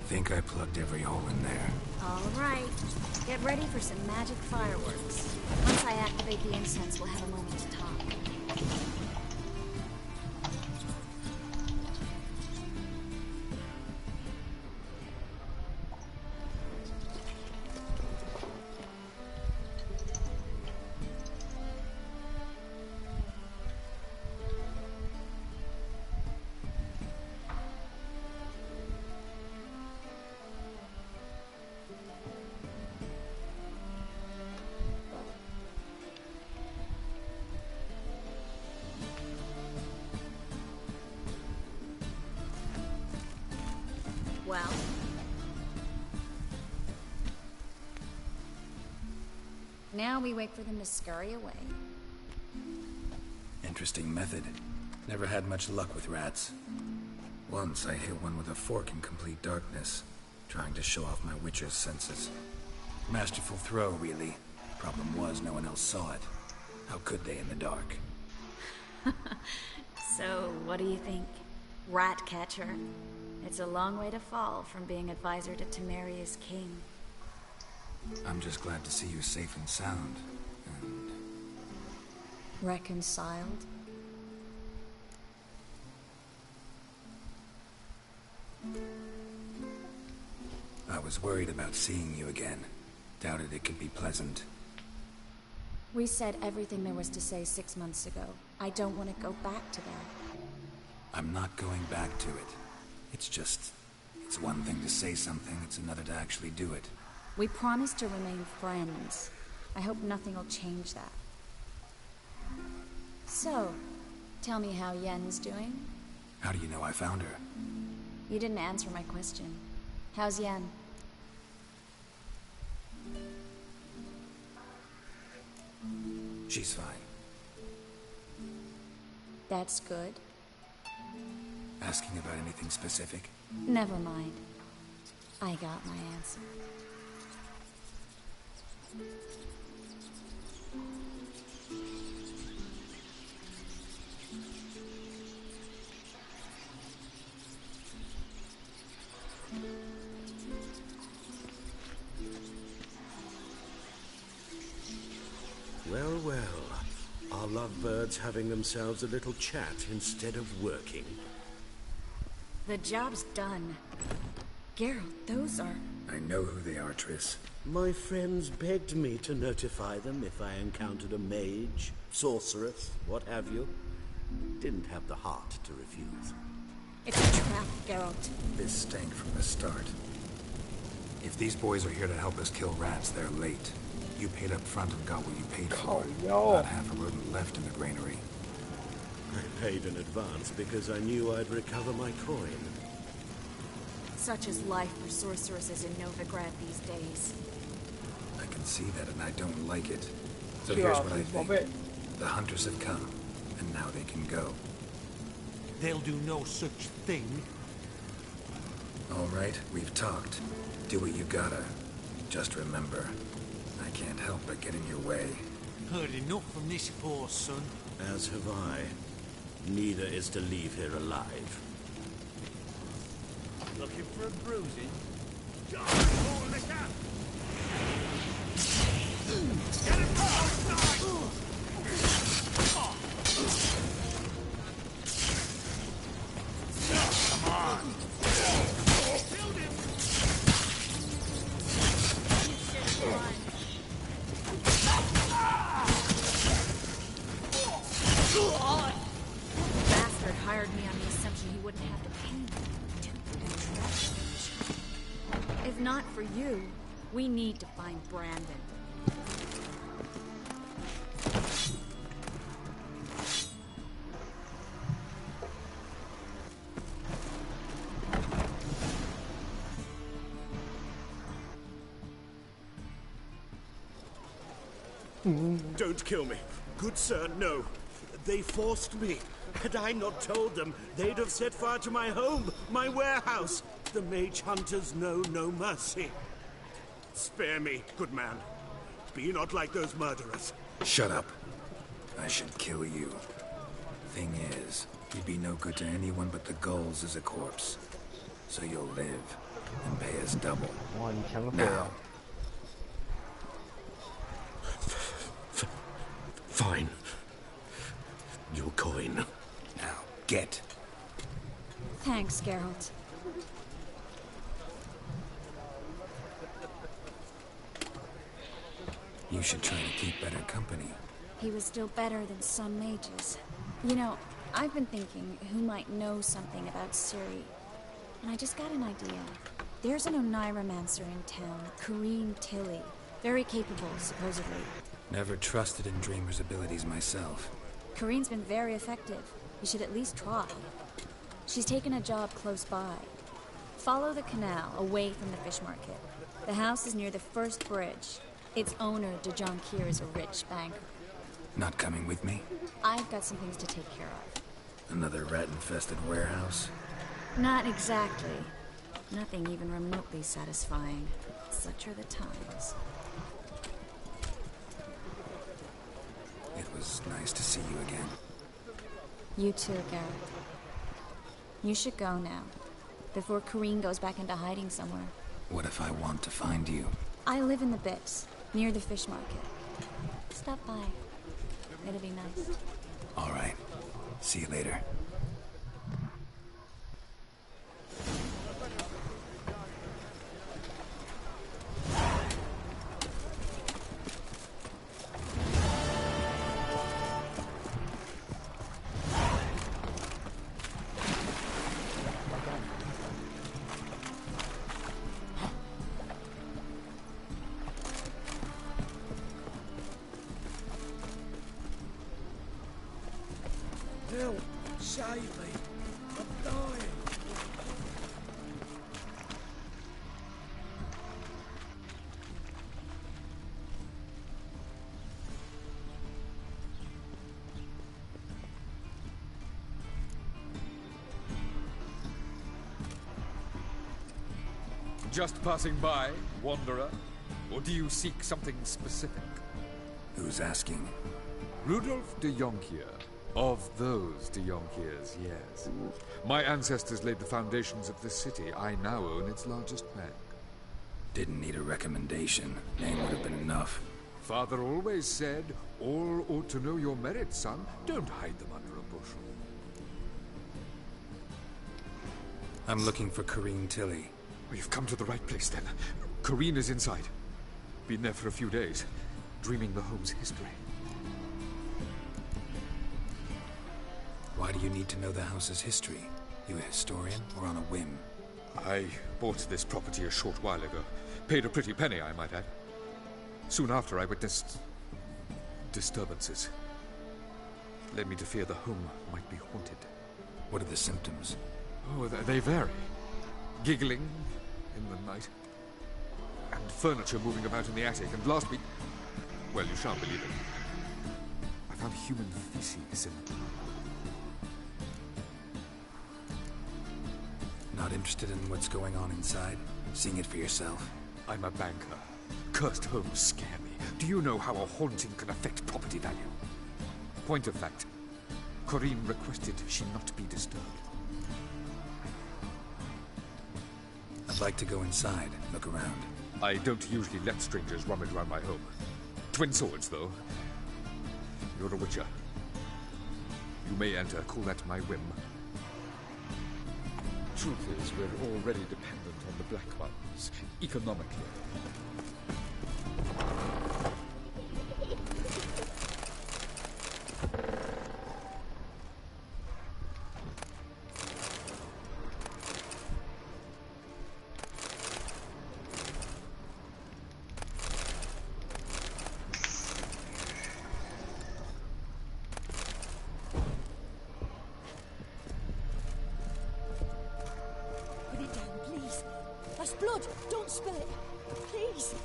Think I plugged every hole in there. All right. Get ready for some magic fireworks. Once I activate the incense, we'll have a moment to talk. Now we wait for them to scurry away. Interesting method. Never had much luck with rats. Once I hit one with a fork in complete darkness, trying to show off my witcher's senses. Masterful throw, really. Problem was, no one else saw it. How could they in the dark? So, what do you think? Rat catcher? It's a long way to fall from being advisor to Temeria's king. I'm just glad to see you safe and sound. And... reconciled? I was worried about seeing you again. Doubted it could be pleasant. We said everything there was to say 6 months ago. I don't want to go back to that. I'm not going back to it. It's just... it's one thing to say something, it's another to actually do it. We promised to remain friends. I hope nothing will change that. So, tell me how Yen's doing? How do you know I found her? You didn't answer my question. How's Yen? She's fine. That's good. Asking about anything specific? Never mind. I got my answer. Well, well. Are lovebirds having themselves a little chat instead of working? The job's done. Geralt, those are... I know who they are, Triss. My friends begged me to notify them if I encountered a mage, sorceress, what have you. Didn't have the heart to refuse. It's a trap, Geralt. This stank from the start. If these boys are here to help us kill rats, they're late. You paid up front and got what you paid for. Not half a rodent left in the granary. I paid in advance because I knew I'd recover my coin. Such is life for sorceresses in Novigrad these days. I can see that and I don't like it. So here's what I think. The hunters have come, and now they can go. They'll do no such thing. All right, we've talked. Do what you gotta. Just remember, I can't help but get in your way. Heard enough from this poor son. As have I. Neither is to leave here alive. Looking for a bruising? Get him outside! Come on! Killed him! Bastard hired me on the assumption he wouldn't have to pay me. If not for you, we need to find Brandon. Don't kill me. Good sir, no. They forced me. Had I not told them, they'd have set fire to my home, my warehouse. The mage hunters know no mercy. Spare me, good man. Be not like those murderers. Shut up. I should kill you. Thing is, you'd be no good to anyone but the gulls as a corpse. So you'll live and pay us double. Now. Fine. Your coin. Now, get. Thanks, Geralt. You should try to keep better company. He was still better than some mages. You know, I've been thinking who might know something about Ciri. And I just got an idea. There's an Oneiromancer in town, Corrine Tilly. Very capable, supposedly. Never trusted in Dreamer's abilities myself. Corrine's been very effective. You should at least try. She's taken a job close by. Follow the canal, away from the fish market. The house is near the first bridge. Its owner, De Jonquière, is a rich banker. Not coming with me? I've got some things to take care of. Another rat-infested warehouse? Not exactly. Nothing even remotely satisfying. Such are the times. It was nice to see you again. You too, Garrett. You should go now, before Corrine goes back into hiding somewhere. What if I want to find you? I live in the Bits, near the fish market. Stop by. It'll be nice. All right. See you later. Help! Save me! I'm dying! Just passing by, wanderer? Or do you seek something specific? Who's asking? Rudolph de Jonquière. Of those de Jonquières, yes. My ancestors laid the foundations of this city. I now own its largest bank. Didn't need a recommendation. Name would have been enough. Father always said, all ought to know your merits, son. Don't hide them under a bushel. I'm looking for Corrine Tilly. Well, you've come to the right place, then. Corrine is inside. Been there for a few days, dreaming the home's history. Why do you need to know the house's history? You a historian or on a whim? I bought this property a short while ago. Paid a pretty penny, I might add. Soon after, I witnessed disturbances. Led me to fear the home might be haunted. What are the symptoms? Oh, they vary. Giggling in the night. And furniture moving about in the attic. And last week... well, you shan't believe it. I found human feces in... Not interested in what's going on inside? Seeing it for yourself? I'm a banker. Cursed homes scare me. Do you know how a haunting can affect property value? Point of fact, Corrine requested she not be disturbed. I'd like to go inside, look around. I don't usually let strangers rummage around my home. Twin swords, though. You're a witcher. You may enter, call that my whim. Truth is, we're already dependent on the Black Ones, economically. Blood! Don't spill it! Please!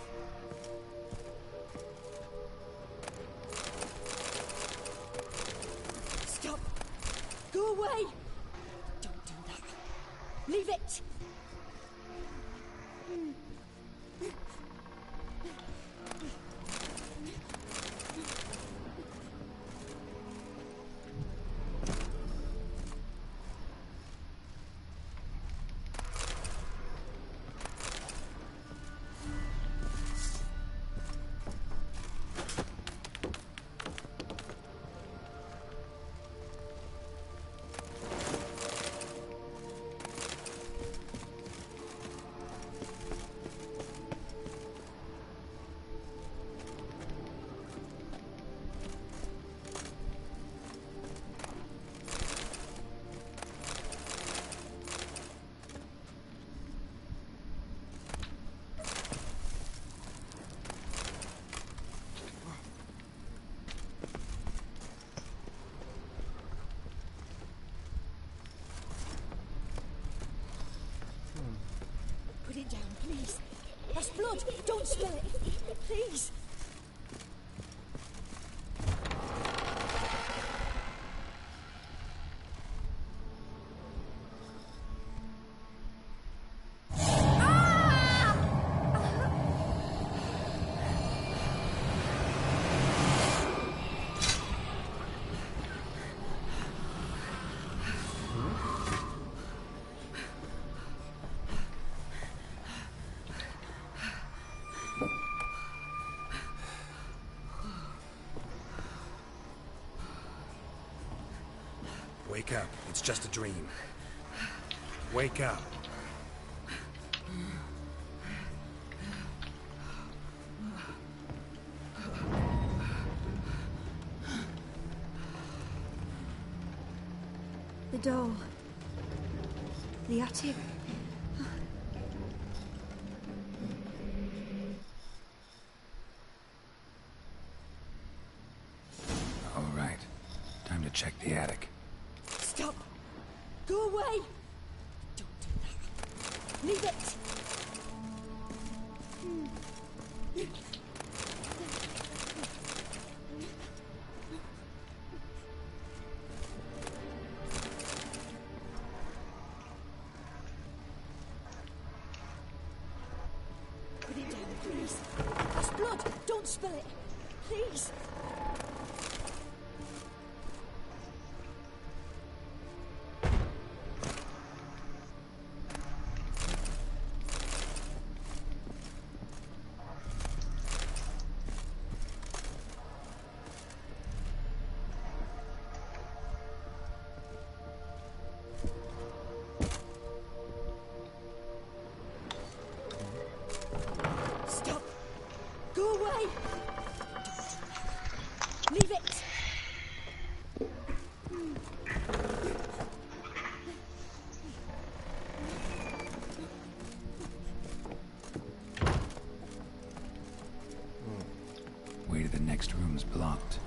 Stop! Go away! Don't do that. Leave it! Put it down, please. That's blood. Don't spill it. Please. Wake up. It's just a dream. Wake up. The door. The attic. All right. Time to check the attic. Stop! Go away! Don't do that. Leave it! Put it down, please. There's blood. Don't spill it. Please. Stop! Go away! Leave it! Way to the next room's blocked.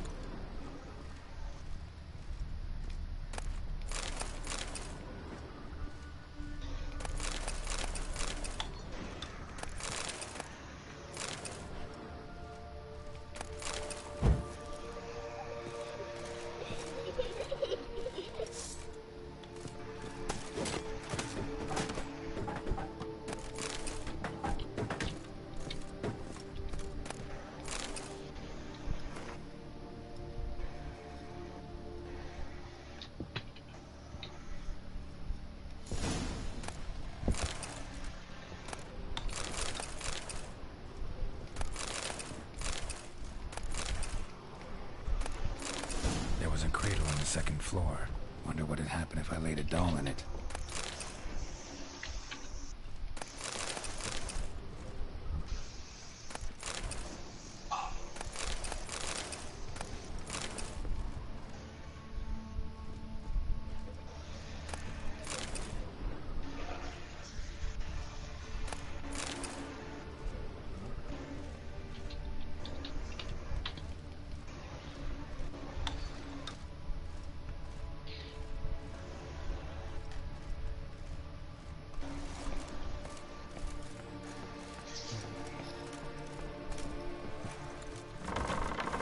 There was a cradle on the second floor. Wonder what had happened if I laid a doll in it.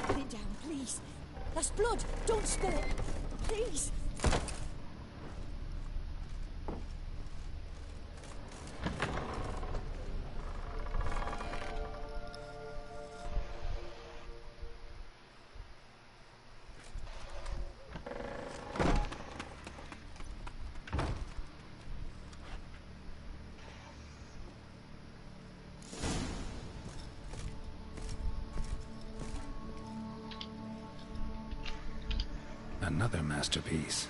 Put it down, please. That's blood. Don't spill it. Please. Another masterpiece.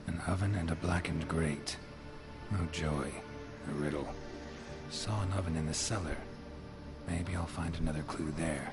An oven and a blackened grate. Oh joy. A riddle. Saw an oven in the cellar. Maybe I'll find another clue there.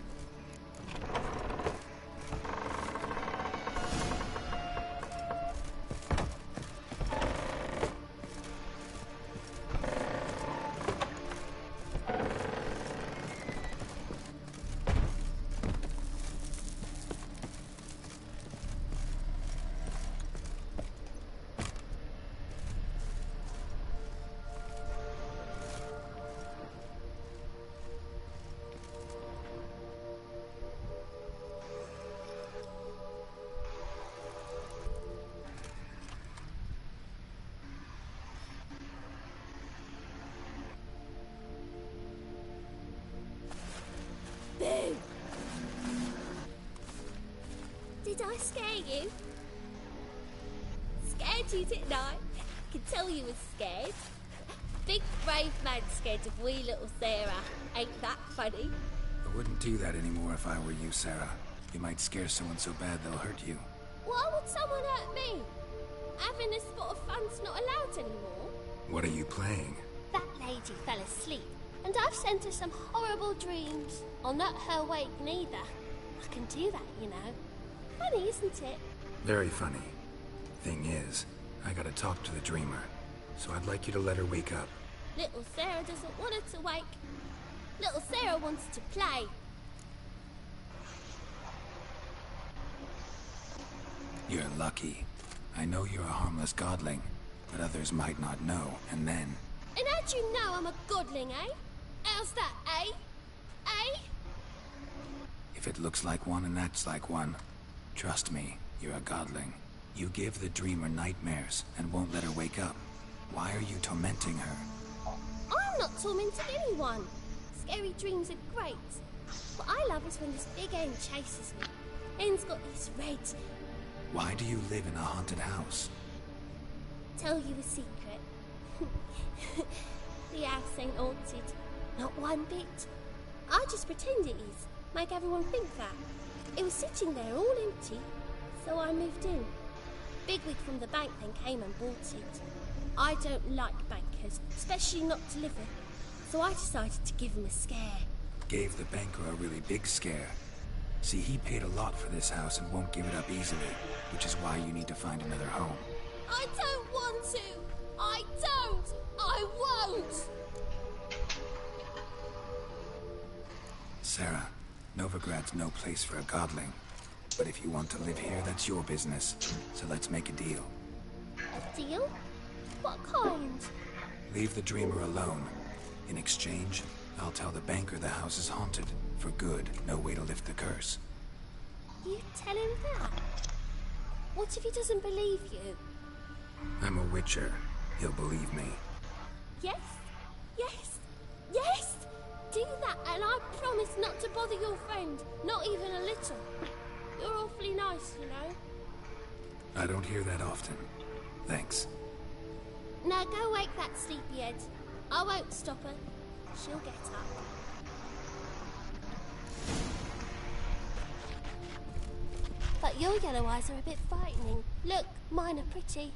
Boo! Did I scare you? Scared you, didn't I? Could tell you was scared. Big brave man scared of wee little Sarah. Ain't that funny? I wouldn't do that anymore if I were you, Sarah. You might scare someone so bad they'll hurt you. Why would someone hurt me? having a spot of fun's not allowed anymore? What are you playing? That lady fell asleep, and I've sent her some horrible dreams. I'll not her wake neither. I can do that, you know. Funny, isn't it? Very funny. Thing is, I gotta talk to the dreamer, so I'd like you to let her wake up. Little Sarah doesn't want her to wake. Little Sarah wants to play. You're lucky. I know you're a harmless godling, but others might not know, and then... And how'd you know I'm a godling, eh? How's that, eh? Eh? If it looks like one and acts like one, trust me, you're a godling. You give the dreamer nightmares and won't let her wake up. Why are you tormenting her? I'm not tormenting anyone. Scary dreams are great. What I love is when this big end chases me. End's got these red... Why do you live in a haunted house? Tell you a secret. The house ain't haunted. Not one bit. I just pretend it is. Make everyone think that. It was sitting there all empty, so I moved in. Bigwig from the bank then came and bought it. I don't like bankers, especially not to live in, so I decided to give him a scare. Gave the banker a really big scare. See, he paid a lot for this house and won't give it up easily, which is why you need to find another home. I don't want to! I don't! I won't! Sarah, Novigrad's no place for a godling. But if you want to live here, that's your business. So let's make a deal. Deal? What kind? Leave the dreamer alone. In exchange, I'll tell the banker the house is haunted. For good, no way to lift the curse. You tell him that? What if he doesn't believe you? I'm a witcher. He'll believe me. Yes? Yes? Yes! Do that and I promise not to bother your friend. Not even a little. You're awfully nice, you know. I don't hear that often. Thanks. Now go wake that sleepyhead. I won't stop her. She'll get up. But your yellow eyes are a bit frightening. Look, mine are pretty.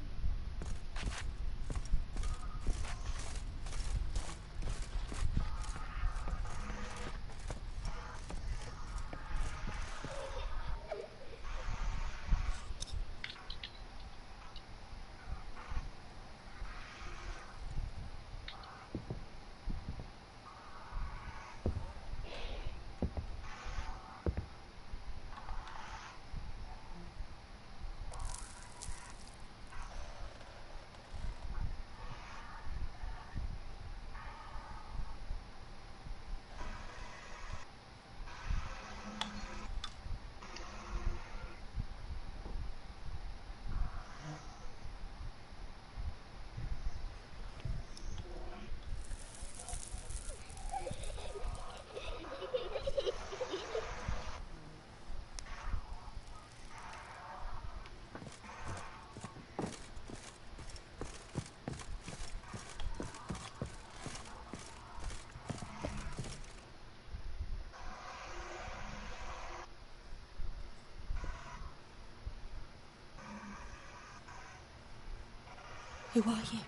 Who are you?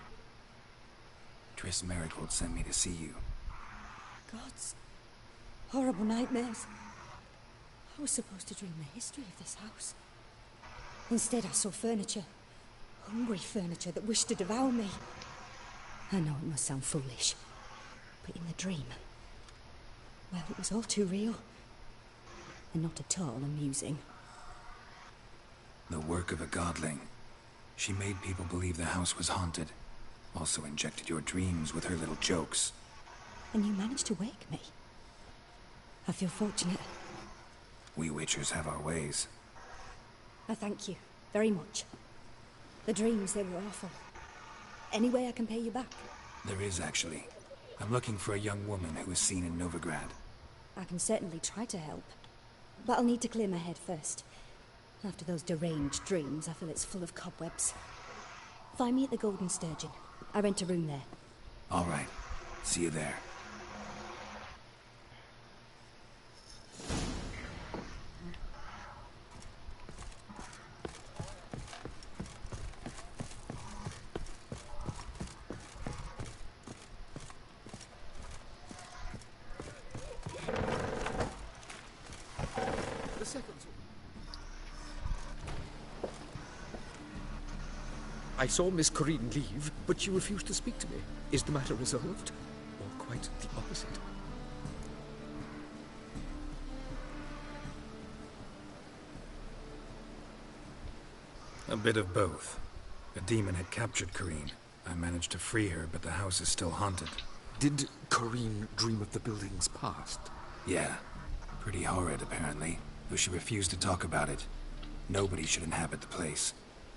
Triss Marigold sent me to see you. Gods. Horrible nightmares. I was supposed to dream the history of this house. Instead, I saw furniture. Hungry furniture that wished to devour me. I know it must sound foolish, but in the dream, well, it was all too real. And not at all amusing. The work of a godling. She made people believe the house was haunted. Also injected your dreams with her little jokes. And you managed to wake me. I feel fortunate. We witchers have our ways. I thank you very much. The dreams, they were awful. Any way I can pay you back? There is, actually. I'm looking for a young woman who was seen in Novigrad. I can certainly try to help. But I'll need to clear my head first. After those deranged dreams, I feel it's full of cobwebs. Find me at the Golden Sturgeon. I rent a room there. All right. See you there. seconds. I saw Miss Corinne leave, but she refused to speak to me. Is the matter resolved? Or quite the opposite? A bit of both. A demon had captured Corinne. I managed to free her, but the house is still haunted. Did Corinne dream of the building's past? Yeah. Pretty horrid, apparently. Though she refused to talk about it. Nobody should inhabit the place.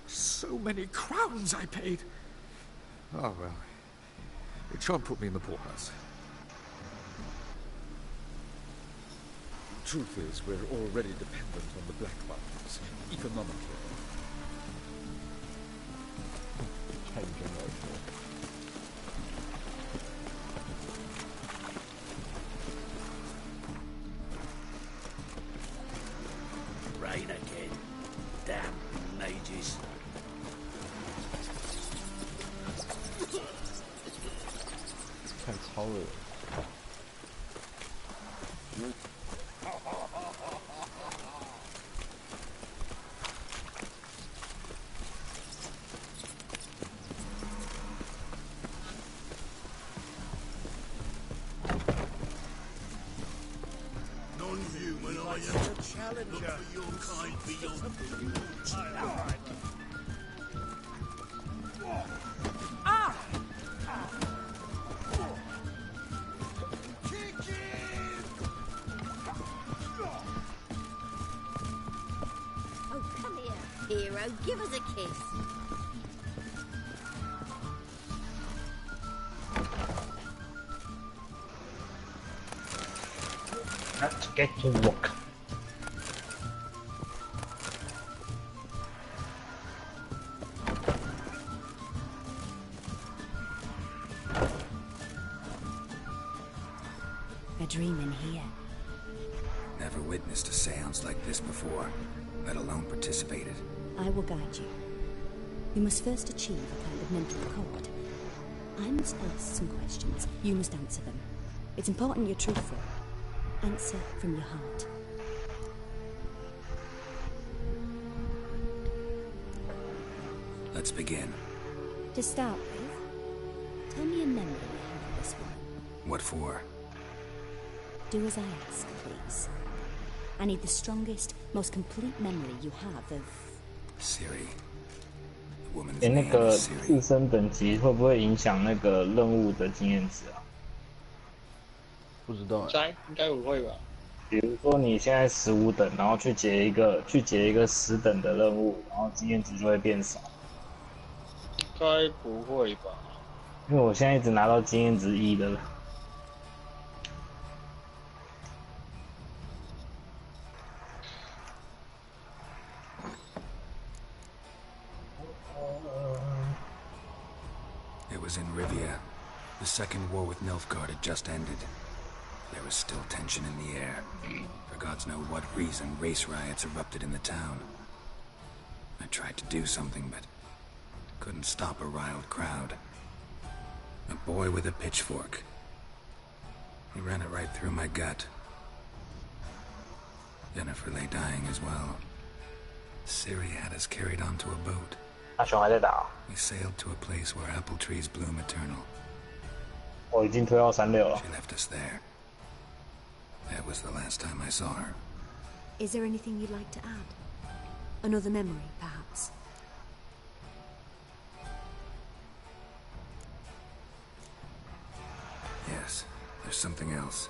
So many crowns I paid. Oh, well. It shan't put me in the poorhouse. Truth is, we're already dependent on the black markets, economically. Rain again. Damn mages.太超了。Non-human, I am a challenger. Look for your kind beyond the Oh, come here, hero. Give us a kiss. Let's get to work. A dream in here. Never witnessed a seance like this before, let alone participated. I will guide you. We must first achieve a kind of mental accord. I must ask some questions. You must answer them. It's important you're truthful. Answer from your heart. Let's begin. To start with, tell me a memory you have of this woman. What for? Do as I ask, please. I need the strongest, most complete memory you have of... Siri. The woman's 那 name 个 is Siri. 自身等级会不会影响那个任务的经验值啊？不知道应该不会吧？比如说你现在15等，然后去解一个10等的任务，然后经验值就会变少。应该不会吧？因为我现在一直拿到经验值1的了。It was in Rivia. The second war with Nilfgaard had just ended. There was still tension in the air. For gods know what reason, race riots erupted in the town. I tried to do something, but couldn't stop a riled crowd. A boy with a pitchfork. He ran it right through my gut. Jennifer lay dying as well. Siri had us carried onto a boat. 阿雄还在打哦， We sailed to a place where apple trees bloom eternal. 我已经推到36了。 She left us there. That was the last time I saw her. Is there anything you'd like to add? Another memory, perhaps? Yes, there's something else.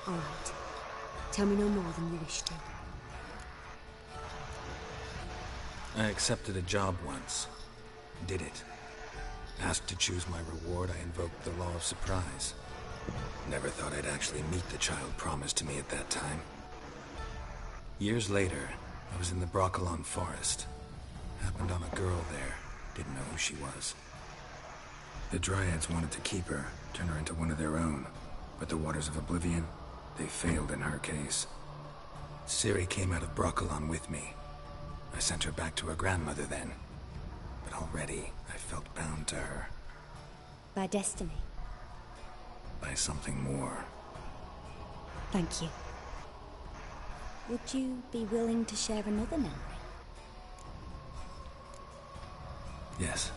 All right. Tell me no more than you wish to. I accepted a job once. Did it. Asked to choose my reward, I invoked the law of surprise. Never thought I'd actually meet the child promised to me at that time. Years later, I was in the Broccolon forest. Happened on a girl there. Didn't know who she was. The Dryads wanted to keep her, turn her into one of their own. But the Waters of Oblivion, they failed in her case. Ciri came out of Broccolon with me. I sent her back to her grandmother then. But already, I felt bound to her. By destiny. By something more. Thank you. Would you be willing to share another memory? Yes.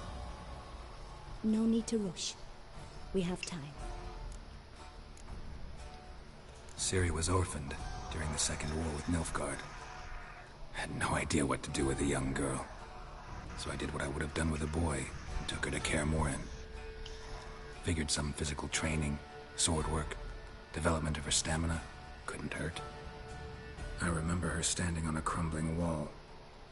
No need to rush. We have time. Ciri was orphaned during the Second War with Nilfgaard. Had no idea what to do with a young girl. So I did what I would have done with a boy and took her to Kaer Morhen. Figured some physical training, sword work, development of her stamina couldn't hurt. I remember her standing on a crumbling wall.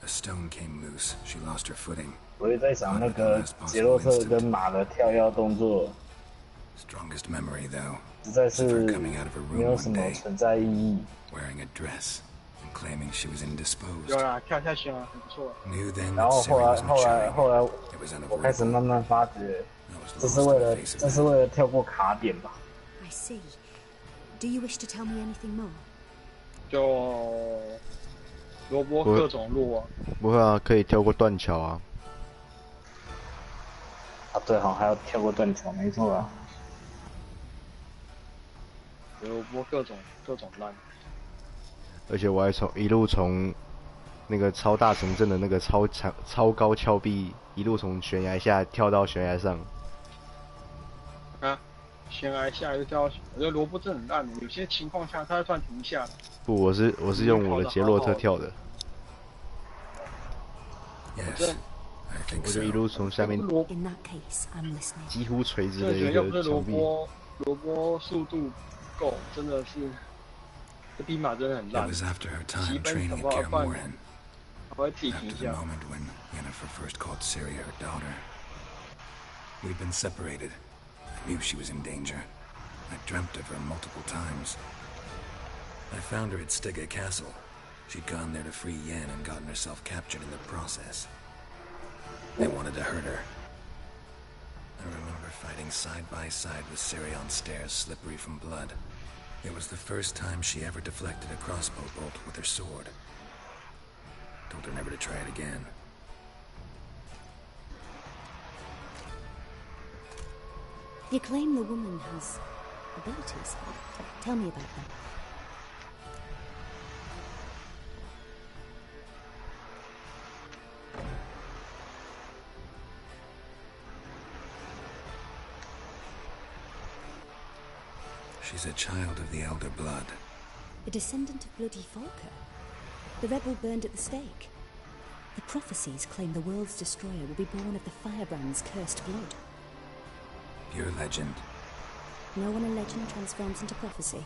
A stone came loose. She lost her footing. 我也在想那个杰洛特跟马的跳跃动作， Strongest memory, though, 实在 of 是 her coming out of her 没 room 有 one 什么 day, 存在意义。 wearing a dress and claiming she was indisposed. 有啦，跳下去啊，很不错。 Knew then 然 that 后 Ciri was maturing. 后来 It was 我开始 unavoidable. 慢慢发觉，这是为了跳过卡点吧。 I see. Do you wish to tell me anything more? 就萝卜各种路啊。不会啊，可以跳过断桥啊。啊，对哈，还要跳过断桥，没错啊。萝卜各种烂。而且我还一路从那个超大城镇的那个超高峭壁，一路从悬崖下跳到悬崖上。啊，悬崖下就跳，我觉得萝卜真的很烂的，有些情况下它突然停下来。不，我是用我的杰洛特跳的。Yes, I think 我就 so. 一路从下面 In that case, I'm listening. 几乎垂直的一要不是个墙壁。萝卜速度够，真的是这匹马真的很 It 烂。 was after her 骑 time 奔 training 什 at 么 Kaer 半， Morhen. 还会自己停 After the 下。 moment when Yennefer first called Ciri her daughter. We'd been separated. I knew she was in danger. I dreamt of her multiple times. I found her at Stygga Castle. She'd gone there to free Yen and gotten herself captured in the process. They wanted to hurt her. I remember fighting side by side with Ciri on stairs slippery from blood. It was the first time she ever deflected a crossbow bolt with her sword. Told her never to try it again. You claim the woman has abilities. Tell me about them. She's a child of the Elder Blood. A descendant of bloody Falker. The rebel burned at the stake. The prophecies claim the world's destroyer will be born of the Firebrand's cursed blood. Pure legend. No one a legend transforms into prophecy.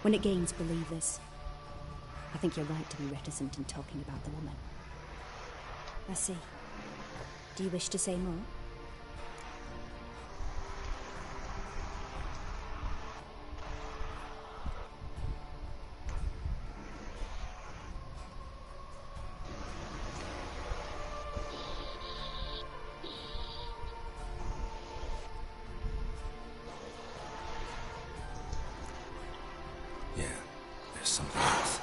When it gains believers. I think you're right to be reticent in talking about the woman. I see. Do you wish to say more? Yeah, there's something else.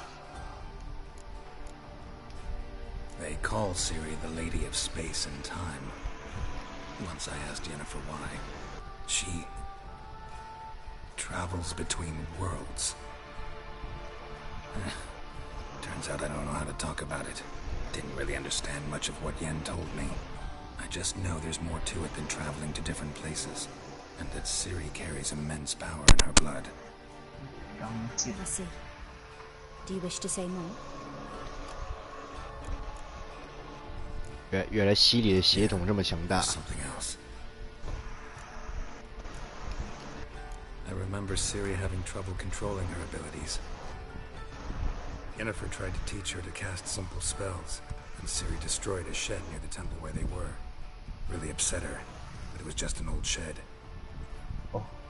They call Ciri the Lady of Space and Time. Once I asked Yennefer why. She travels between worlds. Turns out I don't know how to talk about it. Didn't really understand much of what Yen told me. I just know there's more to it than traveling to different places, and that Ciri carries immense power in her blood. I see. Do you wish to say more? 原来西里的血统这么强大。 Something else. I remember Ciri having trouble controlling her abilities. Yennefer tried to teach her to cast simple spells, and Ciri destroyed a shed near the temple where they were. Really upset her, but it was just an old shed.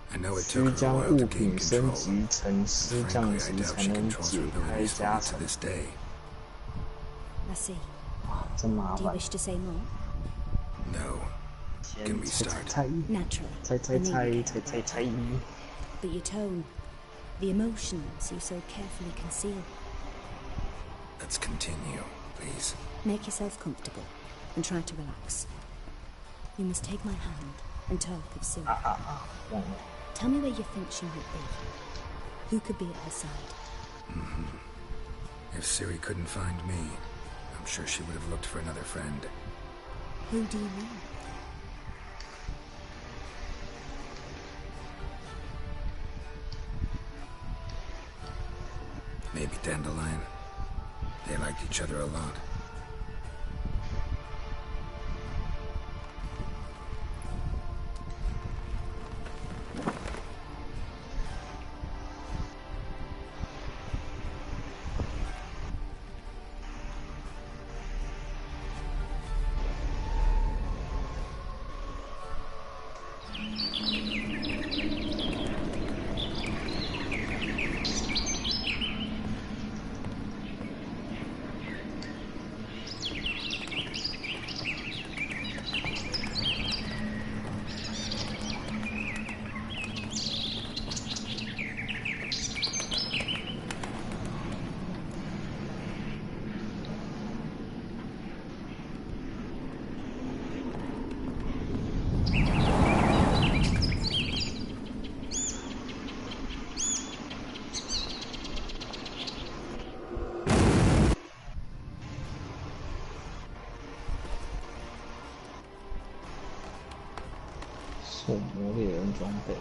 I know it took her a 将 while 物 to gain 品升 control. 级成师降 Frankly, I 级 doubt 才 she 能 controls 解 her 开 abilities 加 fully to 成， this day. I see. 真麻 Do you 烦。 wish to say more? No. Can we start? Naturally. But your tone, the emotions you so carefully conceal. Let's continue, please. Make yourself comfortable and try to relax. You must take my hand and talk of Ciri. Tell me where you think she would be. Who could be at her side? If Ciri couldn't find me, I'm sure she would have looked for another friend. Who do you mean? Maybe Dandelion. They liked each other a lot.狩魔猎人装备。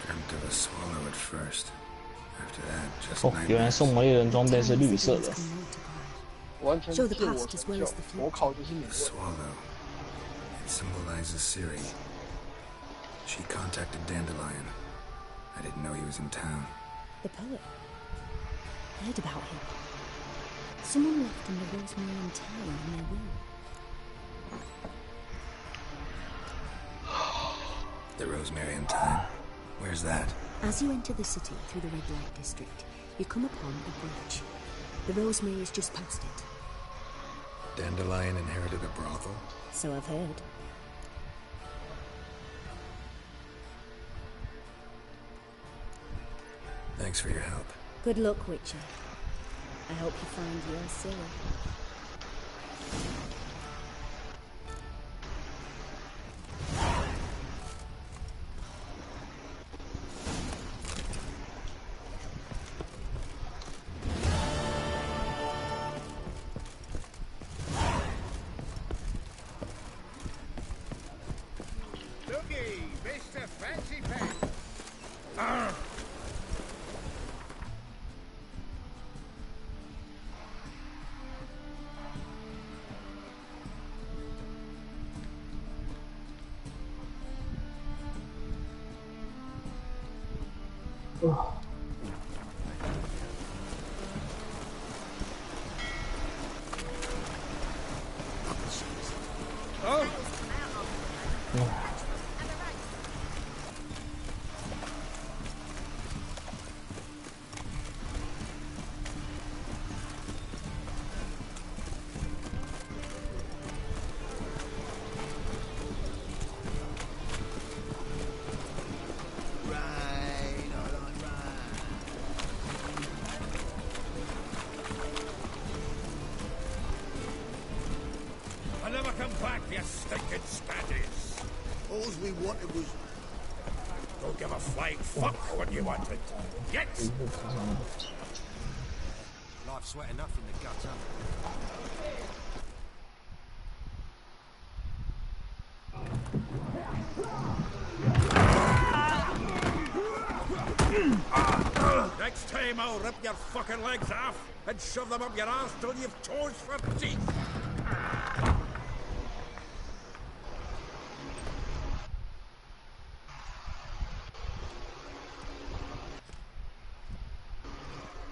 Dreamt of a swallow at first. After that, just 哦，原来狩魔猎人装备是绿色的。完全自我成就，我考就是你问。 Swallow. It symbolizes Ciri. She contacted Dandelion. I didn't know he was in town. The poet. Heard about him. Someone left him the Rosemary town in their will. The Rosemary Time? Where's that? As you enter the city through the red light district, you come upon a bridge. The Rosemary is just past it. Dandelion inherited a brothel? So I've heard. Thanks for your help. Good luck, Witcher. I hope you find your Ciri. Looky, Mr. Fancy Pants. I never come back, you stinking standards. All we wanted was... Don't give a flying fuck what you wanted. Get! Life's sweat enough in the gutter. Next time I'll rip your fucking legs off and shove them up your ass till you've toes for teeth.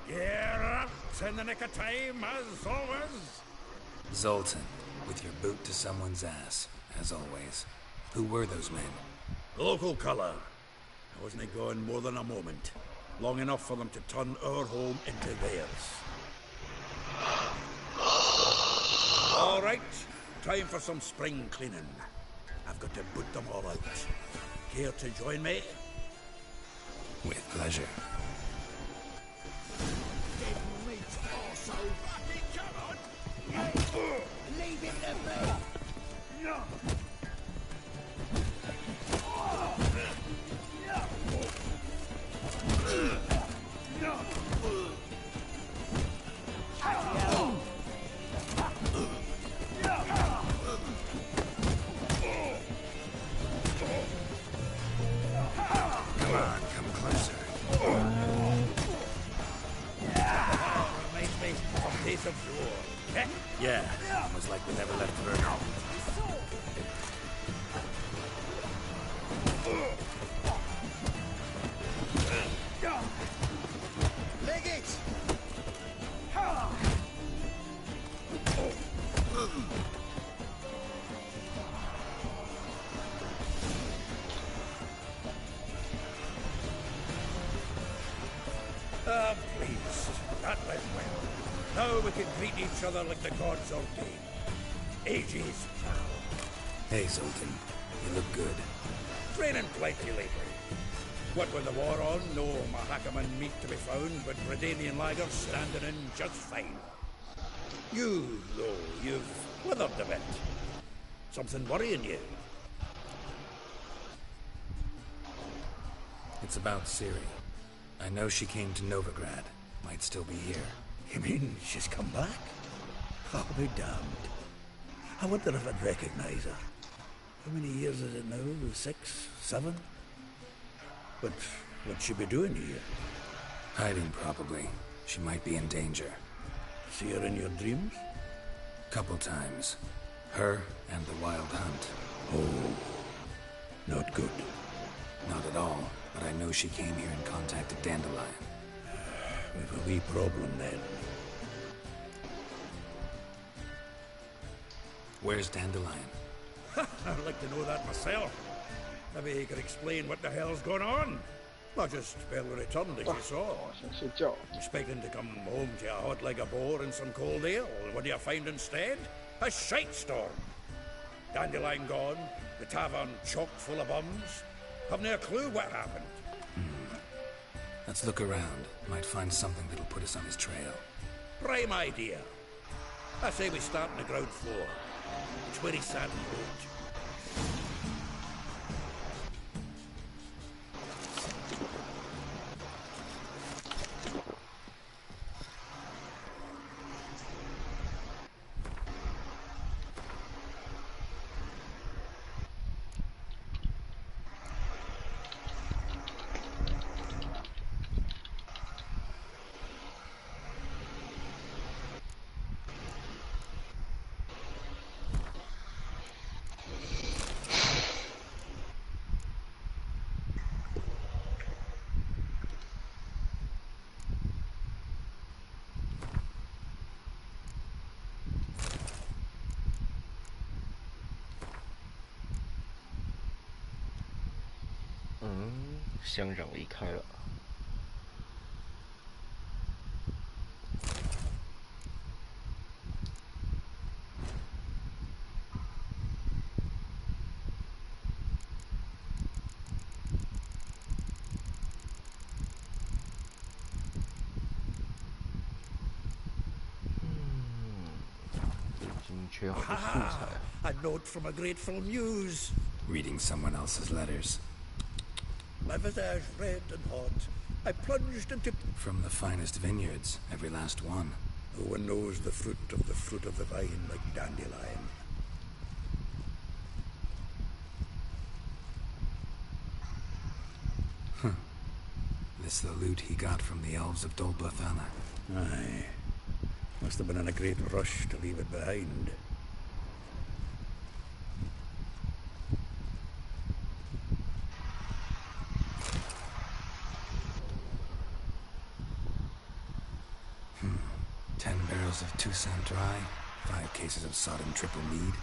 You're up in the nick of time, as always. Zoltan, with your boot to someone's ass, as always. Who were those men? Local colour. I wasn't going more than a moment. Long enough for them to turn our home into theirs. All right, time for some spring cleaning. I've got to boot them all out. Care to join me? With pleasure. Leave him to me! Yeah, almost like we never left Vernon. Leg it! Ah, please. That went well. Now we can greet each other like the gods ordained. Ages, pal. Hey, Zoltan. You look good. Training plenty lately. What with the war on, no Mahakaman meat to be found, but Redanian lagers standing in just fine. You, though, you've withered a bit. Something worrying you? It's about Ciri. I know she came to Novigrad. Might still be here. You mean she's come back? I'll be damned. I wonder if I'd recognize her. How many years is it now? 6, 7? But what'd she be doing here? Hiding, probably. She might be in danger. See her in your dreams? Couple times. Her and the Wild Hunt. Oh, not good. Not at all, but I know she came here and contacted Dandelion. We've a wee problem then. Where's Dandelion? I'd like to know that myself. Maybe he could explain what the hell's going on. Not just barely returned as you saw. Expecting to come home to a hot like a boar and some cold ale. What do you find instead? A shite storm. Dandelion gone, the tavern chock full of bums. Haven't a clue what happened. Let's look around. Might find something that'll put us on his trail. Prime idea. I say we start on the ground floor. It's where he sat and wrote.嗯，乡长离开了。缺好多素材啊。 A note from a grateful muse. Reading someone else's letters. My visage red and hot. I plunged into... From the finest vineyards, every last one. No one knows the fruit of the vine like Dandelion. This the loot he got from the elves of Dol Blathanna. Aye. Must have been in a great rush to leave it behind. Of Toussaint Dry, 5 cases of sodden triple mead.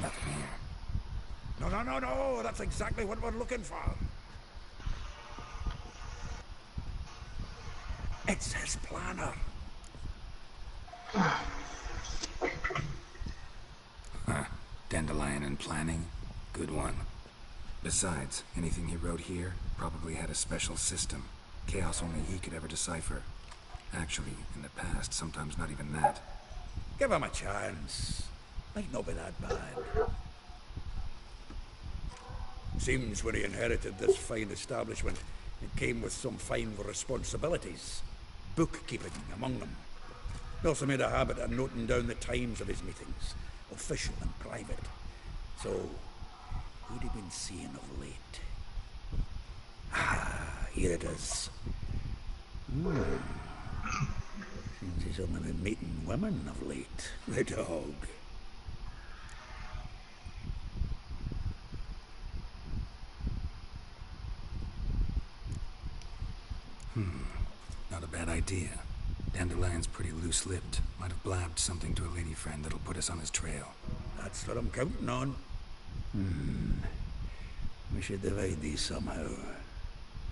Nothing here. No, that's exactly what we're looking for. It's his planner. Dandelion and planning, good one. Besides, anything he wrote here probably had a special system. Chaos only he could ever decipher. Actually, in the past, sometimes not even that. Give him a chance. Might not be that bad. Seems when he inherited this fine establishment, it came with some fine responsibilities. Bookkeeping among them. He also made a habit of noting down the times of his meetings, official and private. So, who'd he been seeing of late? Ah, here it is. Seems he's only been meeting women of late, the dog. Not a bad idea. Dandelion's pretty loose-lipped. Might have blabbed something to a lady friend that'll put us on his trail. That's what I'm counting on. We should divide these somehow.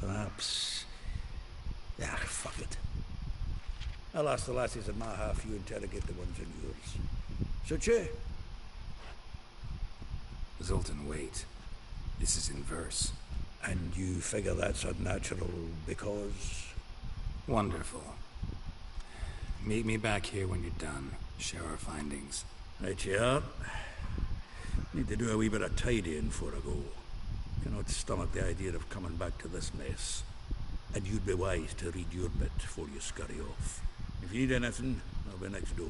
Perhaps... Ah, fuck it. I'll ask the lassies in my half, you interrogate the ones in yours. Suit you? Zoltan, wait. This is in verse. And you figure that's unnatural because... Wonderful. Meet me back here when you're done. Share our findings. Right you are. Need to do a wee bit of tidying before I go. Cannot stomach the idea of coming back to this mess. And you'd be wise to read your bit before you scurry off. If you need anything, I'll be next door.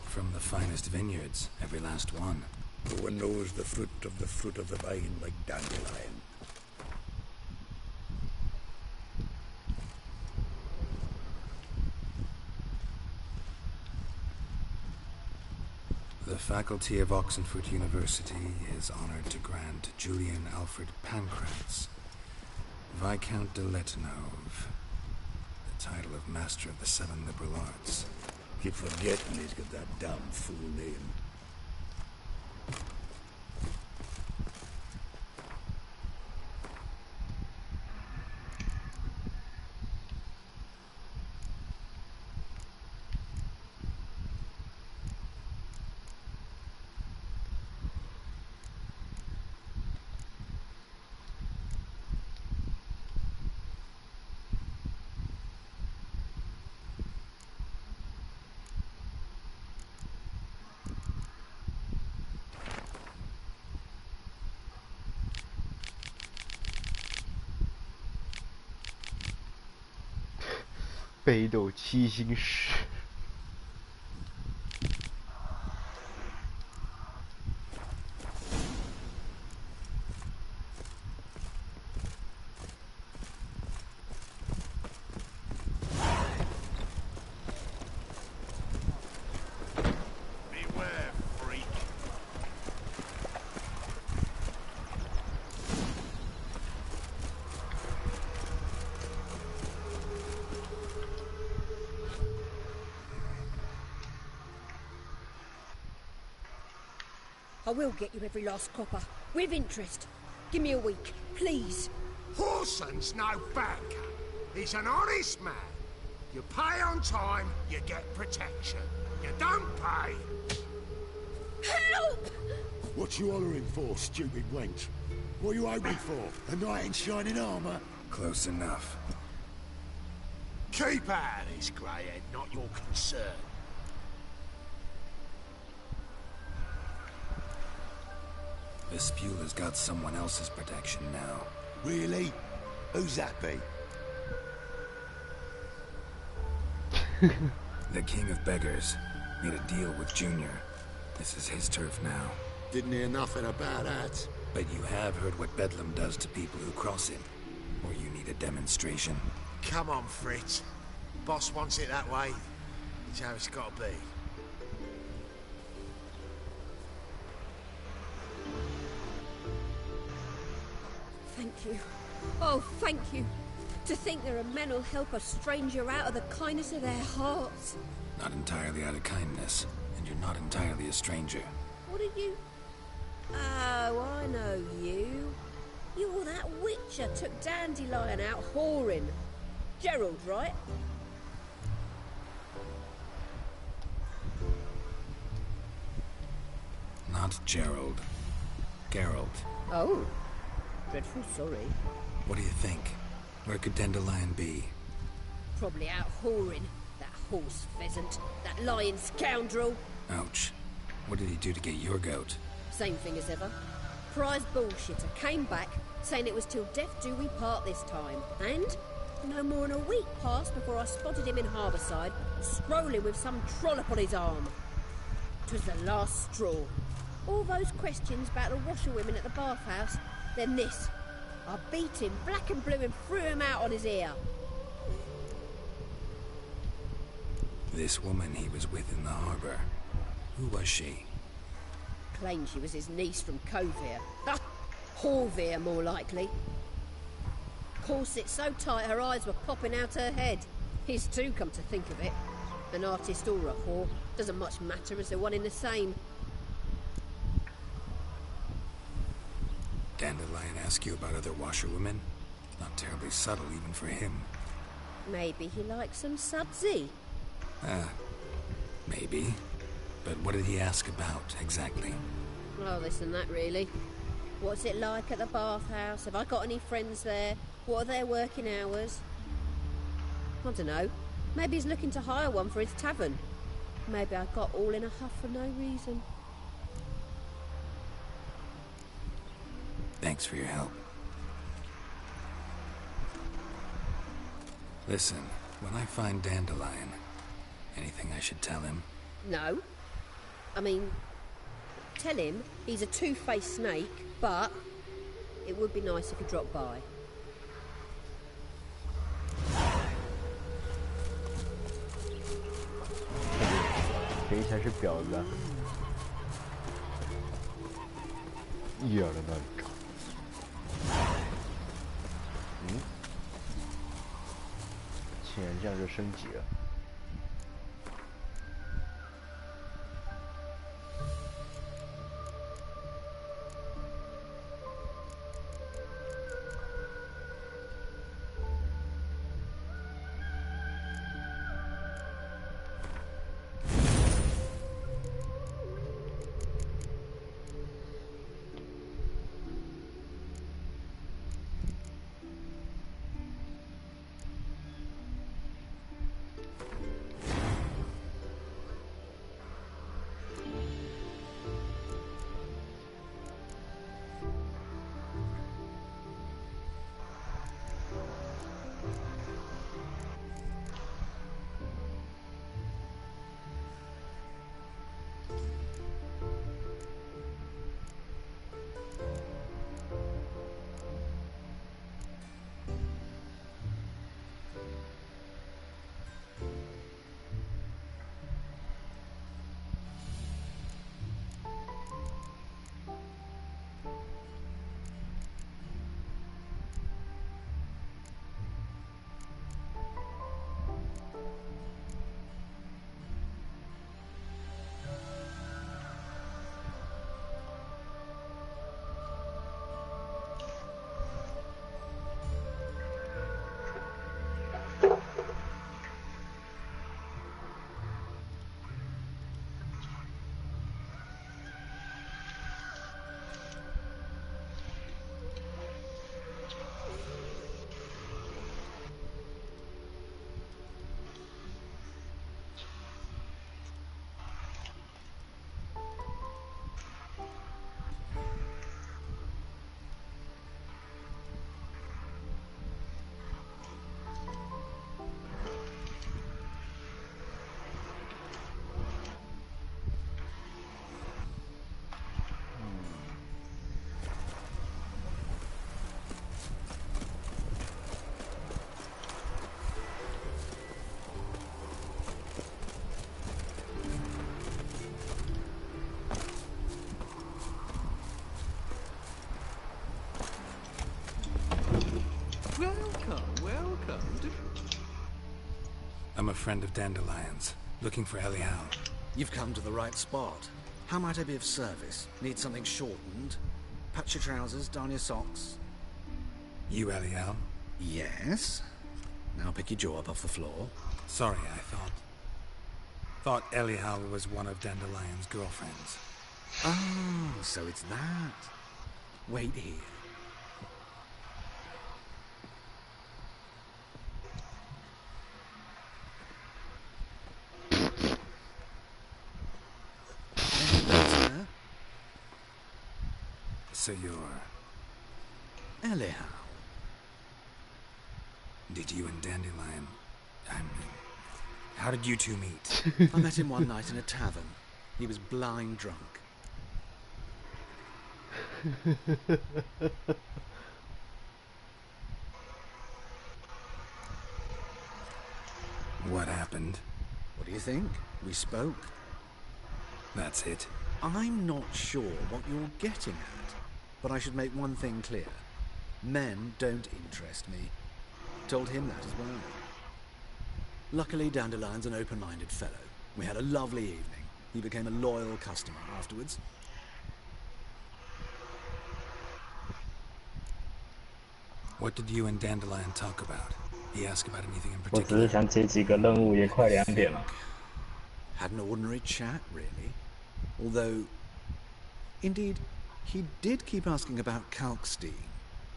From the finest vineyards, every last one. No one knows the fruit of the vine like Dandelion. The faculty of Oxenford University is honored to grant Julian Alfred Pancratz, Viscount de Letonov, the title of Master of the Seven Liberal Arts. Keep forgetting he's got that damn fool name.北斗七星石。I will get you every last copper, with interest. Give me a week, please. Horson's no banker. He's an honest man. You pay on time, you get protection. You don't pay... Help! What you hollering for, stupid wench? What are you hoping for? A knight in shining armour? Close enough. Keep out of this, greyhead, not your concern. The Spewler's got someone else's protection now. Really? Who's that be? The King of Beggars made a deal with Junior. This is his turf now. Didn't hear nothing about that. But you have heard what Bedlam does to people who cross him. Or you need a demonstration. Come on, Fritz. Boss wants it that way. It's how it's got to be. Thank you. Oh, thank you. To think there are men who'll help a stranger out of the kindness of their hearts. Not entirely out of kindness, and you're not entirely a stranger. What are you... Oh, I know you. You're that witcher took Dandelion out whoring. Gerald, right? Not Gerald. Geralt. Oh. Dreadful sorry. What do you think? Where could Dandelion be? Probably out whoring. That horse pheasant. That lying scoundrel. Ouch. What did he do to get your goat? Same thing as ever. Prize bullshitter came back, saying it was till death do we part this time. And no more than a week passed before I spotted him in Harbourside, strolling with some trollop on his arm. 'Twas the last straw. All those questions about the washerwomen at the bathhouse, then this. I beat him black and blue and threw him out on his ear. This woman he was with in the harbour. Who was she? Claimed she was his niece from Covere. Ha! Horvere, more likely. Corset so tight her eyes were popping out her head. His too, come to think of it. An artist or a whore. Doesn't much matter as they're one in the same. Dandelion ask you about other washerwomen? Not terribly subtle even for him. Maybe he likes some sudsy. Maybe. But what did he ask about, exactly? Oh, this and that, really. What's it like at the bathhouse? Have I got any friends there? What are their working hours? I don't know. Maybe he's looking to hire one for his tavern. Maybe I got all in a huff for no reason. Thanks for your help. Listen, when I find Dandelion, anything I should tell him? No. I mean, tell him he's a two-faced snake, but it would be nice if he dropped by.谁才是婊子啊？一点都没有。竟然这样就升级了。I'm a friend of Dandelion's, looking for Elial. You've come to the right spot. How might I be of service? Need something shortened? Patch your trousers, darn your socks. You Elial? Yes. Now pick your jaw up off the floor. Sorry, I thought Elial was one of Dandelion's girlfriends. Oh, so it's that. Wait here. So you're... Anyhow. Did you and Dandelion... I mean... How did you two meet? I met him one night in a tavern. He was blind drunk. What happened? What do you think? We spoke. That's it. I'm not sure what you're getting at, but I should make one thing clear. Men don't interest me. Told him that as well. Luckily, Dandelion's an open-minded fellow. We had a lovely evening. He became a loyal customer afterwards. What did you and Dandelion talk about? He asked about anything in 我只是 particular? 想接几个任务，也快2点了。 Had an ordinary chat, really. Although, indeed, he did keep asking about Kalkstein.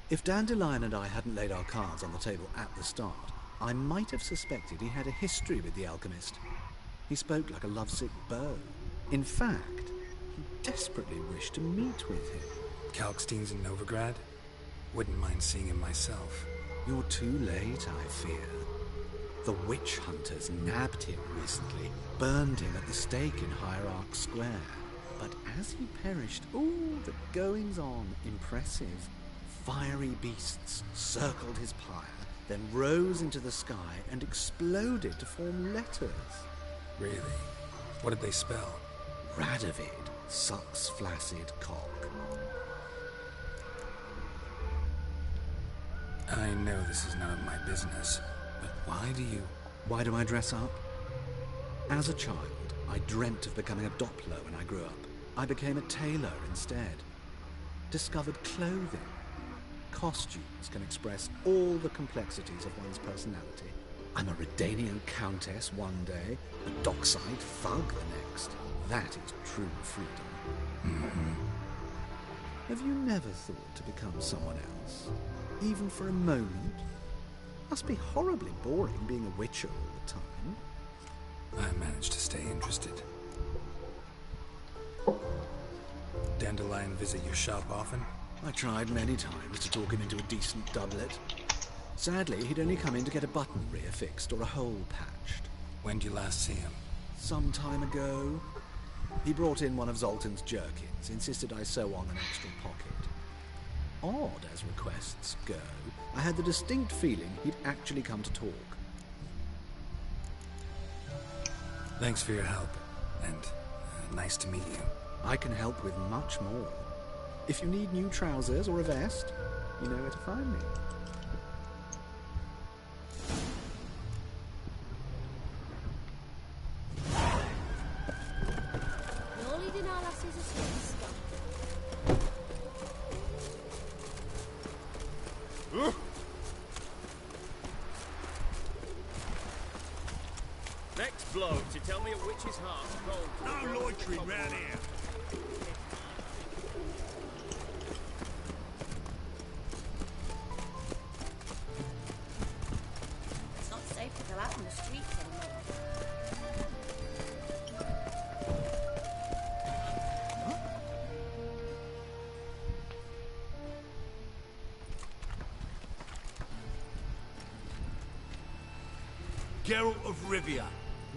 If Dandelion and I hadn't laid our cards on the table at the start, I might have suspected he had a history with the alchemist. He spoke like a lovesick beau. In fact, he desperately wished to meet with him. Kalkstein's in Novigrad? Wouldn't mind seeing him myself. You're too late, I fear. The witch hunters nabbed him recently, burned him at the stake in Hierarch Square. But as he perished, the goings-on, impressive. Fiery beasts circled his pyre, then rose into the sky and exploded to form letters. Really? What did they spell? Radovid sucks flaccid cock. I know this is none of my business, but Why do I dress up? As a child, I dreamt of becoming a Doppler when I grew up. I became a tailor instead. Discovered clothing. Costumes can express all the complexities of one's personality. I'm a Redanian countess one day, a dockside thug the next. That is true freedom. Mm-hmm. Have you never thought to become someone else? Even for a moment? Must be horribly boring being a witcher all the time. I managed to stay interested. Dandelion visit your shop often? I tried many times to talk him into a decent doublet. Sadly, he'd only come in to get a button reaffixed or a hole patched. When did you last see him? Some time ago. He brought in one of Zoltan's jerkins, insisted I sew on an extra pocket. Odd as requests go, I had the distinct feeling he'd actually come to talk. Thanks for your help, and nice to meet you. I can help with much more. If you need new trousers or a vest, you know where to find me. Next blow to tell me a witch's heart's cold. No loitering round here. It's not safe to go out in the streets anymore. Geralt of Rivia,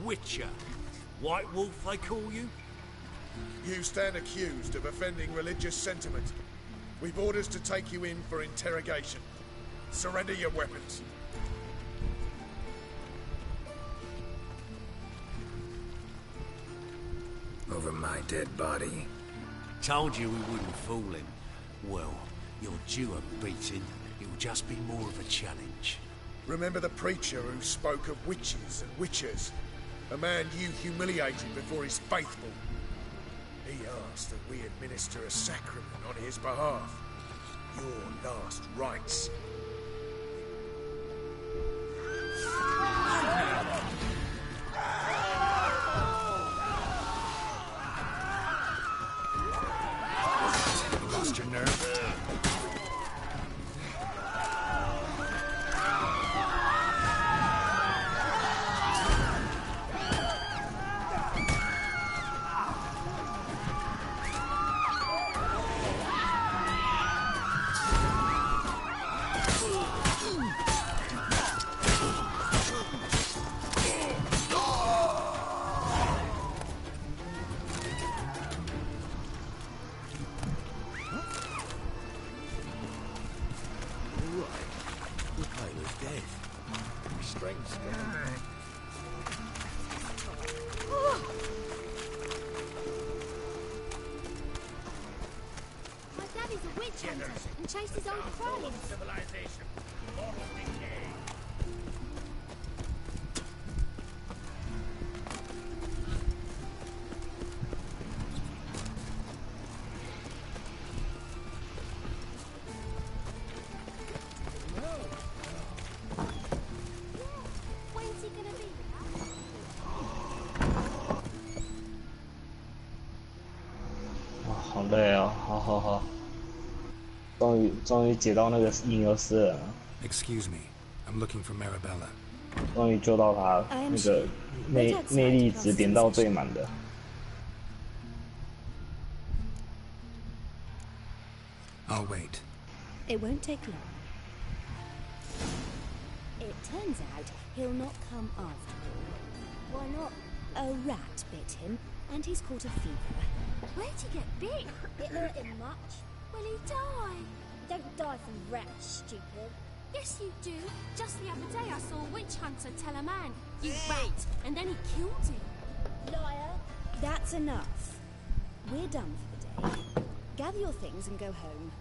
Witcher. White Wolf, they call you? You stand accused of offending religious sentiment. We've orders to take you in for interrogation. Surrender your weapons. Over my dead body. Told you we wouldn't fool him. Well, you're due a beating. It'll just be more of a challenge. Remember the preacher who spoke of witches and witchers? A man you humiliated before his faithful. He asked that we administer a sacrament on his behalf. Your last rites. You lost your nerve? hunter and chased his old friends. Civilization. Moral decay. When's he gonna be? 哇，好累啊！好，终于解到那个婴儿室了， Excuse me, I'm looking for Marabella. 终于救到他，那个魅力值点到最满的。 I'll wait. It won't take long. It turns out he'll not come after all. Why not? A rat bit him, and he's caught a fever. Where'd he get bit? It hurt him much. Will he die? Don't die from rats, stupid. Yes, you do. Just the other day I saw a witch hunter tell a man, "You rat," and then he killed him. Liar. That's enough. We're done for the day. Gather your things and go home.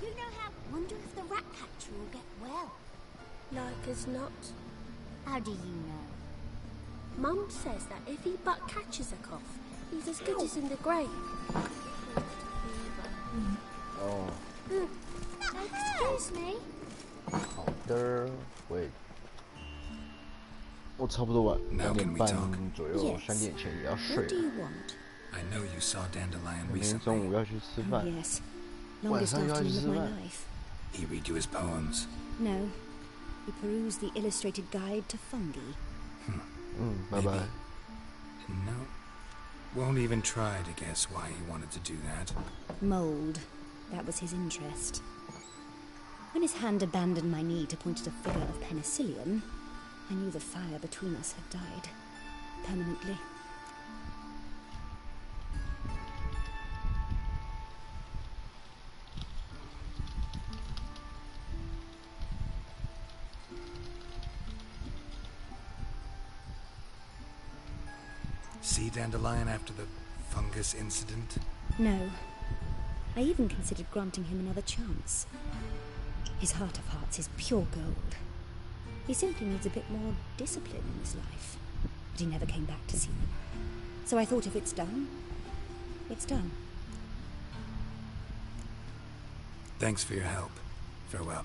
You know how? Wonder if the rat catcher will get well. Like as not. How do you know? Mum says that if he but catches a cough, he's as good as in the grave. Oh. Excuse me. 好的，我差不多晚2点半左右，3点前也要睡 What do 了。 you want? I know you saw Dandelion 明天 recently. 中午要去吃饭。 Yes. 晚 Longest 上又要去 afternoon 吃 of my 饭。 life. He read you his poems. No. He perused the illustrated guide to fungi. 拜拜。 No. Won't even try to guess why he wanted to do that. Mold. That was his interest. When his hand abandoned my knee to point at a figure of penicillium, I knew the fire between us had died. Permanently. See Dandelion after the fungus incident? No. I even considered granting him another chance. His heart of hearts is pure gold. He simply needs a bit more discipline in his life. But he never came back to see me. So I thought if it's done, it's done. Thanks for your help. Farewell.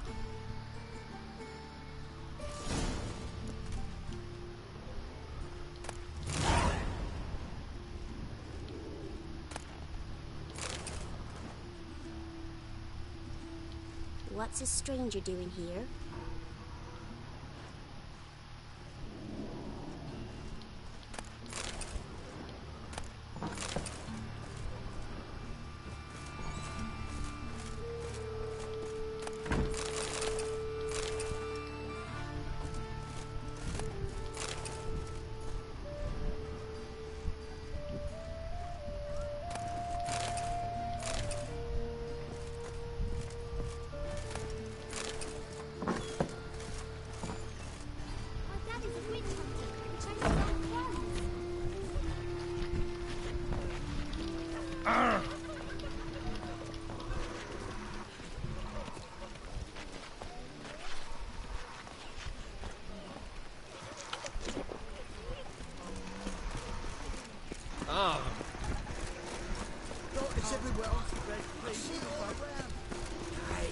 What's a stranger doing here? It's everywhere else. Please, around. Hey.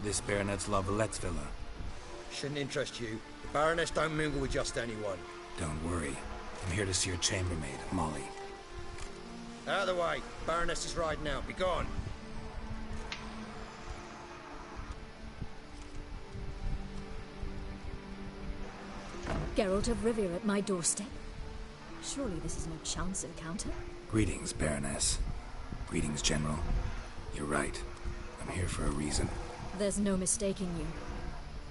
This Baronet's Lavallette's villa. Shouldn't interest you. The Baroness don't mingle with just anyone. Don't worry. I'm here to see your chambermaid, Molly. Out of the way. Baroness is riding out. Be gone. Geralt of Rivia at my doorstep. Surely this is no chance encounter. Greetings, Baroness. Greetings, General. You're right. I'm here for a reason. There's no mistaking you.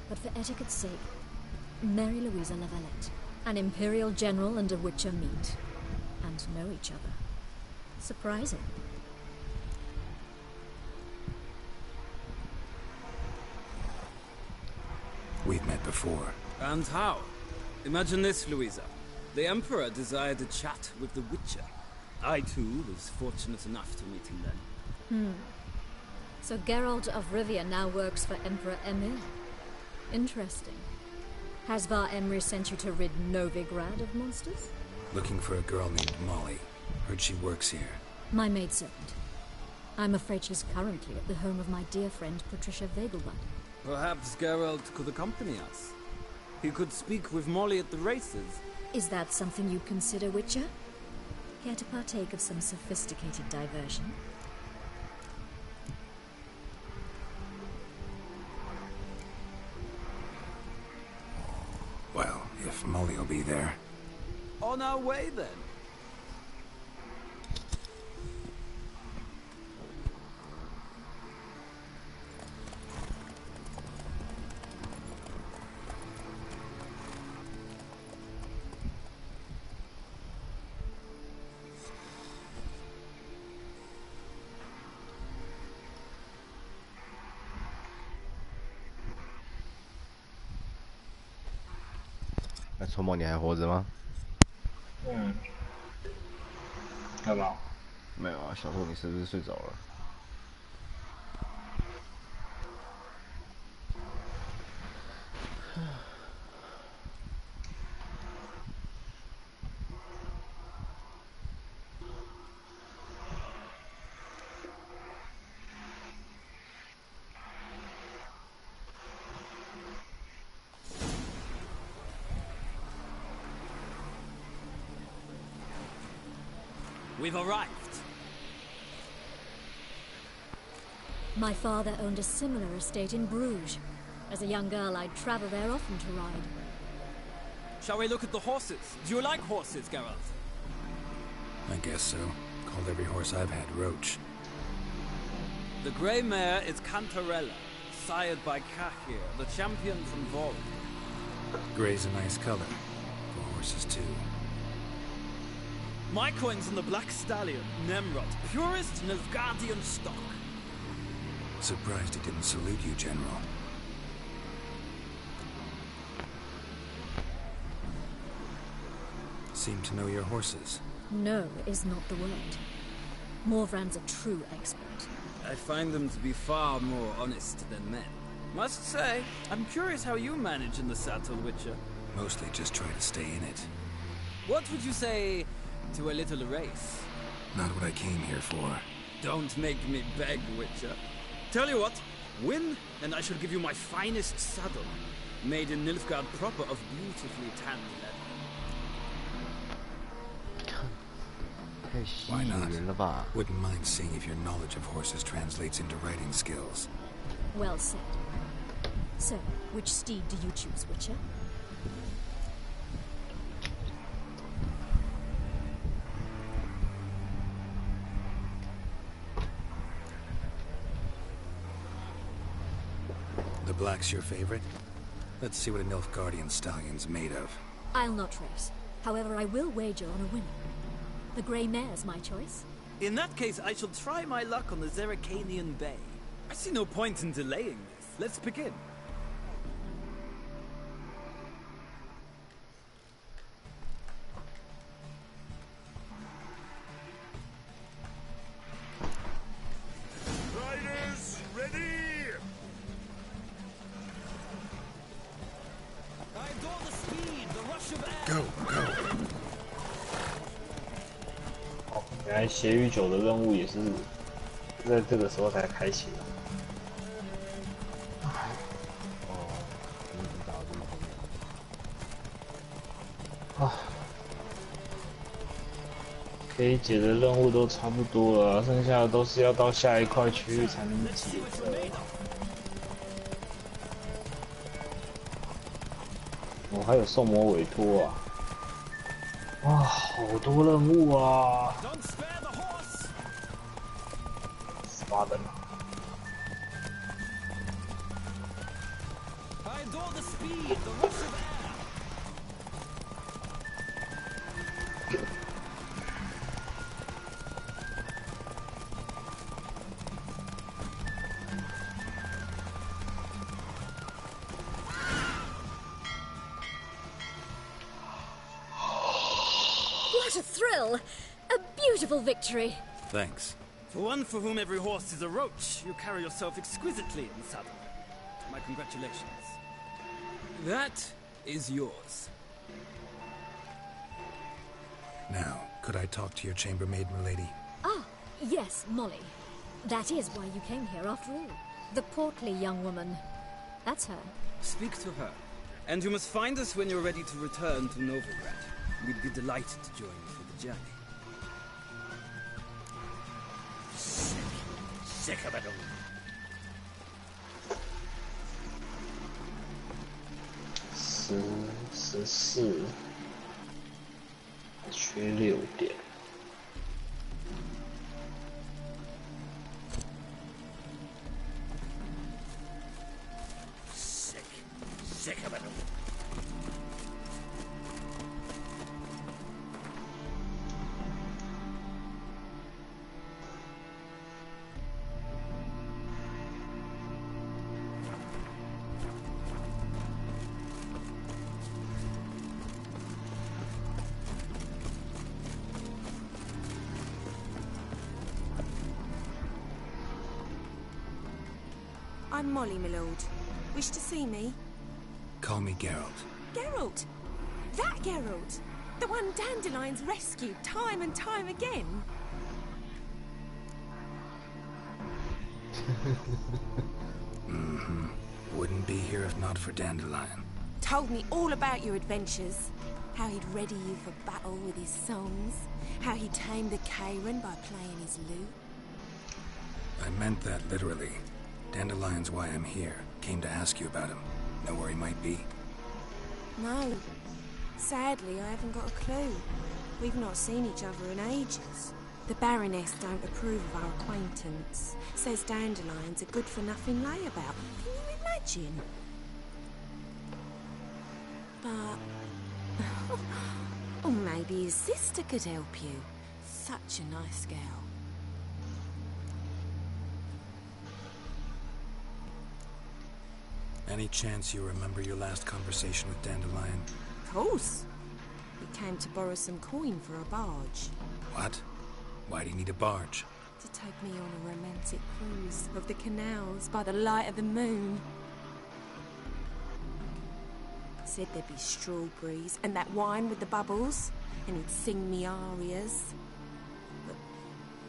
But for etiquette's sake, Mary Louisa Lavalette, an Imperial General and a Witcher meet, and know each other. Surprising. We've met before. And how? Imagine this, Louisa. The Emperor desired a chat with the Witcher. I, too, was fortunate enough to meet him then. So Geralt of Rivia now works for Emperor Emil. Interesting. Has Var Emry sent you to rid Novigrad of monsters? Looking for a girl named Molly. Heard she works here. My maidservant. I'm afraid she's currently at the home of my dear friend Patricia Vegelbud. Perhaps Geralt could accompany us. He could speak with Molly at the races. Is that something you'd consider, Witcher? Care to partake of some sophisticated diversion? Well, if Molly will be there. On our way, then.那臭毛，你还活着吗？干嘛？没有啊，想说你是不是睡着了？ We've arrived. My father owned a similar estate in Bruges. As a young girl, I'd travel there often to ride. Shall we look at the horses? Do you like horses, Geralt? I guess so. Called every horse I've had Roach. The grey mare is Cantarella, sired by Cahir, the champion from Vol. Grey's a nice color. For horses, too. My coin's on the Black Stallion, Nemrod, purest Nilfgaardian stock. Surprised he didn't salute you, General. Seem to know your horses. No is not the word. Morvran's a true expert. I find them to be far more honest than men. Must say, I'm curious how you manage in the saddle, Witcher. Mostly just try to stay in it. What would you say to a little race? Not what I came here for. Don't make me beg, Witcher. Tell you what, win, and I shall give you my finest saddle, made in Nilfgaard proper of beautifully tanned leather. Why not? Wouldn't mind seeing if your knowledge of horses translates into riding skills. Well said. So, which steed do you choose, Witcher? The black's your favorite? Let's see what a Nilfgaardian stallion's made of. I'll not race. However, I will wager on a winner. The grey mare's my choice. In that case, I shall try my luck on the Zerrikanian Bay. I see no point in delaying this. Let's begin. Riders, ready! I adore the speed, the rush of air. Go, go. 原来血与酒的任务也是在这个时候才开启的。啊，可以解的任务都差不多了，剩下的都是要到下一块区域才能解的。我还有兽魔委托啊！哇，好多任务啊！18等了。adore the speed, the rush of air. What a thrill! A beautiful victory. Thanks. For one for whom every horse is a roach, you carry yourself exquisitely in the saddle. My congratulations. That is yours. Now, could I talk to your chambermaid, milady? Ah, yes, Molly. That is why you came here after all. The portly young woman. That's her. Speak to her. And you must find us when you're ready to return to Novigrad. We'd be delighted to join you for the journey. Sick of it all.14缺6点。Sick of it all. I'm Molly, my lord. Wish to see me? Call me Geralt. Geralt! That Geralt! The one Dandelion's rescued time and time again! Mm-hmm. Wouldn't be here if not for Dandelion. Told me all about your adventures. How he'd ready you for battle with his songs. How he tamed the Karen by playing his lute. I meant that literally. Dandelion's why I'm here. Came to ask you about him. Know where he might be? No. Sadly, I haven't got a clue. We've not seen each other in ages. The Baroness don't approve of our acquaintance. Says Dandelion's a good-for-nothing layabout. Can you imagine? But... or maybe his sister could help you. Such a nice girl. Any chance you remember your last conversation with Dandelion? Of course. He came to borrow some coin for a barge. What? Why do you need a barge? To take me on a romantic cruise of the canals by the light of the moon. Said there'd be strawberries and that wine with the bubbles, and he'd sing me arias. But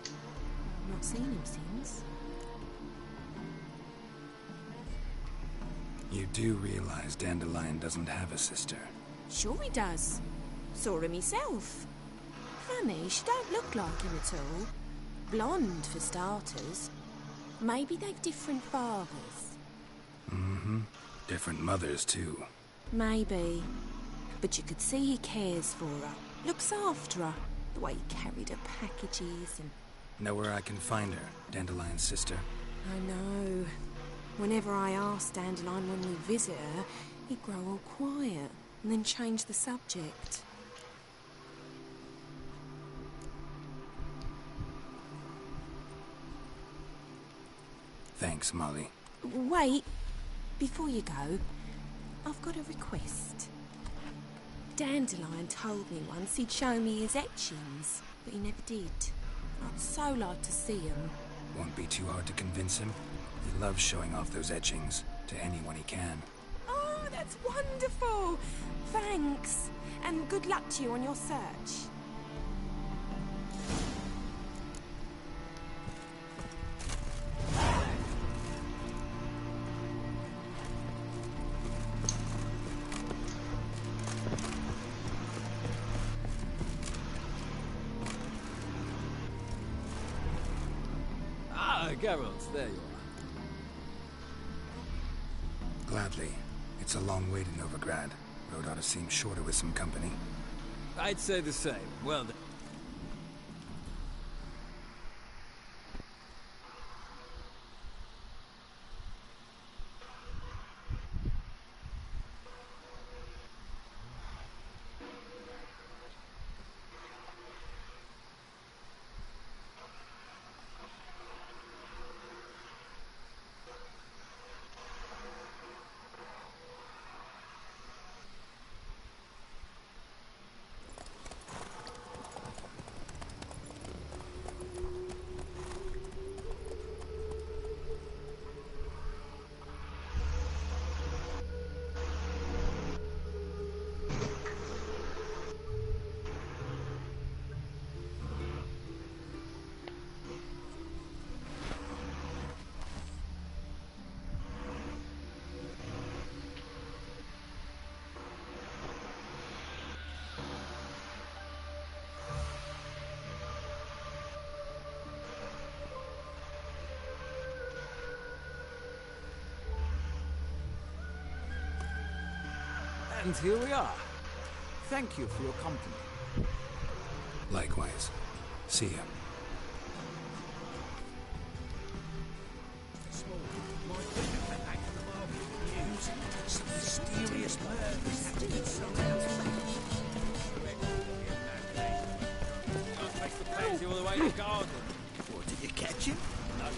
I've not seen him since. You do realize Dandelion doesn't have a sister? Sure he does. Saw him himself. Funny, she don't look like him at all. Blonde, for starters. Maybe they've different fathers. Mm-hmm. Different mothers, too. Maybe. But you could see he cares for her. Looks after her. The way he carried her packages and... Know where I can find her, Dandelion's sister? I know. Whenever I ask Dandelion when we visit her, he'd grow all quiet and then change the subject. Thanks, Molly. Wait. Before you go, I've got a request. Dandelion told me once he'd show me his etchings, but he never did. I'd so like to see them. Won't be too hard to convince him. He loves showing off those etchings to anyone he can. Oh, that's wonderful! Thanks, and good luck to you on your search. Ah, Geralt, there you are. Gladly. It's a long way to Novigrad. Road ought to seem shorter with some company. I'd say the same. Well done. And here we are. Thank you for your company. Likewise. See ya. Some mysterious murders happening Crazy all the way to Garden. What, did you catch him? No, no.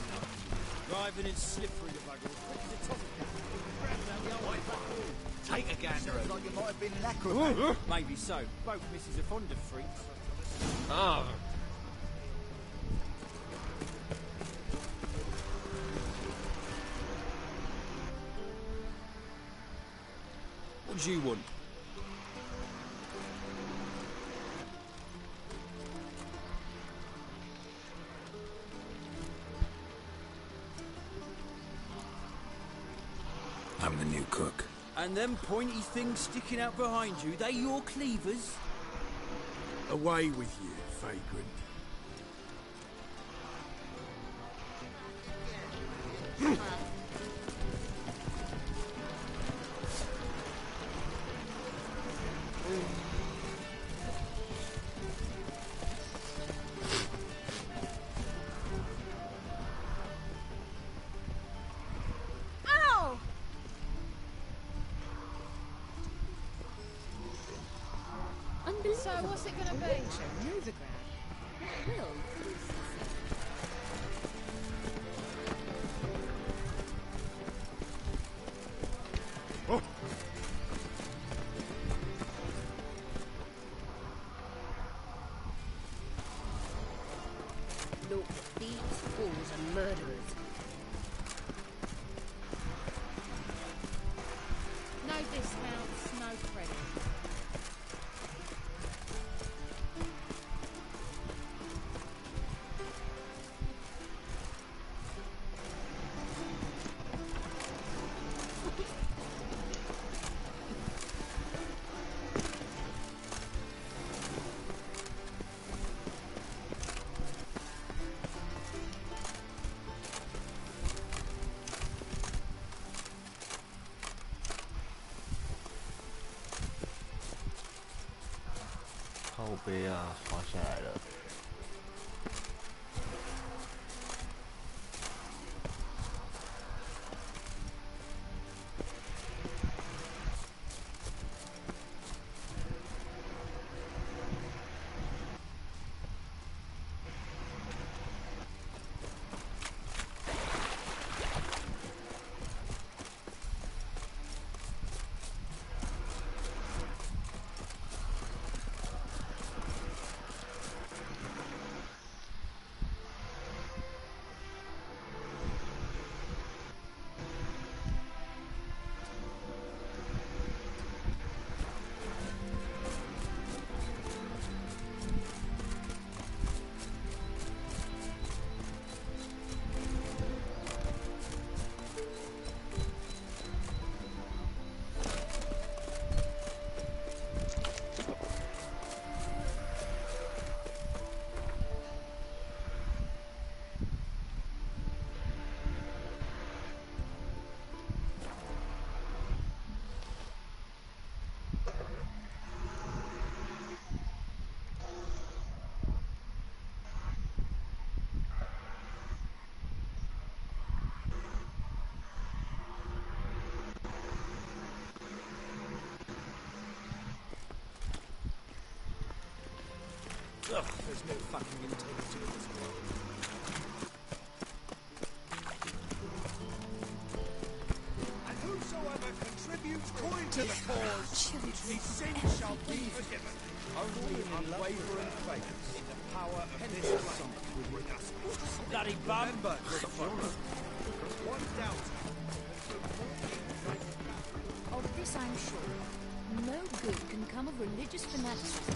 Driving in slippery, the bugger. Take a gander. Sounds like you might have been an acrobat. Maybe so. Both misses are fond of freaks. Ah. What do you want? I'm the new cook. And them pointy things sticking out behind you, they your cleavers? Away with you, vagrant. Ow! Unbelievable. So what's it gonna be? Well, Look, thieves, fools, and murderers. No dismounts, no credit.靠背啊，滑下来了。Ugh, there's no fucking integrity in this world. And whosoever contributes coin to the cause, his sin shall be forgiven. Only unwavering faith in the power of this song will bring us. Bloody bum! One doubt. of this I'm sure. No good can come of religious fanaticism.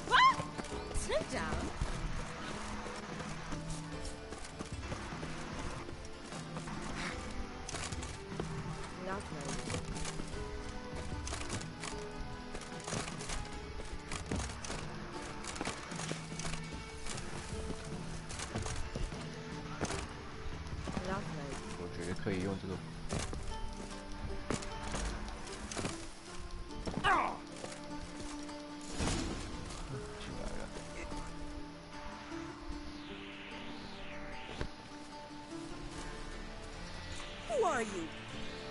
What? Sit down. Lovely.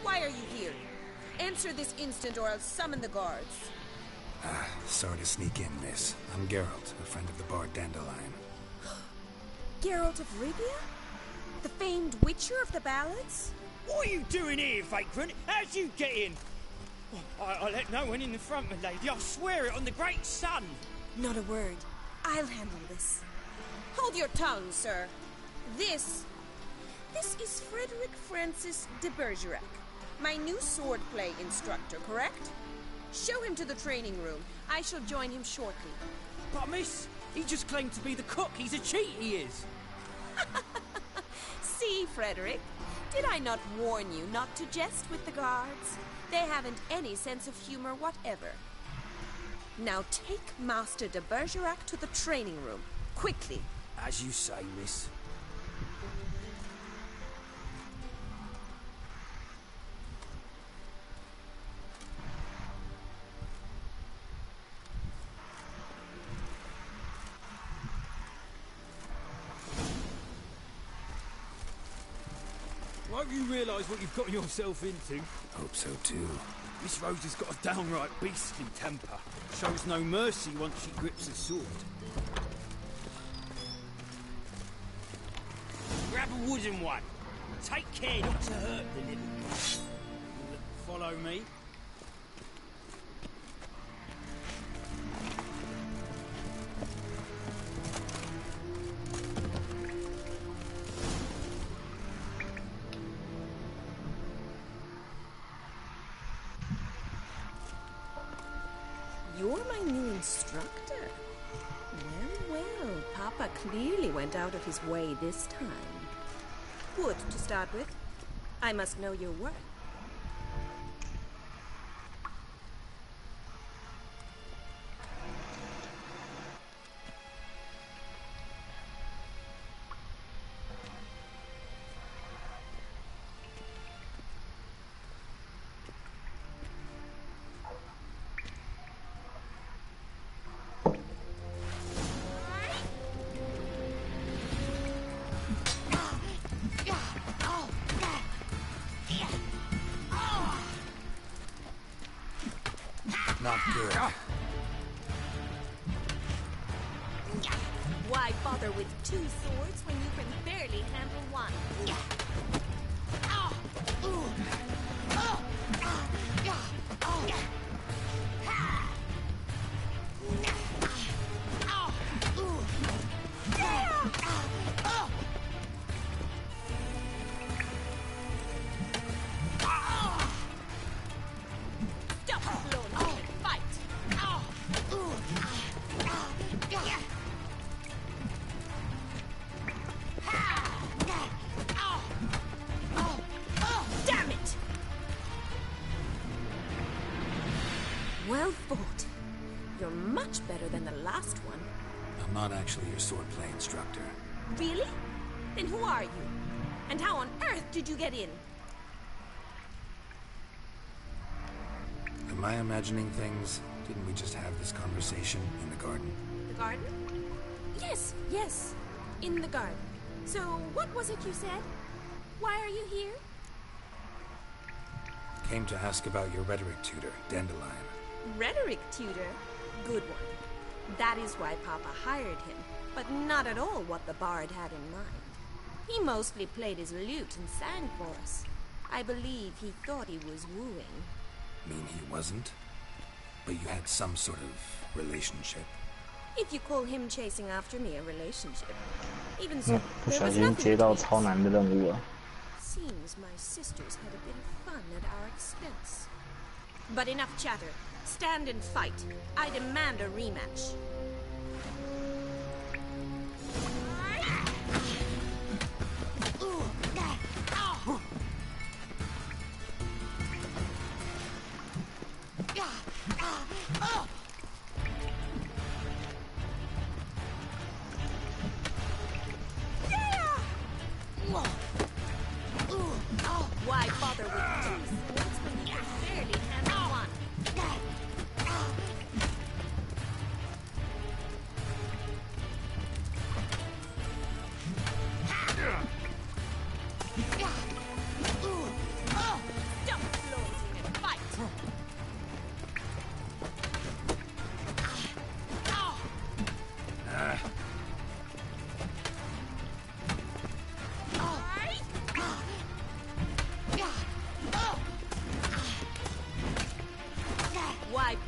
Why are you here? Answer this instant or I'll summon the guards. Sorry to sneak in, miss. I'm Geralt, a friend of the bard Dandelion. Geralt of Rivia? The famed witcher of the ballads? What are you doing here, vagrant? How'd you get in? I let no one in the front, my lady. I swear it on the great sun. Not a word. I'll handle this. Hold your tongue, sir. This is Frederick Francis de Bergerac, my new swordplay instructor, correct? Show him to the training room. I shall join him shortly. But miss, he just claimed to be the cook. He's a cheat, he is. See, Frederick, did I not warn you not to jest with the guards? They haven't any sense of humor whatever. Now take Master de Bergerac to the training room, quickly. As you say, miss. Won't you realise what you've got yourself into? Hope so too. Miss Rose has got a downright beastly temper. Shows no mercy once she grips a sword. Grab a wooden one. Take care not to hurt the little one. Follow me. You're my new instructor. Well, well, Papa clearly went out of his way this time. Good to start with. I must know your worth. Not good. Why bother with two swords when you can barely handle one? Well fought. You're much better than the last one. I'm not actually your swordplay instructor. Really? Then who are you? And how on earth did you get in? Am I imagining things? Didn't we just have this conversation in the garden? The garden? Yes, yes. In the garden. So, what was it you said? Why are you here? Came to ask about your rhetoric tutor, Dandelion. Rhetoric tutor? Good one. That is why Papa hired him, but not at all what the bard had in mind. He mostly played his lute and sang for us. I believe he thought he was wooing. Mean he wasn't? But you had some sort of relationship. If you call him chasing after me a relationship. Even so, 不 there 小 was 心 nothing 接到 between 超 us. 难的任务了。 Seems my sisters had a bit of fun at our expense. But enough chatter. Stand and fight. I demand a rematch. Why bother with two swords when you can barely handle one?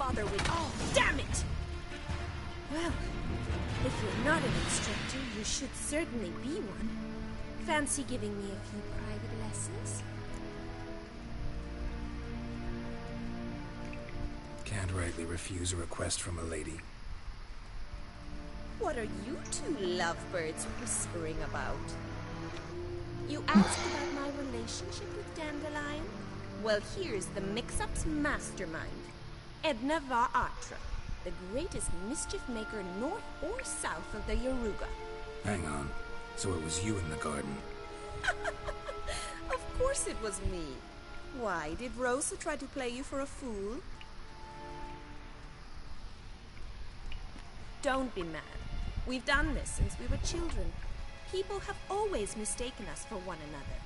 bother with... Oh, damn it! Well, if you're not an instructor, you should certainly be one. Fancy giving me a few private lessons? Can't rightly refuse a request from a lady. What are you two lovebirds whispering about? You asked about my relationship with Dandelion? Well, here's the mix-up's mastermind. Edna Va Atra, the greatest mischief maker north or south of the Yaruga. Hang on. So it was you in the garden? Of course it was me. Why, did Rosa try to play you for a fool? Don't be mad. We've done this since we were children. People have always mistaken us for one another.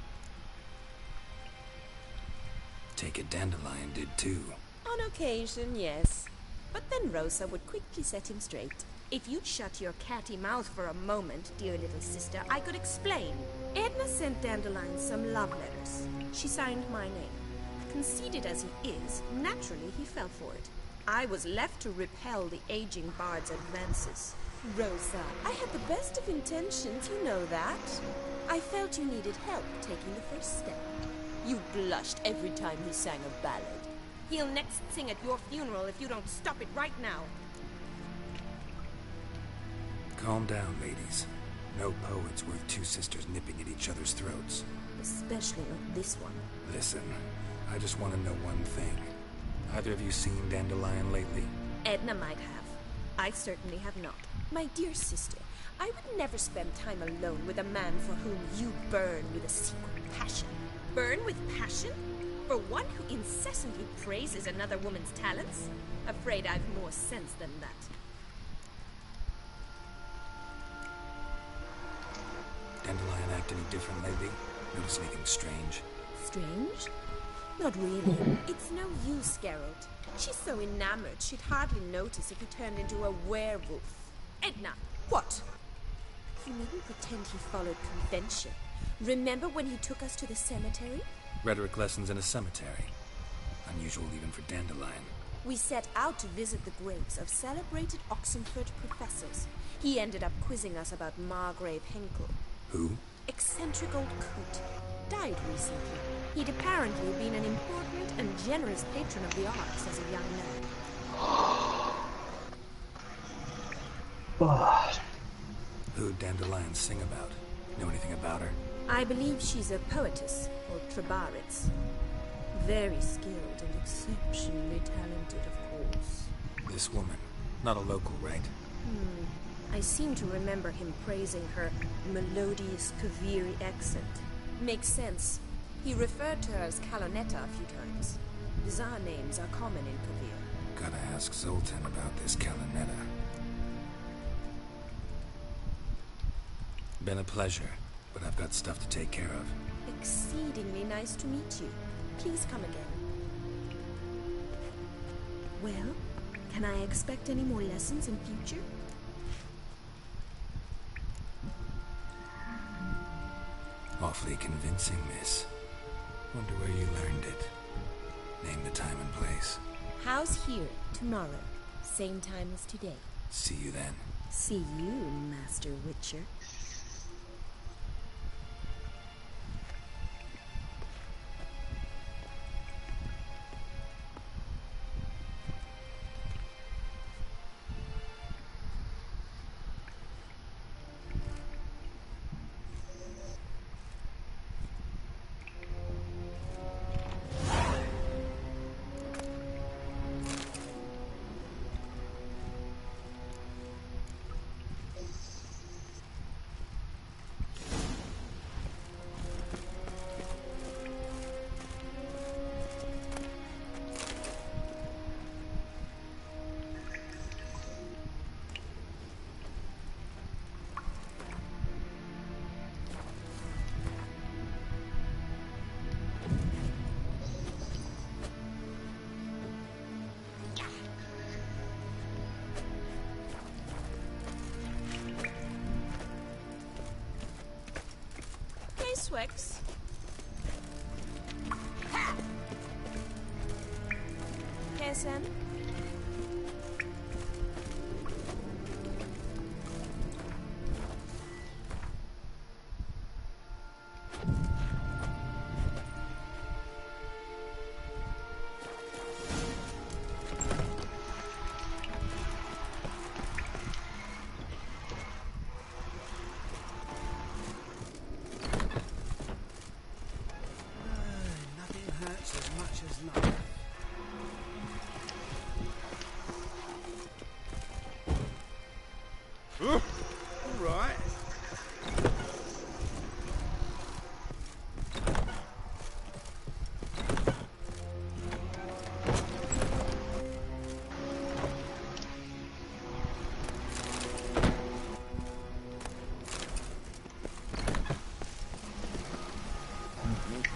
Take it Dandelion did too. On occasion, yes. But then Rosa would quickly set him straight. If you'd shut your catty mouth for a moment, dear little sister, I could explain. Edna sent Dandelion some love letters. She signed my name. Conceited as he is, naturally he fell for it. I was left to repel the aging bard's advances. Rosa, I had the best of intentions, you know that. I felt you needed help taking the first step. You blushed every time he sang a ballad. He'll next sing at your funeral if you don't stop it right now. Calm down, ladies. No poet's worth two sisters nipping at each other's throats. Especially not this one. Listen, I just want to know one thing. Either of you seen Dandelion lately? Edna might have. I certainly have not. My dear sister, I would never spend time alone with a man for whom you burn with a secret passion. Burn with passion? For one who incessantly praises another woman's talents? Afraid I've more sense than that. Dandelion act any different lately? Notice anything strange? Strange? Not really. It's no use, Geralt. She's so enamored she'd hardly notice if he turned into a werewolf. Edna! What? You needn't pretend he followed convention. Remember when he took us to the cemetery? Rhetoric lessons in a cemetery. Unusual even for Dandelion. We set out to visit the graves of celebrated Oxenford professors. He ended up quizzing us about Margrave Henkel. Who? Eccentric old coot. Died recently. He'd apparently been an important and generous patron of the arts as a young man. Who'd Dandelion sing about? Know anything about her? I believe she's a poetess, or Trebaritz. Very skilled and exceptionally talented, of course. This woman. Not a local, right? I seem to remember him praising her melodious Kaviri accent. Makes sense. He referred to her as Calonetta a few times. Bizarre names are common in Kavir. Gotta ask Zoltan about this Calonetta. Been a pleasure, but I've got stuff to take care of. Exceedingly nice to meet you. Please come again. Well, can I expect any more lessons in future? Awfully convincing, miss. Wonder where you learned it. Name the time and place. House here, tomorrow. Same time as today. See you then. See you, Master Witcher. Swix. Kessen.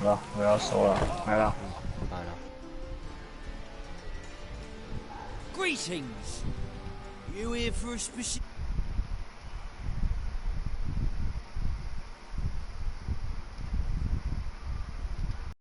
了，我要收了，来了。来了。 Greetings. You here for a specific?